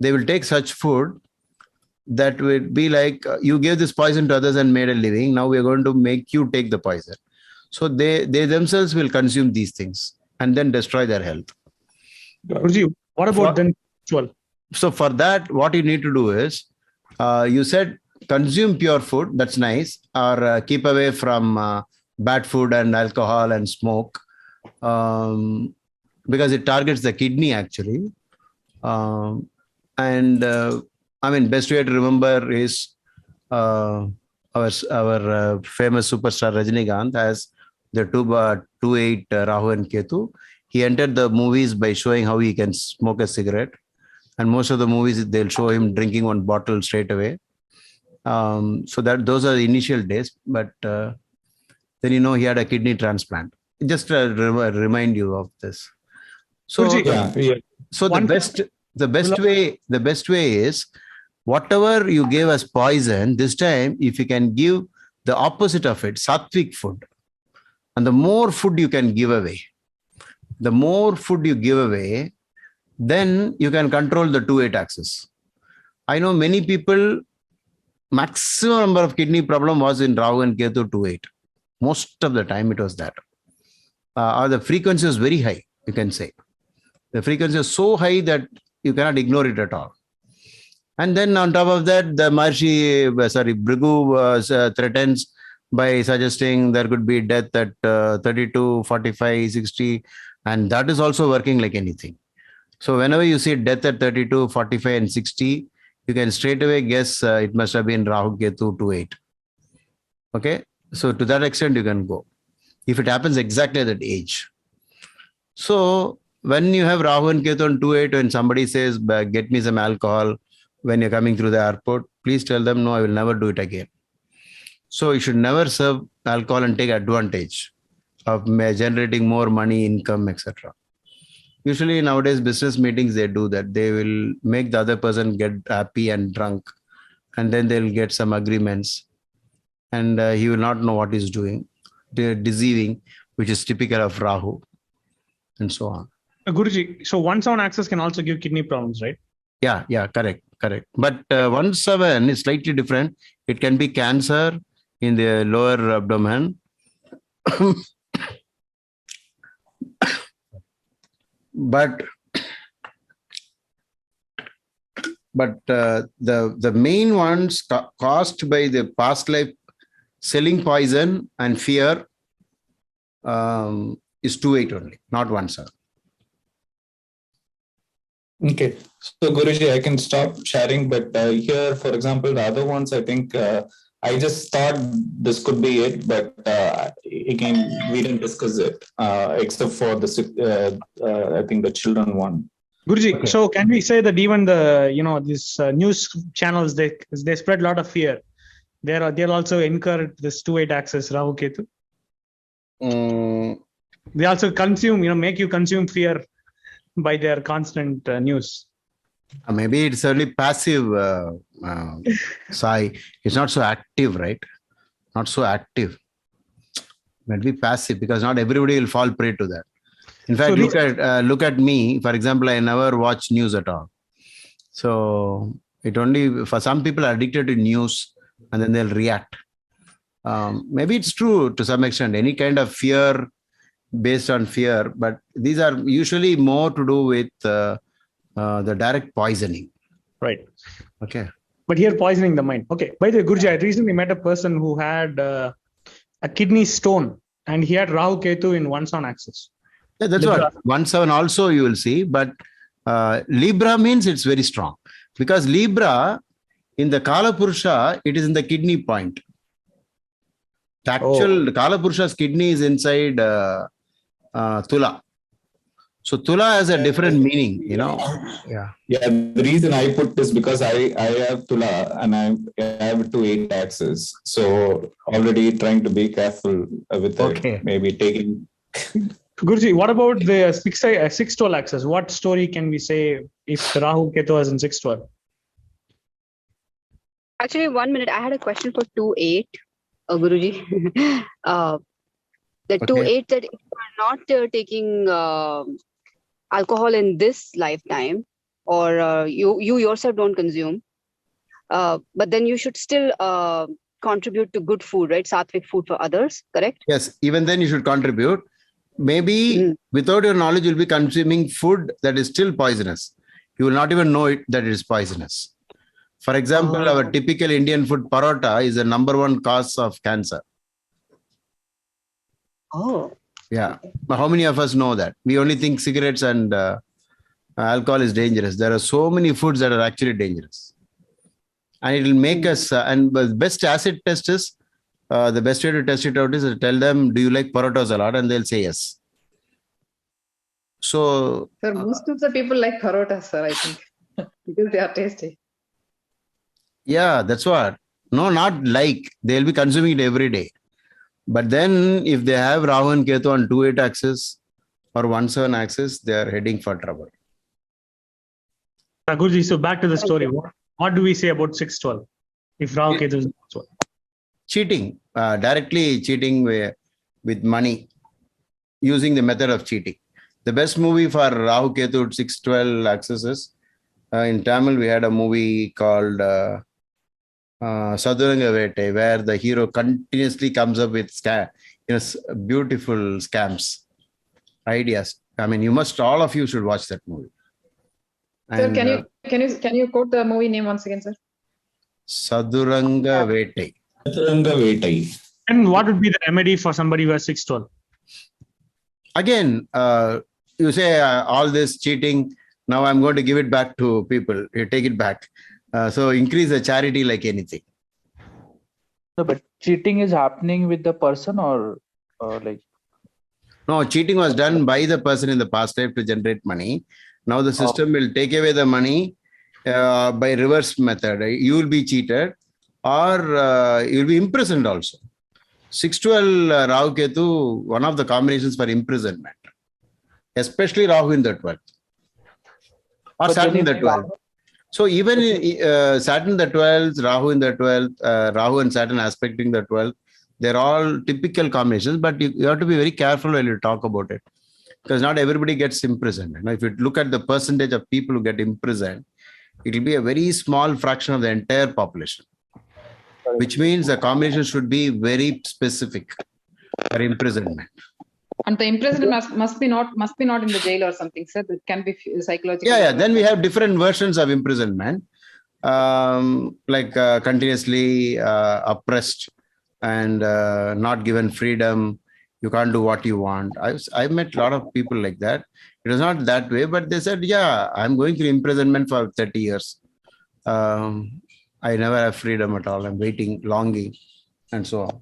they will take such food that would be like, you gave this poison to others and made a living. Now we are going to make you take the poison. So they themselves will consume these things and then destroy their health. Guruji, what about then spiritual? So for that, what you need to do is, you said consume pure food. That's nice. Or keep away from bad food and alcohol and smoke, because it targets the kidney actually. I mean, best way to remember is our famous superstar Rajinikanth has the 2/8 Rahu and Ketu. He entered the movies by showing how he can smoke a cigarette, and most of the movies they'll show him drinking one bottle straight away. So that those are the initial days, but then he had a kidney transplant. Just to remind you of this. So so the best way is, whatever you gave as poison, this time if you can give the opposite of it, sattvic food, and the more food you can give away, then you can control the 2/8 axis. I know many people, maximum number of kidney problem was in Rahu and Ketu 2/8. Most of the time it was that. The frequency was very high, you can say. The frequency is so high that you cannot ignore it at all. And then on top of that, the Bhrigu threatens by suggesting there could be death at 32, 45, 60, and that is also working like anything. So whenever you see death at 32, 45, and 60, you can straight away guess it must have been Rahu Ketu 2/8. Okay, so to that extent you can go, if it happens exactly at that age. So when you have Rahu and Ketu on 2/8, when somebody says, get me some alcohol when you're coming through the airport, please tell them, no, I will never do it again. So you should never serve alcohol and take advantage of generating more money, income, etc. Usually nowadays business meetings, they do that. They will make the other person get happy and drunk, and then they'll get some agreements, and he will not know what he's doing. They're deceiving, which is typical of Rahu, and so on. Guruji, so 1/7 axis can also give kidney problems, right? Yeah, correct. But 1/7 is slightly different. It can be cancer in the lower abdomen. But the main ones caused by the past life selling poison and fear is 2/8 only, not 1/7. Okay, so Guruji, I can stop sharing, but here, for example, the other ones, I think I just thought this could be it, but again, we didn't discuss it, except for the I think the children one. Guruji, okay. So can we say that even the these news channels, they spread a lot of fear? They'll also incur this 2/8 axis Rahu Ketu. They also consume, make you consume fear by their constant news. Maybe it's only passive, Sai. It's not so active, right? Not so active. Maybe passive, because not everybody will fall prey to that. In fact, look at me. For example, I never watch news at all. So it only, for some people are addicted to news and then they'll react. Maybe it's true to some extent, any kind of fear based on fear, but these are usually more to do with the direct poisoning. Right. Okay. But here poisoning the mind. Okay. By the way, Guruji, I recently met a person who had a kidney stone and he had Rahu Ketu in 1/7 axis. Yeah, that's Libra. What 1/7 also you will see, but Libra means it's very strong, because Libra in the Kala Purusha, it is in the kidney point. The actual Kala Purusha's kidney is inside Tula. So Tula has a different meaning, Yeah. Yeah. The reason I put this because I have Tula and I have 2/8 axis. So already trying to be careful with it. Maybe taking. Guruji, what about the 6/12 axis? What story can we say if Rahu Ketu is in 6/12? Actually, 1 minute. I had a question for 2-8, Guruji. The 2-8 that if you are not taking alcohol in this lifetime, or you yourself don't consume, but then you should still contribute to good food, right? Sattvic food for others, correct? Yes, even then you should contribute. Maybe without your knowledge, you'll be consuming food that is still poisonous. You will not even know it that it is poisonous. For example, our typical Indian food, parota, is the #1 cause of cancer. Oh. Yeah. But how many of us know that? We only think cigarettes and alcohol is dangerous. There are so many foods that are actually dangerous. And it will make us, and the best acid test is, the best way to test it out is to tell them, do you like parotas a lot? And they'll say yes. So, Sir, most of the people like parotas, sir, I think, because they are tasty. yeah, that's what. No, not like. They'll be consuming it every day. But then if they have Rahu and Ketu on 2-8 axis or 1-7 axis, they are heading for trouble. Guruji, so back to the story. What do we say about 6-12? If Rahu Ketu is 12? Cheating, directly cheating with money, using the method of cheating. The best movie for Rahu Ketu 6-12 axis is, in Tamil, we had a movie called Saduranga Vete, where the hero continuously comes up with beautiful scams, ideas. I mean, all of you should watch that movie. Sir, can you quote the movie name once again, sir? Saduranga Vete. Saduranga Vete. And what would be the remedy for somebody who has 6-12? Again, you say all this cheating, now I'm going to give it back to people. You take it back. So increase the charity like anything. No, but cheating is happening with the person or like? No, cheating was done by the person in the past life to generate money. Now the system will take away the money by reverse method. You will be cheated or you will be imprisoned also. 6-12 Rahu Ketu, one of the combinations for imprisonment, especially Rahu in the 12th or Saturn in the 12th. So even Saturn the 12th, Rahu in the 12th, Rahu and Saturn aspecting the 12th, they're all typical combinations, but you have to be very careful when you talk about it, because not everybody gets imprisoned. If you look at the percentage of people who get imprisoned, it will be a very small fraction of the entire population, which means the combination should be very specific for imprisonment. And the imprisonment must be not in the jail or something, sir. That can be psychological. Yeah. Then we have different versions of imprisonment, like continuously oppressed and not given freedom. You can't do what you want. I met a lot of people like that. It was not that way, but they said, yeah, I'm going through imprisonment for 30 years. I never have freedom at all. I'm waiting, longing, and so on.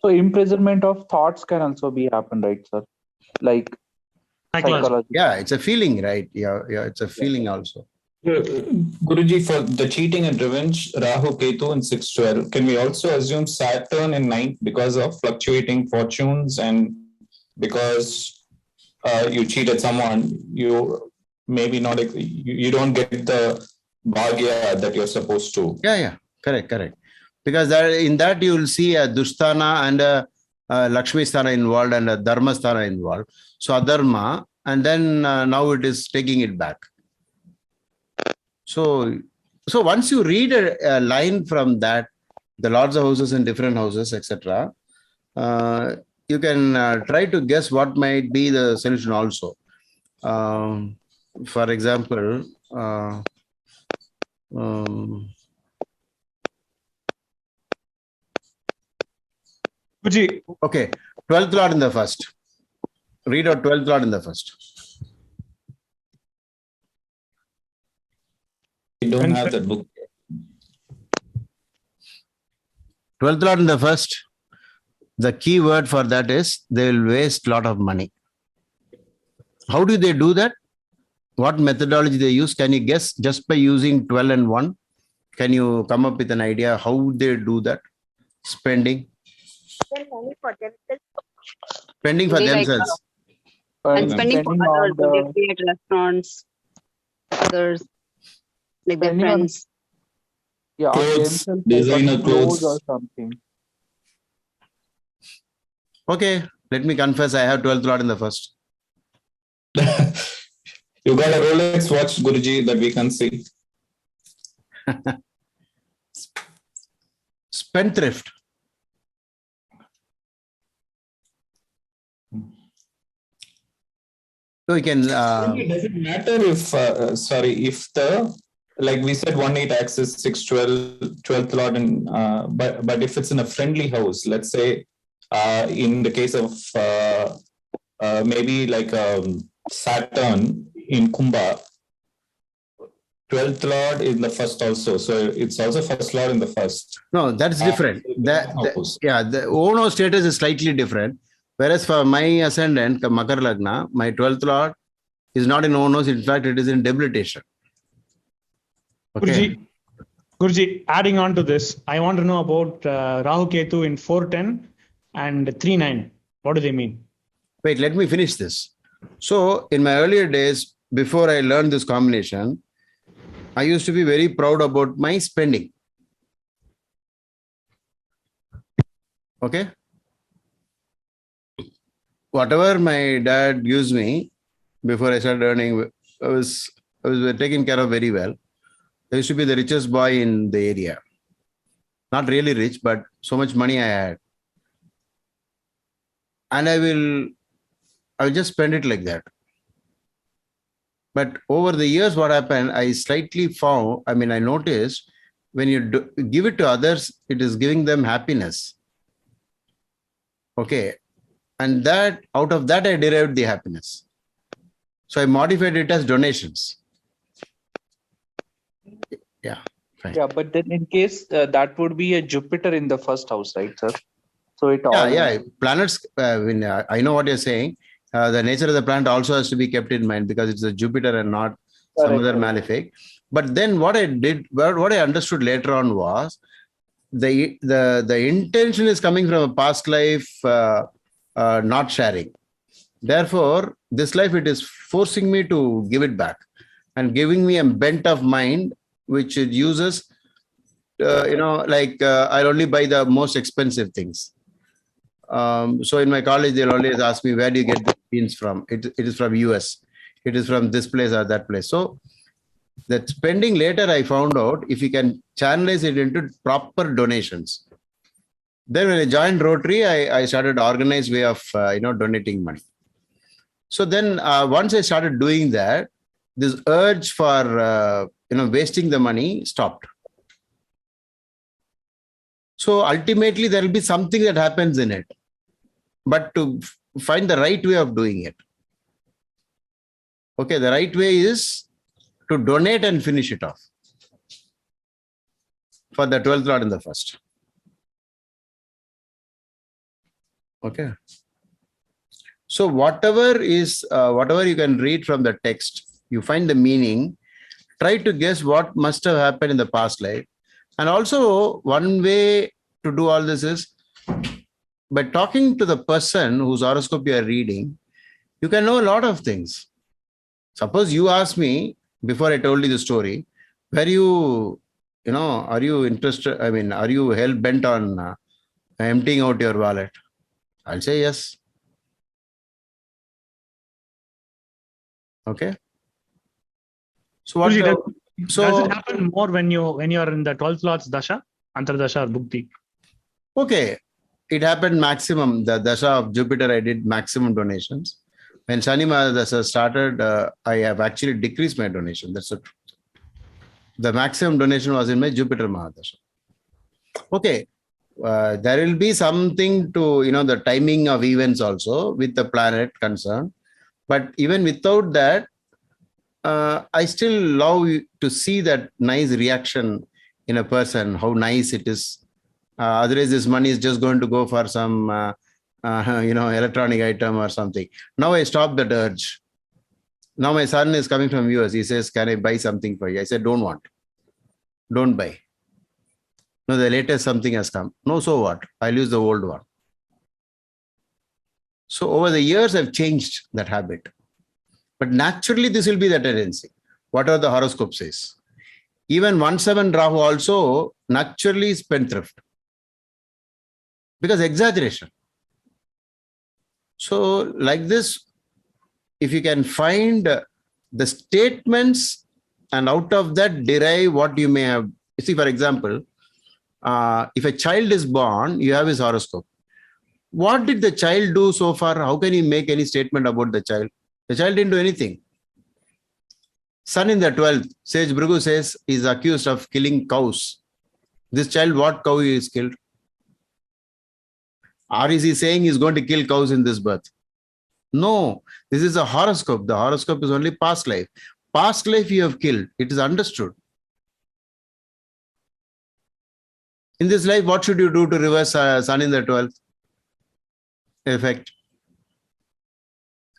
So imprisonment of thoughts can also be happen, right, sir? Like psychology. Yeah, it's a feeling, right? Yeah, it's a feeling also. Guruji, for the cheating and revenge, Rahu Ketu in 6-12, can we also assume Saturn in 9th because of fluctuating fortunes and because you cheated someone, you maybe not, you don't get the bhagya that you're supposed to. Yeah, correct. Because in that you will see a Dusthana and a Lakshmi Sthana involved and a Dharma Sthana involved. So Adharma, and then now it is taking it back. So once you read a line from that, the Lords of Houses in different houses, etc., you can try to guess what might be the solution also. For example, okay, 12th Lord in the first. Read out 12th Lord in the first. I don't have that book. 12th Lord in the first. The key word for that is they will waste a lot of money. How do they do that? What methodology they use? Can you guess just by using 12 and 1? Can you come up with an idea how they do that? Spending for themselves. And spending for others, they create restaurants, others, like their friends. Yeah, on Clothes, themselves, like on designer clothes or clothes. something. Okay, let me confess, I have 12th Lord in the first. You got a Rolex watch, Guruji, that we can see. Spendthrift. So you can. It doesn't matter if, if the, like we said, 1-8 axis, 6-12, 12th Lord, and but if it's in a friendly house, let's say, in the case of maybe like Saturn in Kumbha, 12th Lord in the first also. So it's also first Lord in the first. No, that's different. The Ono status is slightly different. Whereas for my ascendant, Makar Lagna, my 12th Lord is not in Onos. In fact, it is in debilitation. Okay. Guruji, adding on to this, I want to know about Rahu Ketu in 410 and 3-9. What do they mean? Wait, let me finish this. So, in my earlier days, before I learned this combination, I used to be very proud about my spending. Okay. Whatever my dad gives me before I started earning, I was taken care of very well. I used to be the richest boy in the area. Not really rich, but so much money I had. And I will just spend it like that. But over the years, what happened, I noticed when you give it to others, it is giving them happiness. Okay. And that out of that, I derived the happiness. So I modified it as donations. Yeah. Fine. Yeah, but then in case that would be a Jupiter in the first house, right, sir? So it planets. I know what you're saying. The nature of the planet also has to be kept in mind because it's a Jupiter and not some other malefic. But then what I understood later on was the intention is coming from a past life, not sharing. Therefore, this life, it is forcing me to give it back and giving me a bent of mind, which it uses, I'll only buy the most expensive things. So in my college, they'll always ask me, where do you get the jeans from? It is from US. It is from this place or that place. So that spending later, I found out if you can channelize it into proper donations. Then when I joined Rotary, I started organized way of, donating money. So then once I started doing that, this urge for, wasting the money stopped. So ultimately, there will be something that happens in it, but to find the right way of doing it. Okay, the right way is to donate and finish it off for the 12th Lord in the first. Okay. So whatever you can read from the text, you find the meaning, try to guess what must have happened in the past life. And also one way to do all this is by talking to the person whose horoscope you are reading, you can know a lot of things. Suppose you ask me, before I told you the story, are you interested? I mean, are you hell bent on emptying out your wallet? I'll say yes. Okay. So what? Does it happen more when you are in the 12th Lord's Dasha, Antardasha or Bhukti? Okay. It happened maximum. The Dasha of Jupiter, I did maximum donations. When Shani Mahadasha started, I have actually decreased my donation. That's the truth. The maximum donation was in my Jupiter Mahadasha. Okay. There will be something to, the timing of events also with the planet concerned. But even without that, I still love to see that nice reaction in a person, how nice it is. Otherwise, this money is just going to go for some, electronic item or something. Now I stopped that urge. Now my son is coming from US. He says, can I buy something for you? I said, don't buy. No, the latest something has come. No, so what? I'll use the old one. So over the years, I've changed that habit. But naturally, this will be the tendency. Whatever the horoscope says. Even 1-7 Rahu also naturally spendthrift. Because exaggeration. So like this, if you can find the statements and out of that derive what you may have. See, for example, if a child is born, you have his horoscope. What did the child do so far? How can you make any statement about the child? The child didn't do anything. Sun in the 12th, Sage Bhrigu says he's accused of killing cows. This child, what cow he is killed? Or is he saying he's going to kill cows in this birth? No, this is a horoscope. The horoscope is only past life. Past life you have killed. It is understood. In this life, what should you do to reverse Sun in the 12th effect?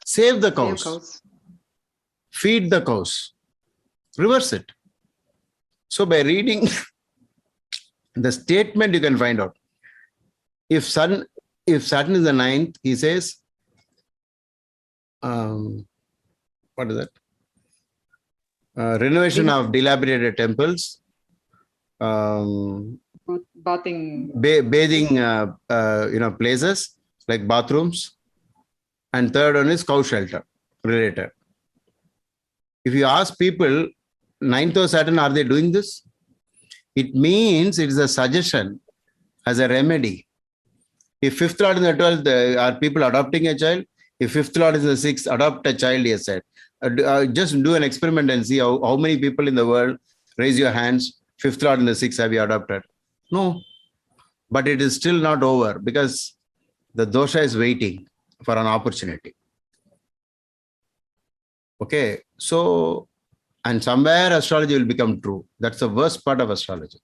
Save the cows. Feed the cows. Reverse it. So by reading the statement, you can find out. If Saturn is the 9th, he says, what is that? Renovation of dilapidated temples, bathing, bathing, places like bathrooms, and third one is cow shelter related. If you ask people, 9th of Saturn, are they doing this? It means it is a suggestion as a remedy. If 5th Lord in the 12th, are people adopting a child? If 5th Lord is the 6th, adopt a child, he has said. Just do an experiment and see how many people in the world, raise your hands, 5th Lord in the 6th, have you adopted? No. But it is still not over because the dosha is waiting for an opportunity. Okay, so, and somewhere astrology will become true. That's the worst part of astrology.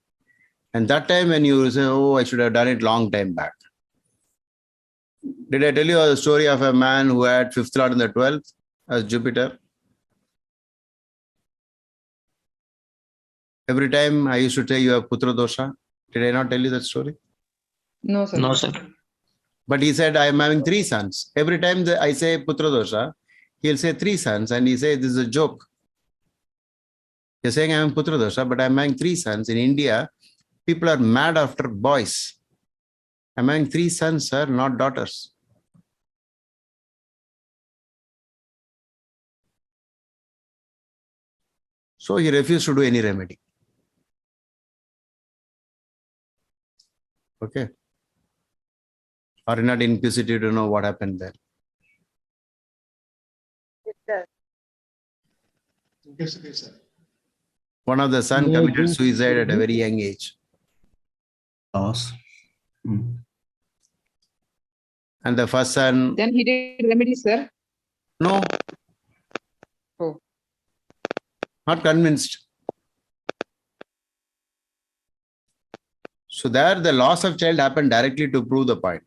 And that time when you say, oh, I should have done it long time back. Did I tell you the story of a man who had 5th Lord in the 12th as Jupiter? Every time I used to tell you have Putra Dosha. Did I not tell you that story? No, sir. No, sir. But he said, I am having 3 sons. Every time I say Putra Dosha, he'll say 3 sons and he says, this is a joke. You're saying I am Putra Dosha, but I'm having 3 sons. In India, people are mad after boys. I'm having 3 sons, sir, not daughters. So he refused to do any remedy. Okay. Are you not inquisitive to know what happened there? Yes. One of the sons committed suicide at a very young age. And the first son... Then he did remedies, sir? No. Oh. Not convinced. So there the loss of child happened directly to prove the point.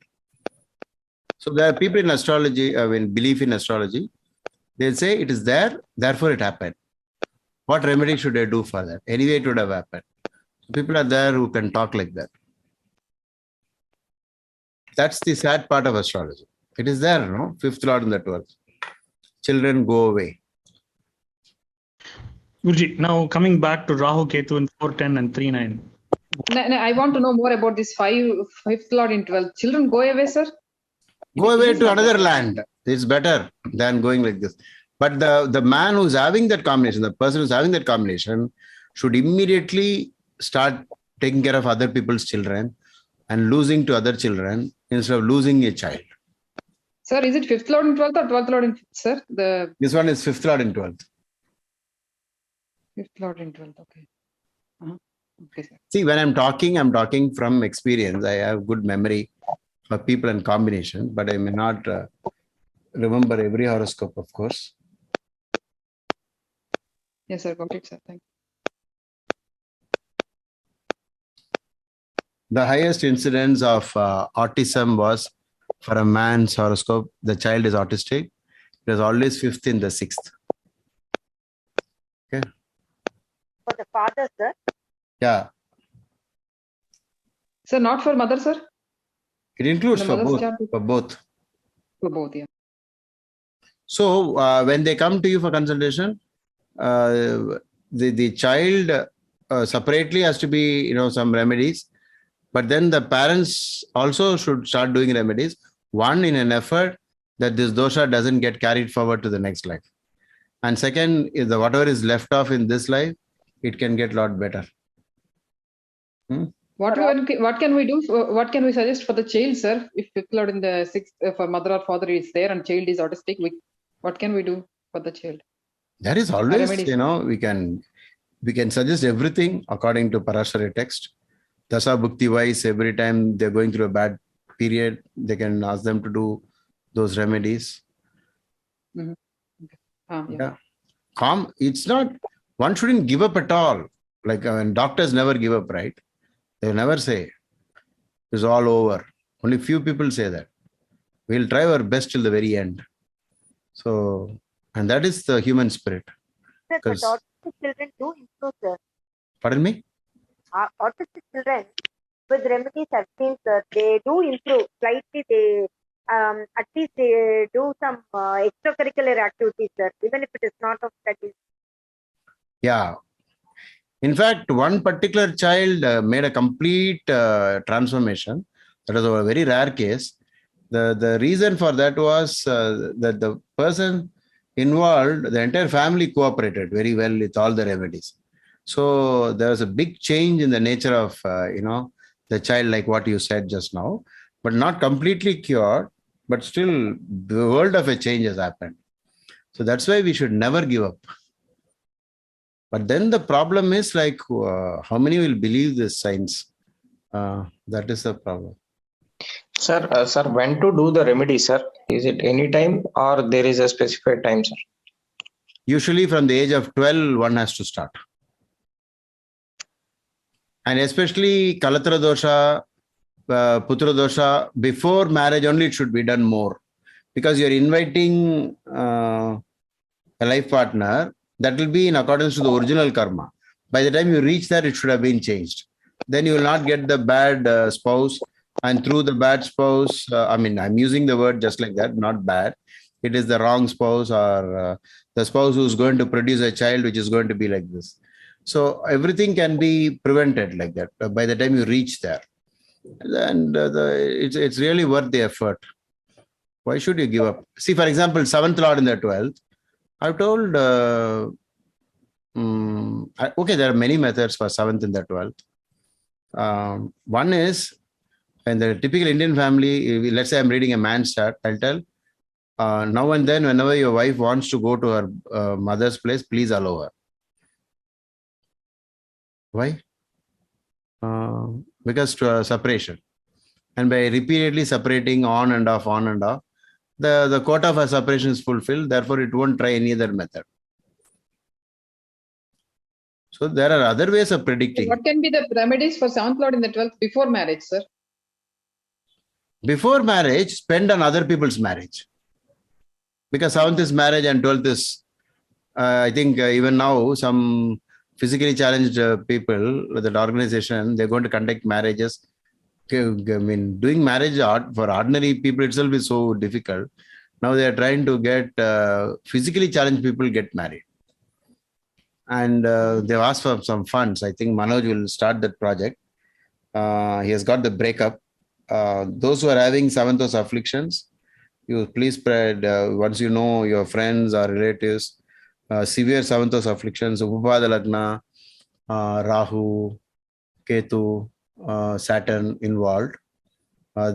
So there are people in astrology, belief in astrology, they'll say it is there, therefore it happened. What remedy should I do for that? Anyway, it would have happened. So people are there who can talk like that. That's the sad part of astrology. It is there, no? 5th Lord in the 12th. Children go away. Guruji, now coming back to Rahu Ketu in 410 and 39. No, I want to know more about this 5th Lord in 12th. Children go away, sir? Go away to another land. It's better than going like this. But the man who's having that combination, the person who's having that combination should immediately start taking care of other people's children and losing to other children instead of losing a child. Sir, is it 5th Lord in 12th or 12th Lord in 5th, sir? This one is 5th Lord in 12th. 5th Lord in 12th, okay. Okay, sir. See, when I'm talking from experience. I have good memory for people and combination, but I may not remember every horoscope, of course. Yes, sir. Got it, sir. Thank you. The highest incidence of autism was for a man's horoscope. The child is autistic. It was always 5th in the 6th. Okay. For the father, sir? Yeah. Sir, not for mother, sir? It includes for both. For both, yeah. So when they come to you for consultation, the child separately has to be, some remedies. But then the parents also should start doing remedies. One, in an effort that this dosha doesn't get carried forward to the next life. And second, if whatever is left off in this life, it can get a lot better. What can we do? What can we suggest for the child, sir? If people are in the sixth, if a mother or father is there and child is autistic, what can we do for the child? There is always, we can suggest everything according to Parashara text. Dasa Bhukti wise, every time they're going through a bad period, they can ask them to do those remedies. Mm-hmm. Okay. Yeah. Calm. It's not, one shouldn't give up at all. Like doctors never give up, right? They never say it's all over. Only few people say that. We'll try our best till the very end. So, and that is the human spirit. Sir, but autistic children do improve, sir. Pardon me? Autistic children with remedies, I've seen, sir, they do improve slightly. They at least they do some extracurricular activities, sir, even if it is not of studies. Yeah. In fact, one particular child made a complete transformation. That was a very rare case. The reason for that was that the person involved, the entire family cooperated very well with all the remedies. So there was a big change in the nature of, the child, like what you said just now, but not completely cured, but still the world of a change has happened. So that's why we should never give up. But then the problem is like, how many will believe this science? That is the problem. Sir, when to do the remedy, sir? Is it any time or there is a specified time, sir? Usually from the age of 12, one has to start. And especially Kalatra Dosha, Putra Dosha, before marriage only it should be done more. Because you're inviting a life partner, that will be in accordance to the original karma. By the time you reach there, it should have been changed. Then you will not get the bad spouse. And through the bad spouse, I'm using the word just like that, not bad. It is the wrong spouse or the spouse who's going to produce a child which is going to be like this. So everything can be prevented like that by the time you reach there. And it's really worth the effort. Why should you give up? See, for example, 7th Lord in the 12th, I've told, okay, there are many methods for 7th in the 12th. One is, in the typical Indian family, let's say I'm reading a man's chart, I'll tell, now and then, whenever your wife wants to go to her mother's place, please allow her. Why? Because separation. And by repeatedly separating on and off, the quota of a separation is fulfilled. Therefore, it won't try any other method. So there are other ways of predicting. What can be the remedies for 7th Lord in the 12th before marriage, sir? Before marriage, spend on other people's marriage. Because 7th is marriage and 12th is, I think even now, some physically challenged people with that organization, they're going to conduct marriages. Doing marriage for ordinary people itself is so difficult. Now they are trying to get physically challenged people get married. And they've asked for some funds. I think Manoj will start that project. He has got the breakup. Those who are having 7th house afflictions, you please spread, once you know your friends or relatives, severe 7th house afflictions, Upada Lagna, Rahu, Ketu, Saturn involved.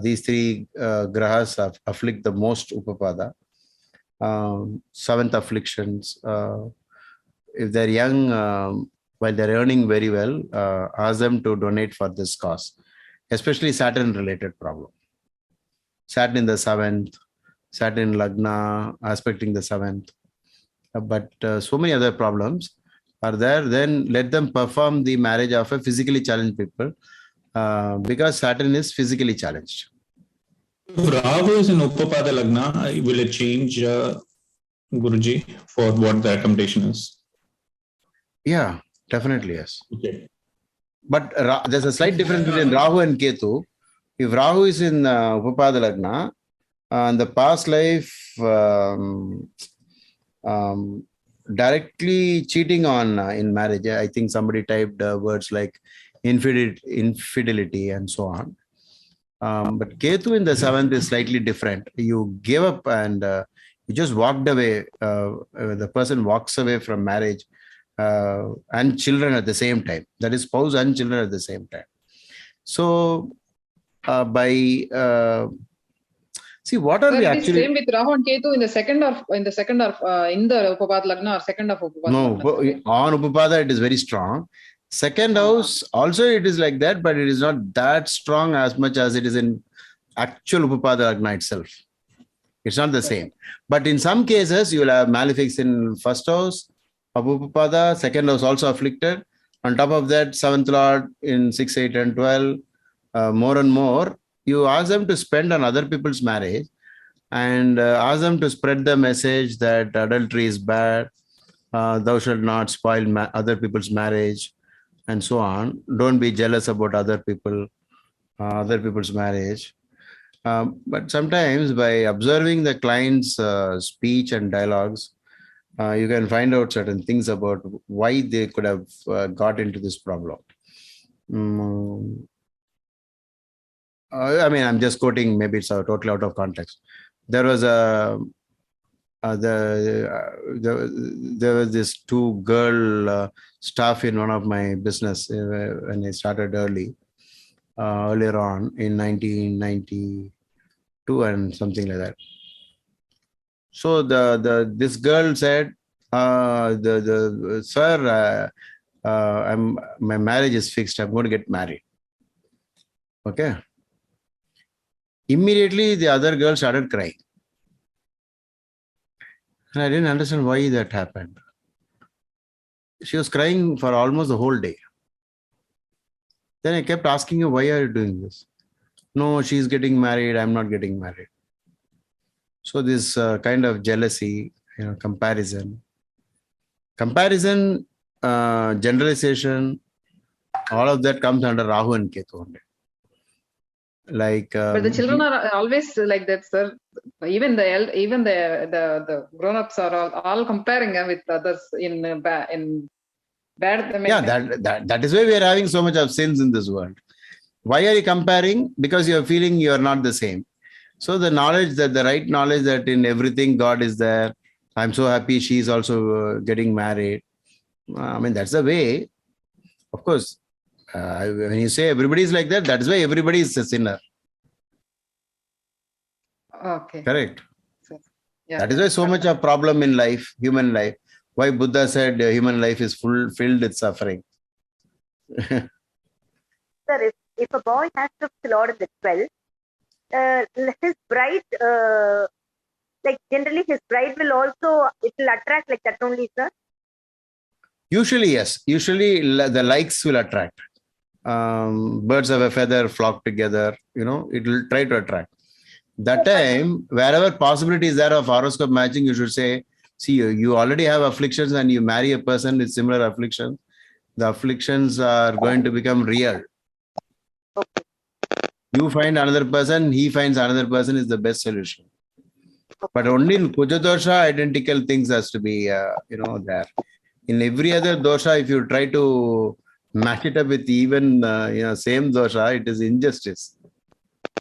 These three grahas afflict the most Upapada. 7th afflictions. If they're young, while they're earning very well, ask them to donate for this cause, especially Saturn related problem. Saturn in the 7th, Saturn Lagna aspecting the 7th. But so many other problems are there. Then let them perform the marriage of a physically challenged people because Saturn is physically challenged. If Rahu is in Upapada Lagna, will it change, Guruji, for what the temptation is? Yeah, definitely, yes. Okay. But there's a slight difference between Rahu and Ketu. If Rahu is in Upapada Lagna, in the past life, directly cheating on in marriage. I think somebody typed words like infidelity and so on. But Ketu in the seventh is slightly different. You gave up and you just walked away. The person walks away from marriage and children at the same time. That is spouse and children at the same time. So see, what are Sir, we it is actually? same with Rahu and Ketu in the second of in the Upapada Lagna or second of Upapada No, Lagna. on Upapada it is very strong. Second house also it is like that, but it is not that strong as much as it is in actual Upapada Lagna itself. It's not the same. But in some cases, you will have malefics in first house of Upapada, second house also afflicted. On top of that, seventh lord in 6, 8, and 12, more and more. You ask them to spend on other people's marriage and ask them to spread the message that adultery is bad, thou shalt not spoil other people's marriage, and so on. Don't be jealous about other people's marriage. But sometimes by observing the client's speech and dialogues, you can find out certain things about why they could have got into this problem. I mean, I'm just quoting, maybe it's totally out of context. There was there was this 2 girl staff in one of my business when I started earlier on in 1992 and something like that. So this girl said, sir, my marriage is fixed. I'm going to get married. Okay. Immediately, the other girl started crying. And I didn't understand why that happened. She was crying for almost the whole day. Then I kept asking her, why are you doing this? No, she's getting married. I'm not getting married. So this kind of jealousy, comparison, generalization, all of that comes under Rahu and Ketu only. Like, but the children are always like that, sir. Even the grown-ups are all comparing with others in bad. Yeah, that is why we are having so much of sins in this world. Why are you comparing? Because you are feeling you are not the same. So the right knowledge that in everything God is there. I'm so happy she is also getting married. I mean, that's the way. Of course, when you say everybody is like that, that is why everybody is a sinner. Okay. Correct. Yeah. That is why so much of problem in life, human life. Why Buddha said human life is filled with suffering. Sir, if a boy has to Lord in the 12th, his bride, generally his bride will also, it will attract like that only, sir? Usually, yes. Usually the likes will attract. Birds of a feather flock together, it will try to attract. That time, wherever possibility is there of horoscope matching, you should say, see, you already have afflictions and you marry a person with similar afflictions. The afflictions are going to become real. You find another person, he finds another person is the best solution. But only in Putra Dosha, identical things has to be, there. In every other dosha, if you try to match it up with even, same dosha, it is injustice.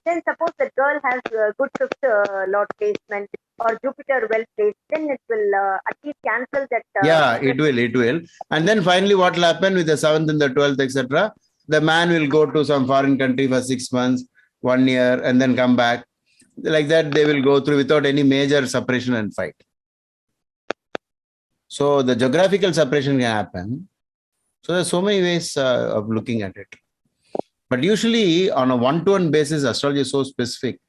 Then suppose the girl has good 5th Lord placement or Jupiter well placed, then it will at least cancel that. Yeah, it will. And then finally what will happen with the 7th and the 12th, etc. The man will go to some foreign country for 6 months, 1 year, and then come back. Like that, they will go through without any major separation and fight. So the geographical separation can happen. So there's so many ways of looking at it. But usually on a one-to-one basis, astrology is so specific.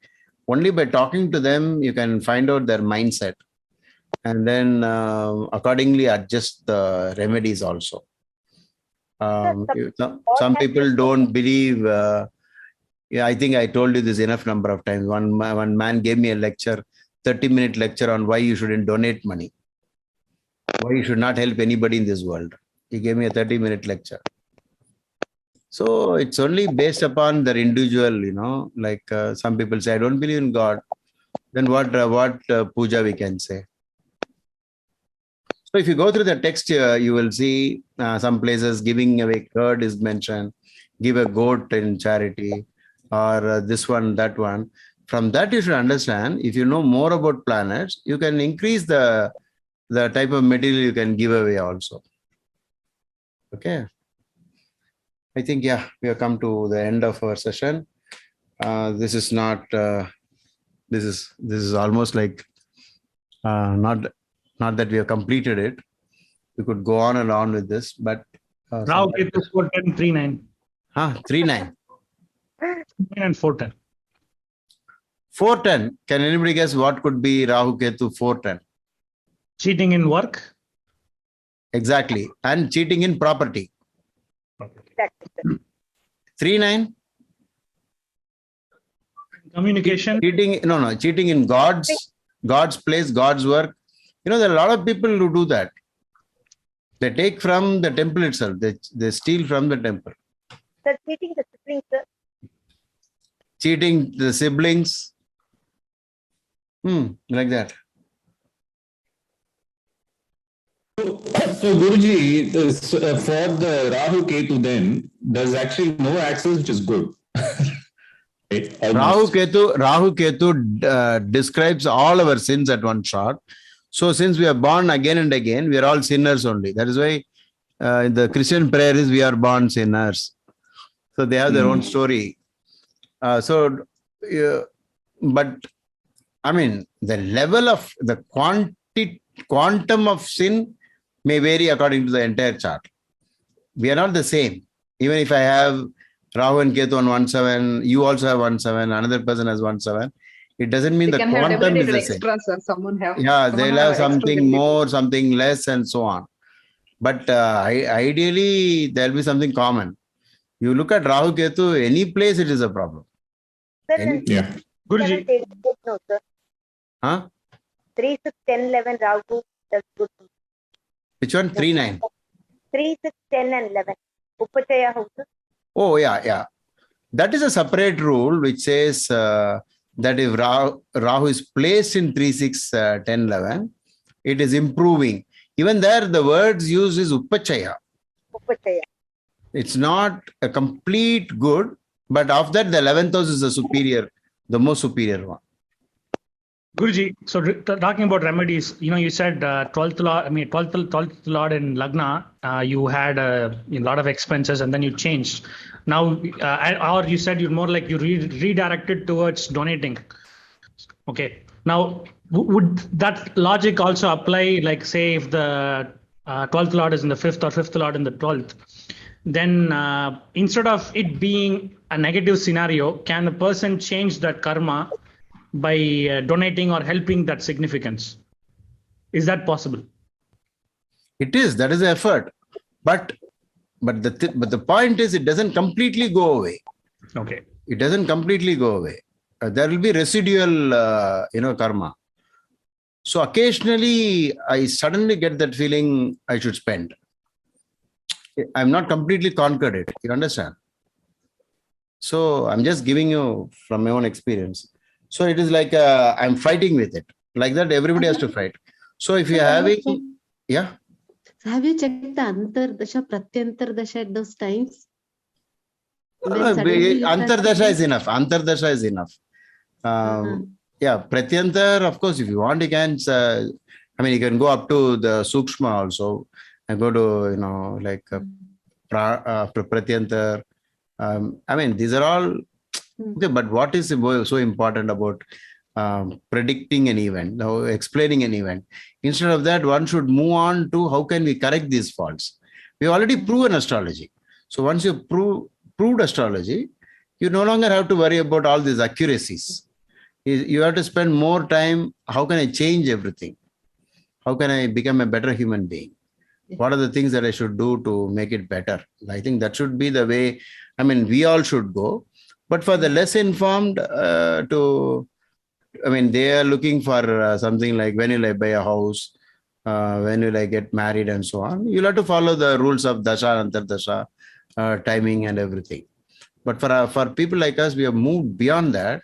Only by talking to them, you can find out their mindset. And then accordingly adjust the remedies also. Some people don't believe. I think I told you this enough number of times. One man gave me a lecture, 30-minute lecture on why you shouldn't donate money. Why you should not help anybody in this world. He gave me a 30-minute lecture. So it's only based upon their individual, like some people say, I don't believe in God. Then what puja we can say? So if you go through the text, you will see some places giving away curd is mentioned, give a goat in charity, or this one, that one. From that, you should understand, if you know more about planets, you can increase the type of material you can give away also. Okay. I think, yeah, we have come to the end of our session. This is not, this is almost like not that we have completed it. We could go on and on with this, but Rahu Ketu 410 39. 39. 39 and 410. 410. Can anybody guess what could be Rahu Ketu 410? Cheating in work. Exactly. And cheating in property. 39. Communication. Cheating. No. Cheating in God's place, God's work. There are a lot of people who do that. They take from the temple itself. They steal from the temple. Sir, cheating the siblings, sir. Cheating the siblings. Like that. So Guruji, for the Rahu Ketu then, there's actually no axis, which is good. Right? Rahu Ketu describes all our sins at one shot. So since we are born again and again, we are all sinners only. That is why in the Christian prayer is we are born sinners. So they have their own story. But I mean, the level of the quantum of sin may vary according to the entire chart. We are not the same. Even if I have Rahu and Ketu on 1/7, you also have 1/7, another person has 1/7. It doesn't mean They the can have quantum is debilitated the same. extra, sir. Someone They'll have something more, something less, and so on. But ideally, there'll be something common. You look at Rahu Ketu, any place it is a problem. Yeah. Guruji. No, sir. Huh? 3, 6, 10, 11 Rahu. That's good. Which one? 3, 9. 3, 6, 10, and 11. Upachaya houses. Oh, yeah. That is a separate rule which says that if Rahu is placed in 3, 6, 10, 11, it is improving. Even there, the words used is Upachaya. Upachaya. It's not a complete good, but of that, the 11th house is the most superior one. Guruji, so talking about remedies, you said 12th Lord in Lagna, you had a lot of expenses and then you changed. Now, or you said you're more like you redirected towards donating. Okay. Now, would that logic also apply, like say if the 12th Lord is in the 5th or 5th Lord in the 12th, then instead of it being a negative scenario, can the person change that karma by donating or helping that significance? Is that possible? It is. That is the effort. But the point is, it doesn't completely go away. Okay. It doesn't completely go away. There will be residual, karma. So occasionally, I suddenly get that feeling I should spend. I'm not completely conquered it. You understand? So I'm just giving you from my own experience. So it is like I'm fighting with it. Like that, everybody has to fight. So if you're having, yeah. Have you checked the Antardasha, Pratyantardasha at those times? Antardasha is enough. Antardasha is enough. Yeah, Pratyantar, of course, if you want, you can. You can go up to the Sukshma also and go to, Pratyantar. These are all. Okay, but what is so important about predicting an event, explaining an event? Instead of that, one should move on to how can we correct these faults. We already proven astrology. So once you proved astrology, you no longer have to worry about all these accuracies. You have to spend more time. How can I change everything? How can I become a better human being? What are the things that I should do to make it better? I think that should be the way, we all should go. But for the less informed, they are looking for something like when will I buy a house, when will I get married and so on. You'll have to follow the rules of Dasha, Antardasha, timing and everything. But for people like us, we have moved beyond that.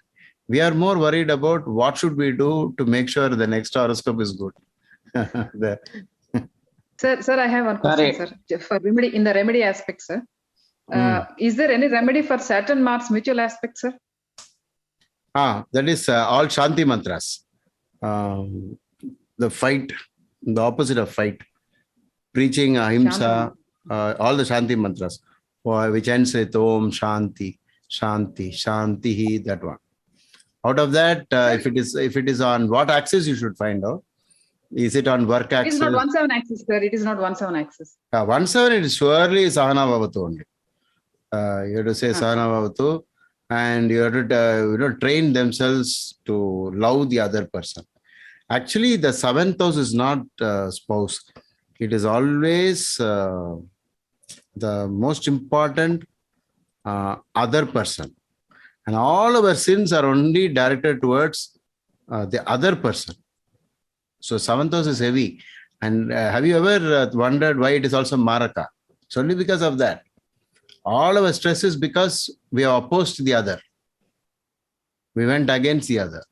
We are more worried about what should we do to make sure the next horoscope is good. Sir, I have one question, sir. For remedy, in the remedy aspect, sir, is there any remedy for Saturn Mars mutual aspect, sir? That is all Shanti mantras. The fight, the opposite of fight. Preaching ahimsa, all the Shanti mantras, which ends with Om Shanti, Shanti, Shanti, that one. Out of that, if it is on what axis, you should find out. Is it on work axis? It is not 17 axis, sir. It is not 17 axis. 17 it is surely Sahana Bhavatu only. You have to say Sahana Bhavatu, and you have to train themselves to love the other person. Actually, the 7th house is not spouse. It is always the most important other person. And all our sins are only directed towards the other person. So 7th house is heavy. And have you ever wondered why it is also Maraka? It's only because of that. All our stress is because we are opposed to the other. We went against the other.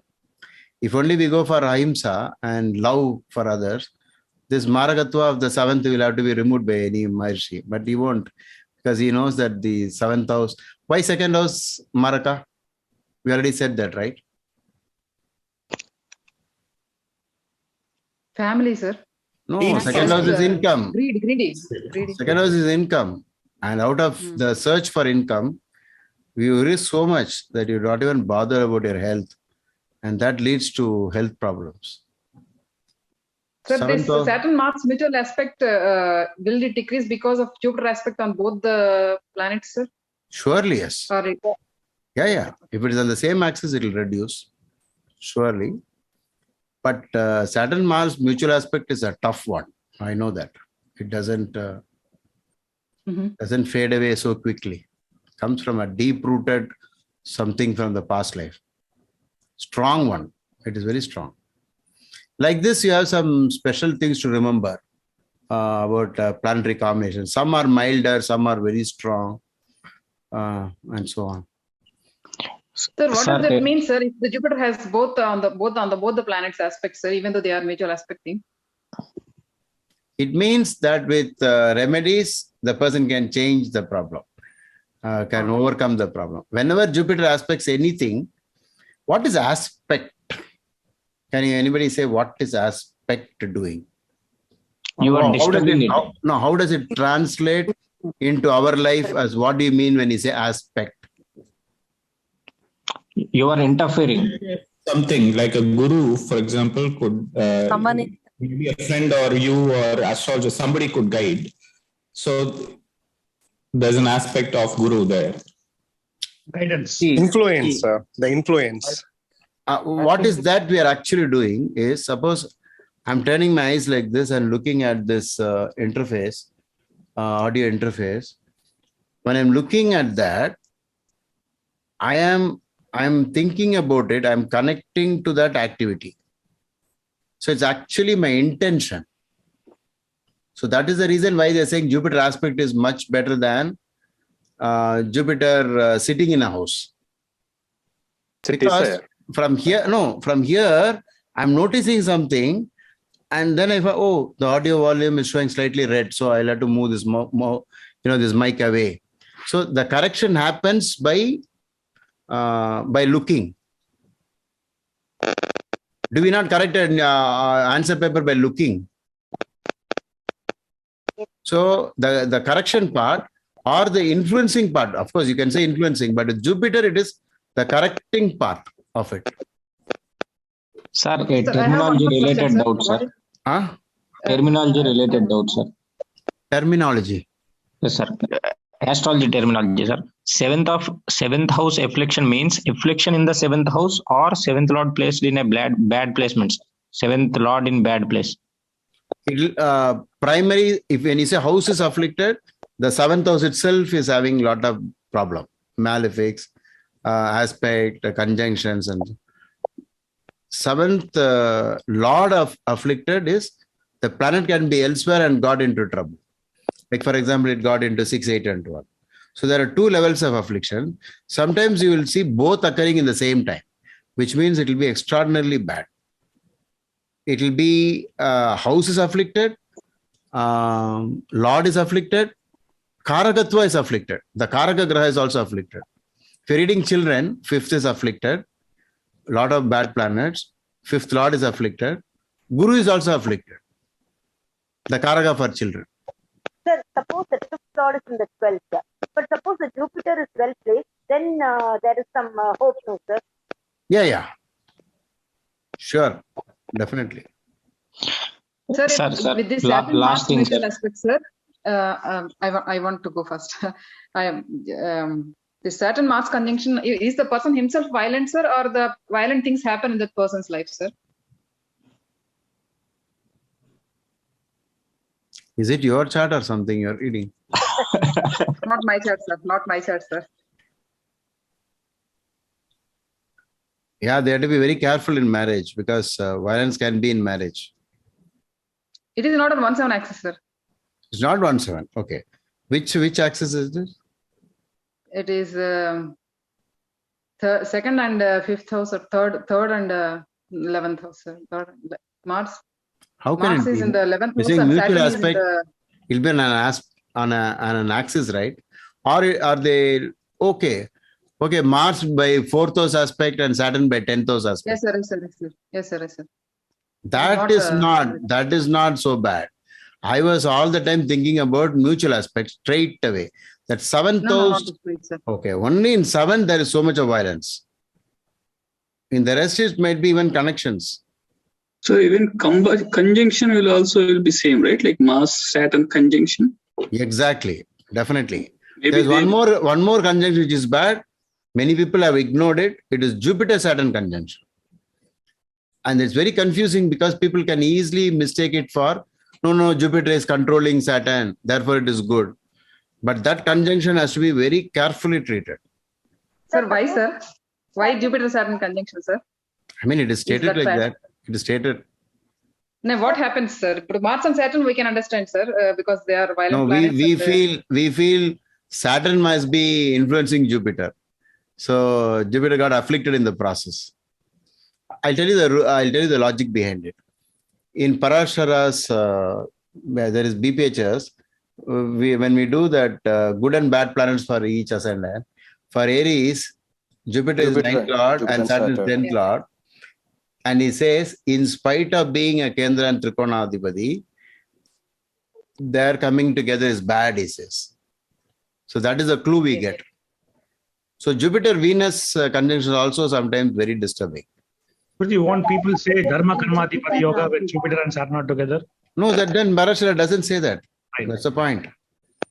If only we go for ahimsa and love for others, this Marakatva of the 7th will have to be removed by any Maharishi. But he won't, because he knows that the 7th house. Why 2nd house Maraka? We already said that, right? Family, sir. No, 2nd house is income. Greedy. 2nd house is income. And out of the search for income, you risk so much that you don't even bother about your health. And that leads to health problems. Sir, this Saturn Mars mutual aspect, will it decrease because of Jupiter aspect on both the planets, sir? Surely, yes. Sorry. Yeah. If it is on the same axis, it will reduce. Surely. But Saturn Mars mutual aspect is a tough one. I know that. It doesn't fade away so quickly. It comes from a deep-rooted something from the past life. Strong one. It is very strong. Like this, you have some special things to remember about planetary combinations. Some are milder, some are very strong, and so on. Sir, what does that mean, sir? If the Jupiter has both on the planets aspects, sir, even though they are mutual aspecting? It means that with remedies, the person can change the problem, can overcome the problem. Whenever Jupiter aspects anything, what is aspect? Can anybody say what is aspect doing? You are disturbing it. How does it translate into our life as what do you mean when you say aspect? You are interfering. Something like a guru, for example, could maybe a friend or you or astrologer, somebody could guide. So there's an aspect of guru there. Guidance. Influence, the influence. What is that we are actually doing is, suppose I'm turning my eyes like this and looking at this interface, audio interface. When I'm looking at that, I'm thinking about it. I'm connecting to that activity. So it's actually my intention. So that is the reason why they're saying Jupiter aspect is much better than Jupiter sitting in a house. Because from here, I'm noticing something, and then I thought, oh, the audio volume is showing slightly red, so I'll have to move this this mic away. So the correction happens by looking. Do we not correct an answer paper by looking? So the correction part or the influencing part, of course, you can say influencing, but with Jupiter, it is the correcting part of it. Sir, a terminology related doubt, sir. Terminology related doubt, sir. Terminology. Yes, sir. Astrology terminology, sir. Seventh house affliction means affliction in the 7th house or 7th lord placed in a bad placement. 7th lord in bad place. Primary, when you say house is afflicted, the 7th house itself is having a lot of problem, malefics, aspect, conjunctions, and 7th lord of afflicted is the planet can be elsewhere and got into trouble. Like for example, it got into 6, 8, and 12. So there are 2 levels of affliction. Sometimes you will see both occurring in the same time, which means it will be extraordinarily bad. It will be house is afflicted, Lord is afflicted, Karakatva is afflicted. The Karaka Graha is also afflicted. If you're reading children, 5th is afflicted. Lot of bad planets. 5th Lord is afflicted. Guru is also afflicted. The Karaka for children. Sir, suppose the 5th Lord is in the 12th. But suppose the Jupiter is well placed, then there is some hope, no, sir? Yeah. Sure. Definitely. Sir, Sir, with this last Saturn Mars thing, mutual sir. aspect, sir, I want to go first. The Saturn Mars conjunction, is the person himself violent, sir, or the violent things happen in that person's life, sir? Is it your chart or something you're reading? Not my chart, sir. Not my chart, sir. Yeah, they have to be very careful in marriage because violence can be in marriage. It is not on 1/7 axis, sir. It's not 1/7. Okay. Which axis is this? It is second and 5th house, or third and 11th house, sir. Mars. How can Mars it is be? in the 11th You're house saying and mutual Saturn is in aspect. the. It'll be on an axis, right? Or are they okay? Okay, Mars by 4th house aspect and Saturn by 10th house aspect. Yes, sir. Yes, sir. That is not so bad. I was all the time thinking about mutual aspects straight away. That 7th house. Okay, only in 7th there is so much of violence. In the rest, it might be even connections. So even conjunction will be same, right? Like Mars Saturn conjunction. Exactly, definitely. Maybe There's one more conjunction which is bad. Many people have ignored it. It is Jupiter Saturn conjunction. And it's very confusing because people can easily mistake it for, no, Jupiter is controlling Saturn, therefore it is good. But that conjunction has to be very carefully treated. Sir, why, sir? Why Jupiter Saturn conjunction, sir? I mean, it is stated like that. It is stated. Now, what happens, sir? But Mars and Saturn we can understand, sir, because they are violent No, planets. we feel Saturn must be influencing Jupiter. So Jupiter got afflicted in the process. I'll tell you the logic behind it. In Parashara's, there is BPHS. When we do that good and bad planets for each ascendant, for Aries, Jupiter is 9th Lord and Saturn is 10th Lord. And he says, in spite of being a Kendra and Trikona Adhipati, their coming together is bad, he says. So that is a clue we get. So Jupiter-Venus conjunction is also sometimes very disturbing. But you want people to say Dharma Karma Adhipati Yoga when Jupiter and Saturn are together? No, that then Parashara doesn't say that. That's the point.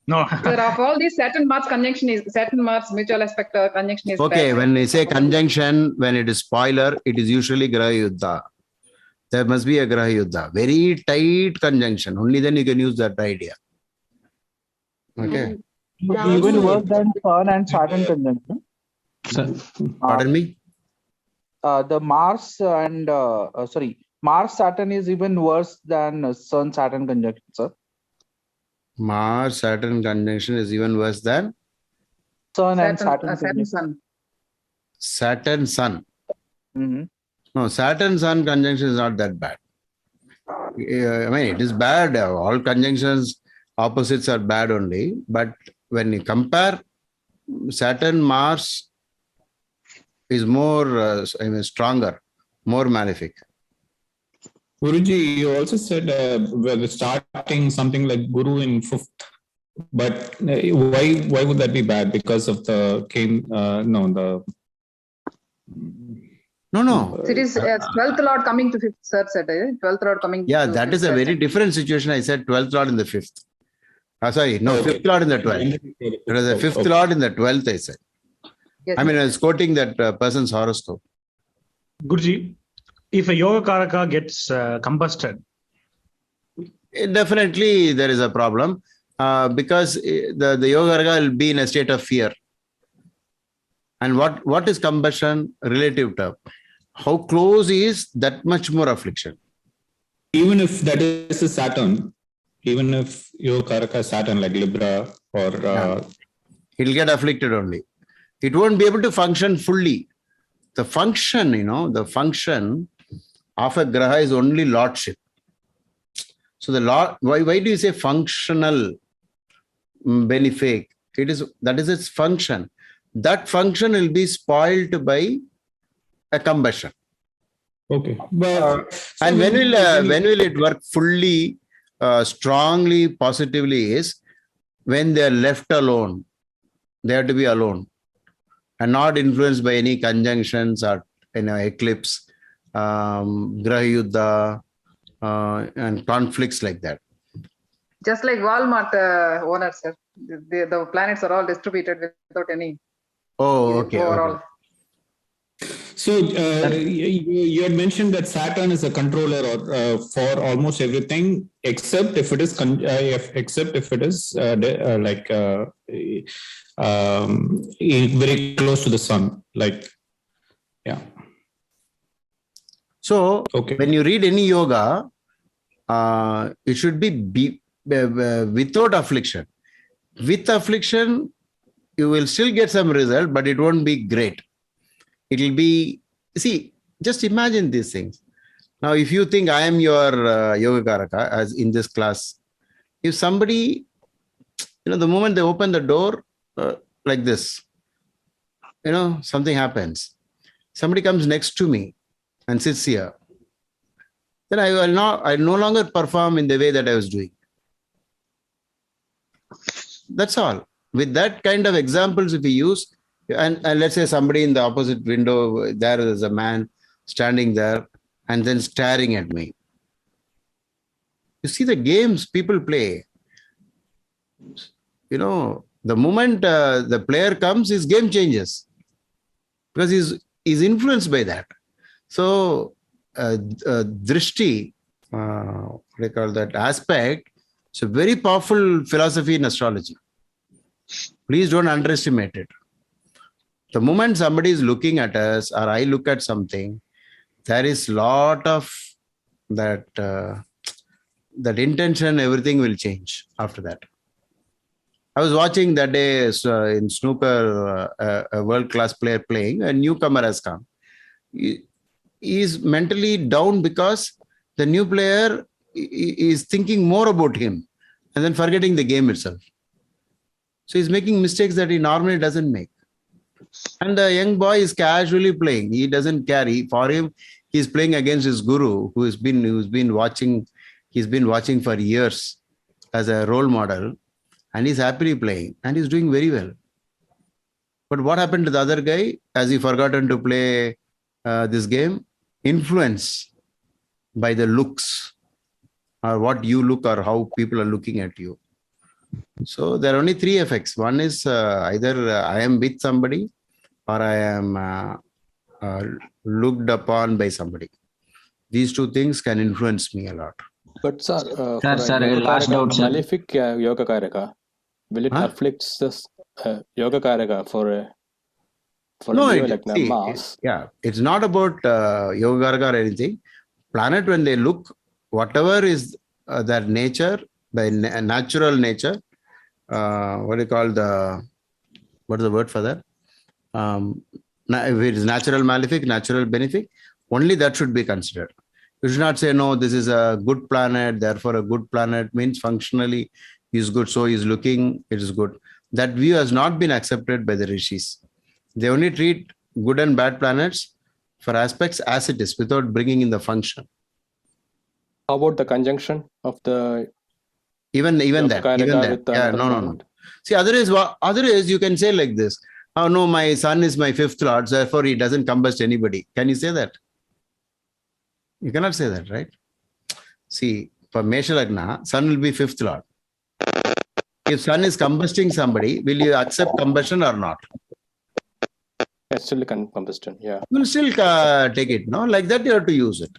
No. Sir, of all these Saturn Mars conjunction is Saturn Mars mutual aspect conjunction is Okay, bad. when we say conjunction, when it is spoiler, it is usually Graha Yuddha. There must be a Graha Yuddha. Very tight conjunction. Only then you can use that idea. Okay. Even worse than Sun and Saturn conjunction. Pardon me? The Mars and Mars Saturn is even worse than Sun Saturn conjunction, sir. Mars Saturn conjunction is even worse than Sun and Saturn. Saturn Sun. Mm-hmm. No, Saturn Sun conjunction is not that bad. I mean, it is bad. All conjunctions, opposites are bad only. But when you compare, Saturn Mars is more, stronger, more malefic. Guruji, you also said we're starting something like Guru in 5th, but why would that be bad? Because of the No. It is 12th Lord coming to 5th, sir said. 12th Lord coming. Yeah, to that is a very different situation. I said 12th Lord in the 5th. 5th Lord in the 12th. There is a 5th Lord in the 12th, I said. Yes, I mean, I was quoting that person's horoscope. Guruji, if a Yoga Karaka gets combusted, definitely there is a problem because the Yoga Karaka will be in a state of fear. And what is combustion relative to? How close is that much more affliction? Even if that is a Saturn, even if Yoga Karaka Saturn like Libra or... It'll get afflicted only. It won't be able to function fully. The function of a graha is only lordship. So the law, why do you say functional benefic? That is its function. That function will be spoiled by a combustion. Okay. And when will it work fully, strongly, positively is when they are left alone. They have to be alone and not influenced by any conjunctions or eclipse, graha yuddha, and conflicts like that. Just like Walmart owners, sir. The planets are all distributed without any. Oh, okay. Overall. So you had mentioned that Saturn is a controller for almost everything except if it is very close to the sun. Like, yeah. So when you read any yoga, it should be without affliction. With affliction, you will still get some result, but it won't be great. It will be, see, just imagine these things. Now, if you think I am your Yogakaraka, as in this class, if somebody, the moment they open the door like this, something happens. Somebody comes next to me and sits here. Then I no longer perform in the way that I was doing. That's all. With that kind of examples, if we use, and let's say somebody in the opposite window, there is a man standing there and then staring at me. You see the games people play. The moment the player comes, his game changes because he's influenced by that. So, drishti, what do you call that aspect? It's a very powerful philosophy in astrology. Please don't underestimate it. The moment somebody is looking at us or I look at something, there is lot of that intention, everything will change after that. I was watching that day in snooker, a world-class player playing, a newcomer has come. He is mentally down because the new player is thinking more about him and then forgetting the game itself. So he's making mistakes that he normally doesn't make. And the young boy is casually playing. He doesn't care. For him, he's playing against his guru, who's been watching. He's been watching for years as a role model, and he's happily playing, and he's doing very well. But what happened to the other guy? Has he forgotten to play this game? Influence by the looks, or what you look, or how people are looking at you. So there are only three effects. One is either I am with somebody, or I am looked upon by somebody. These two things can influence me a lot. But sir, last doubt, sir. Malefic Yogakaraka, will it afflict this Yogakaraka for no, Mars? It's not about Yogakaraka or anything. Planet, when they look, whatever is their nature, by natural nature, what do you call what is the word for that? If it is natural malefic, natural benefic, only that should be considered. You should not say, no, this is a good planet, therefore a good planet means functionally is good, so is looking, it is good. That view has not been accepted by the rishis. They only treat good and bad planets for aspects as it is, without bringing in the function. How about the conjunction of the even that? Yeah, no. See, otherwise you can say like this. Oh no, my sun is my fifth lord, therefore he doesn't combust anybody. Can you say that? You cannot say that, right? See, for Mesha Lagna, sun will be fifth lord. If sun is combusting somebody, will you accept combustion or not? It's still combustion, yeah. You will still take it, no? Like that you have to use it.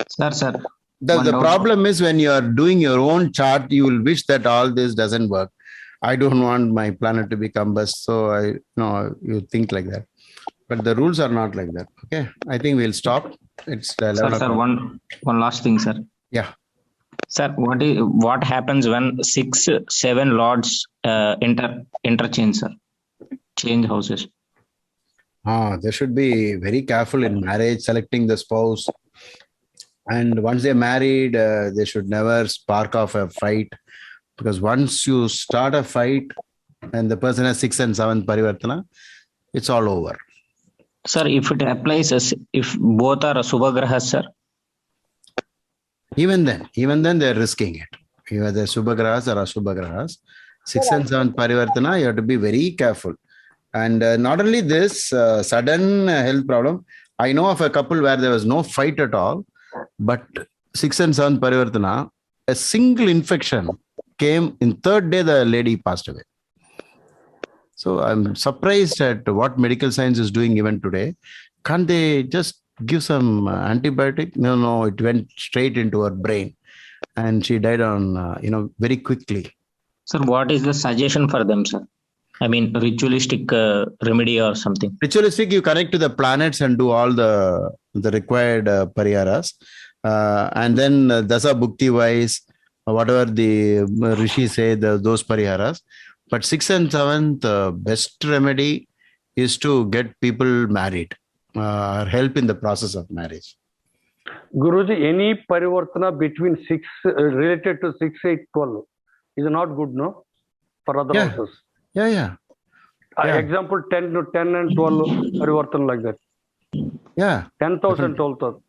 Sir. The problem is when you are doing your own chart, you will wish that all this doesn't work. I don't want my planet to be combust, so you think like that. But the rules are not like that. Okay, I think we'll stop. It's 11 Sir, one last thing, sir. Yeah. Sir, what happens when 6-7 lords interchange, sir? Change houses. They should be very careful in marriage, selecting the spouse. And once they're married, they should never spark off a fight, because once you start a fight and the person has 6th and 7th parivartana, it's all over. Sir, if it applies as if both are Subhagrahas, sir. Even then they're risking it. Either they're Subhagrahas or Asubhagrahas. 6th and 7th parivartana, you have to be very careful. And not only this, sudden health problem. I know of a couple where there was no fight at all, but 6th and 7th parivartana, a single infection came in 3rd day, the lady passed away. So I'm surprised at what medical science is doing even today. Can't they just give some antibiotic? No, it went straight into her brain, and she died on, very quickly. Sir, what is the suggestion for them, sir? I mean, ritualistic remedy or something. Ritualistic, you connect to the planets and do all the required pariharas. And then Dasa Bhukti wise, whatever the Rishi say, those pariharas. But 6th and 7th, best remedy is to get people married, or help in the process of marriage. Guruji, any parivartana between 6 related to 6, 8, 12 is not good, no? For other houses. Yeah. Example 10 and 12 parivartana like that. Yeah. 10,000, 12,000.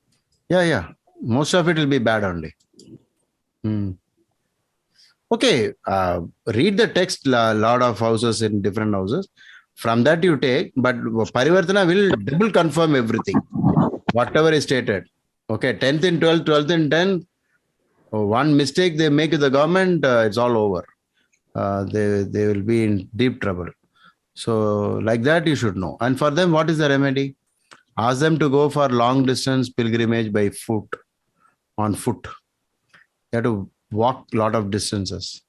Yeah. Most of it will be bad only. Okay, read the text, lot of houses in different houses. From that you take, but Parivartana will double confirm everything, whatever is stated. Okay, 10th in 12th, 12th in 10th, one mistake they make with the government, it's all over. They will be in deep trouble. So like that you should know. And for them, what is the remedy? Ask them to go for long distance pilgrimage by foot, on foot. They have to walk a lot of distances.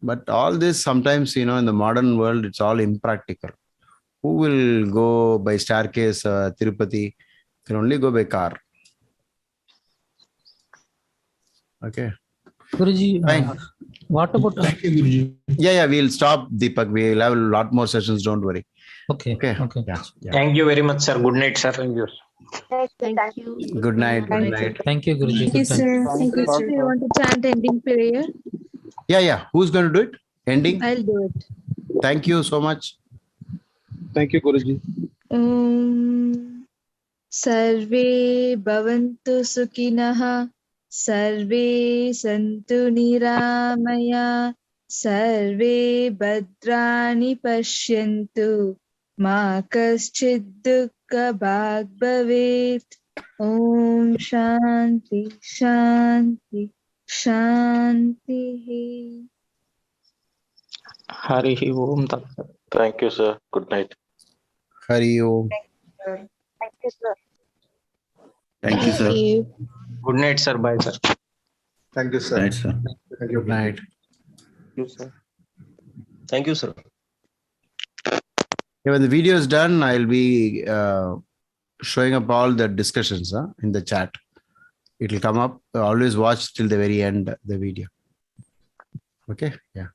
But all this sometimes, in the modern world, it's all impractical. Who will go by staircase, Tirupati? Can only go by car. Okay. Guruji, Fine. What about? Thank you, Guruji. Yeah, we'll stop, Deepak. We'll have a lot more sessions, don't worry. Okay. Yeah. Thank you very much, sir. Good night, sir. Thank you. Good night. Good night. Thank you, Guruji. Thank you, sir. Thank you, sir. You want to chant ending prayer? Yeah. Who's going to do it? Ending? I'll do it. Thank you so much. Thank you, Guruji. Sarve bhavantu sukhinah, sarve santu niramaya, sarve bhadrani pashyantu, ma kaschid dukkha bhag bhavet. Om Shanti Shanti Shanti. Hari Om Tat Sat. Thank you, sir. Good night. Hari Om. Thank you, sir. Thank you, sir. Good night, sir. Bye, sir. Thank you, sir. Night, sir. Thank you. Good night. Thank you, sir. Thank you, sir. When the video is done, I'll be showing up all the discussions in the chat. It will come up. Always watch till the very end the video. Okay? Yeah.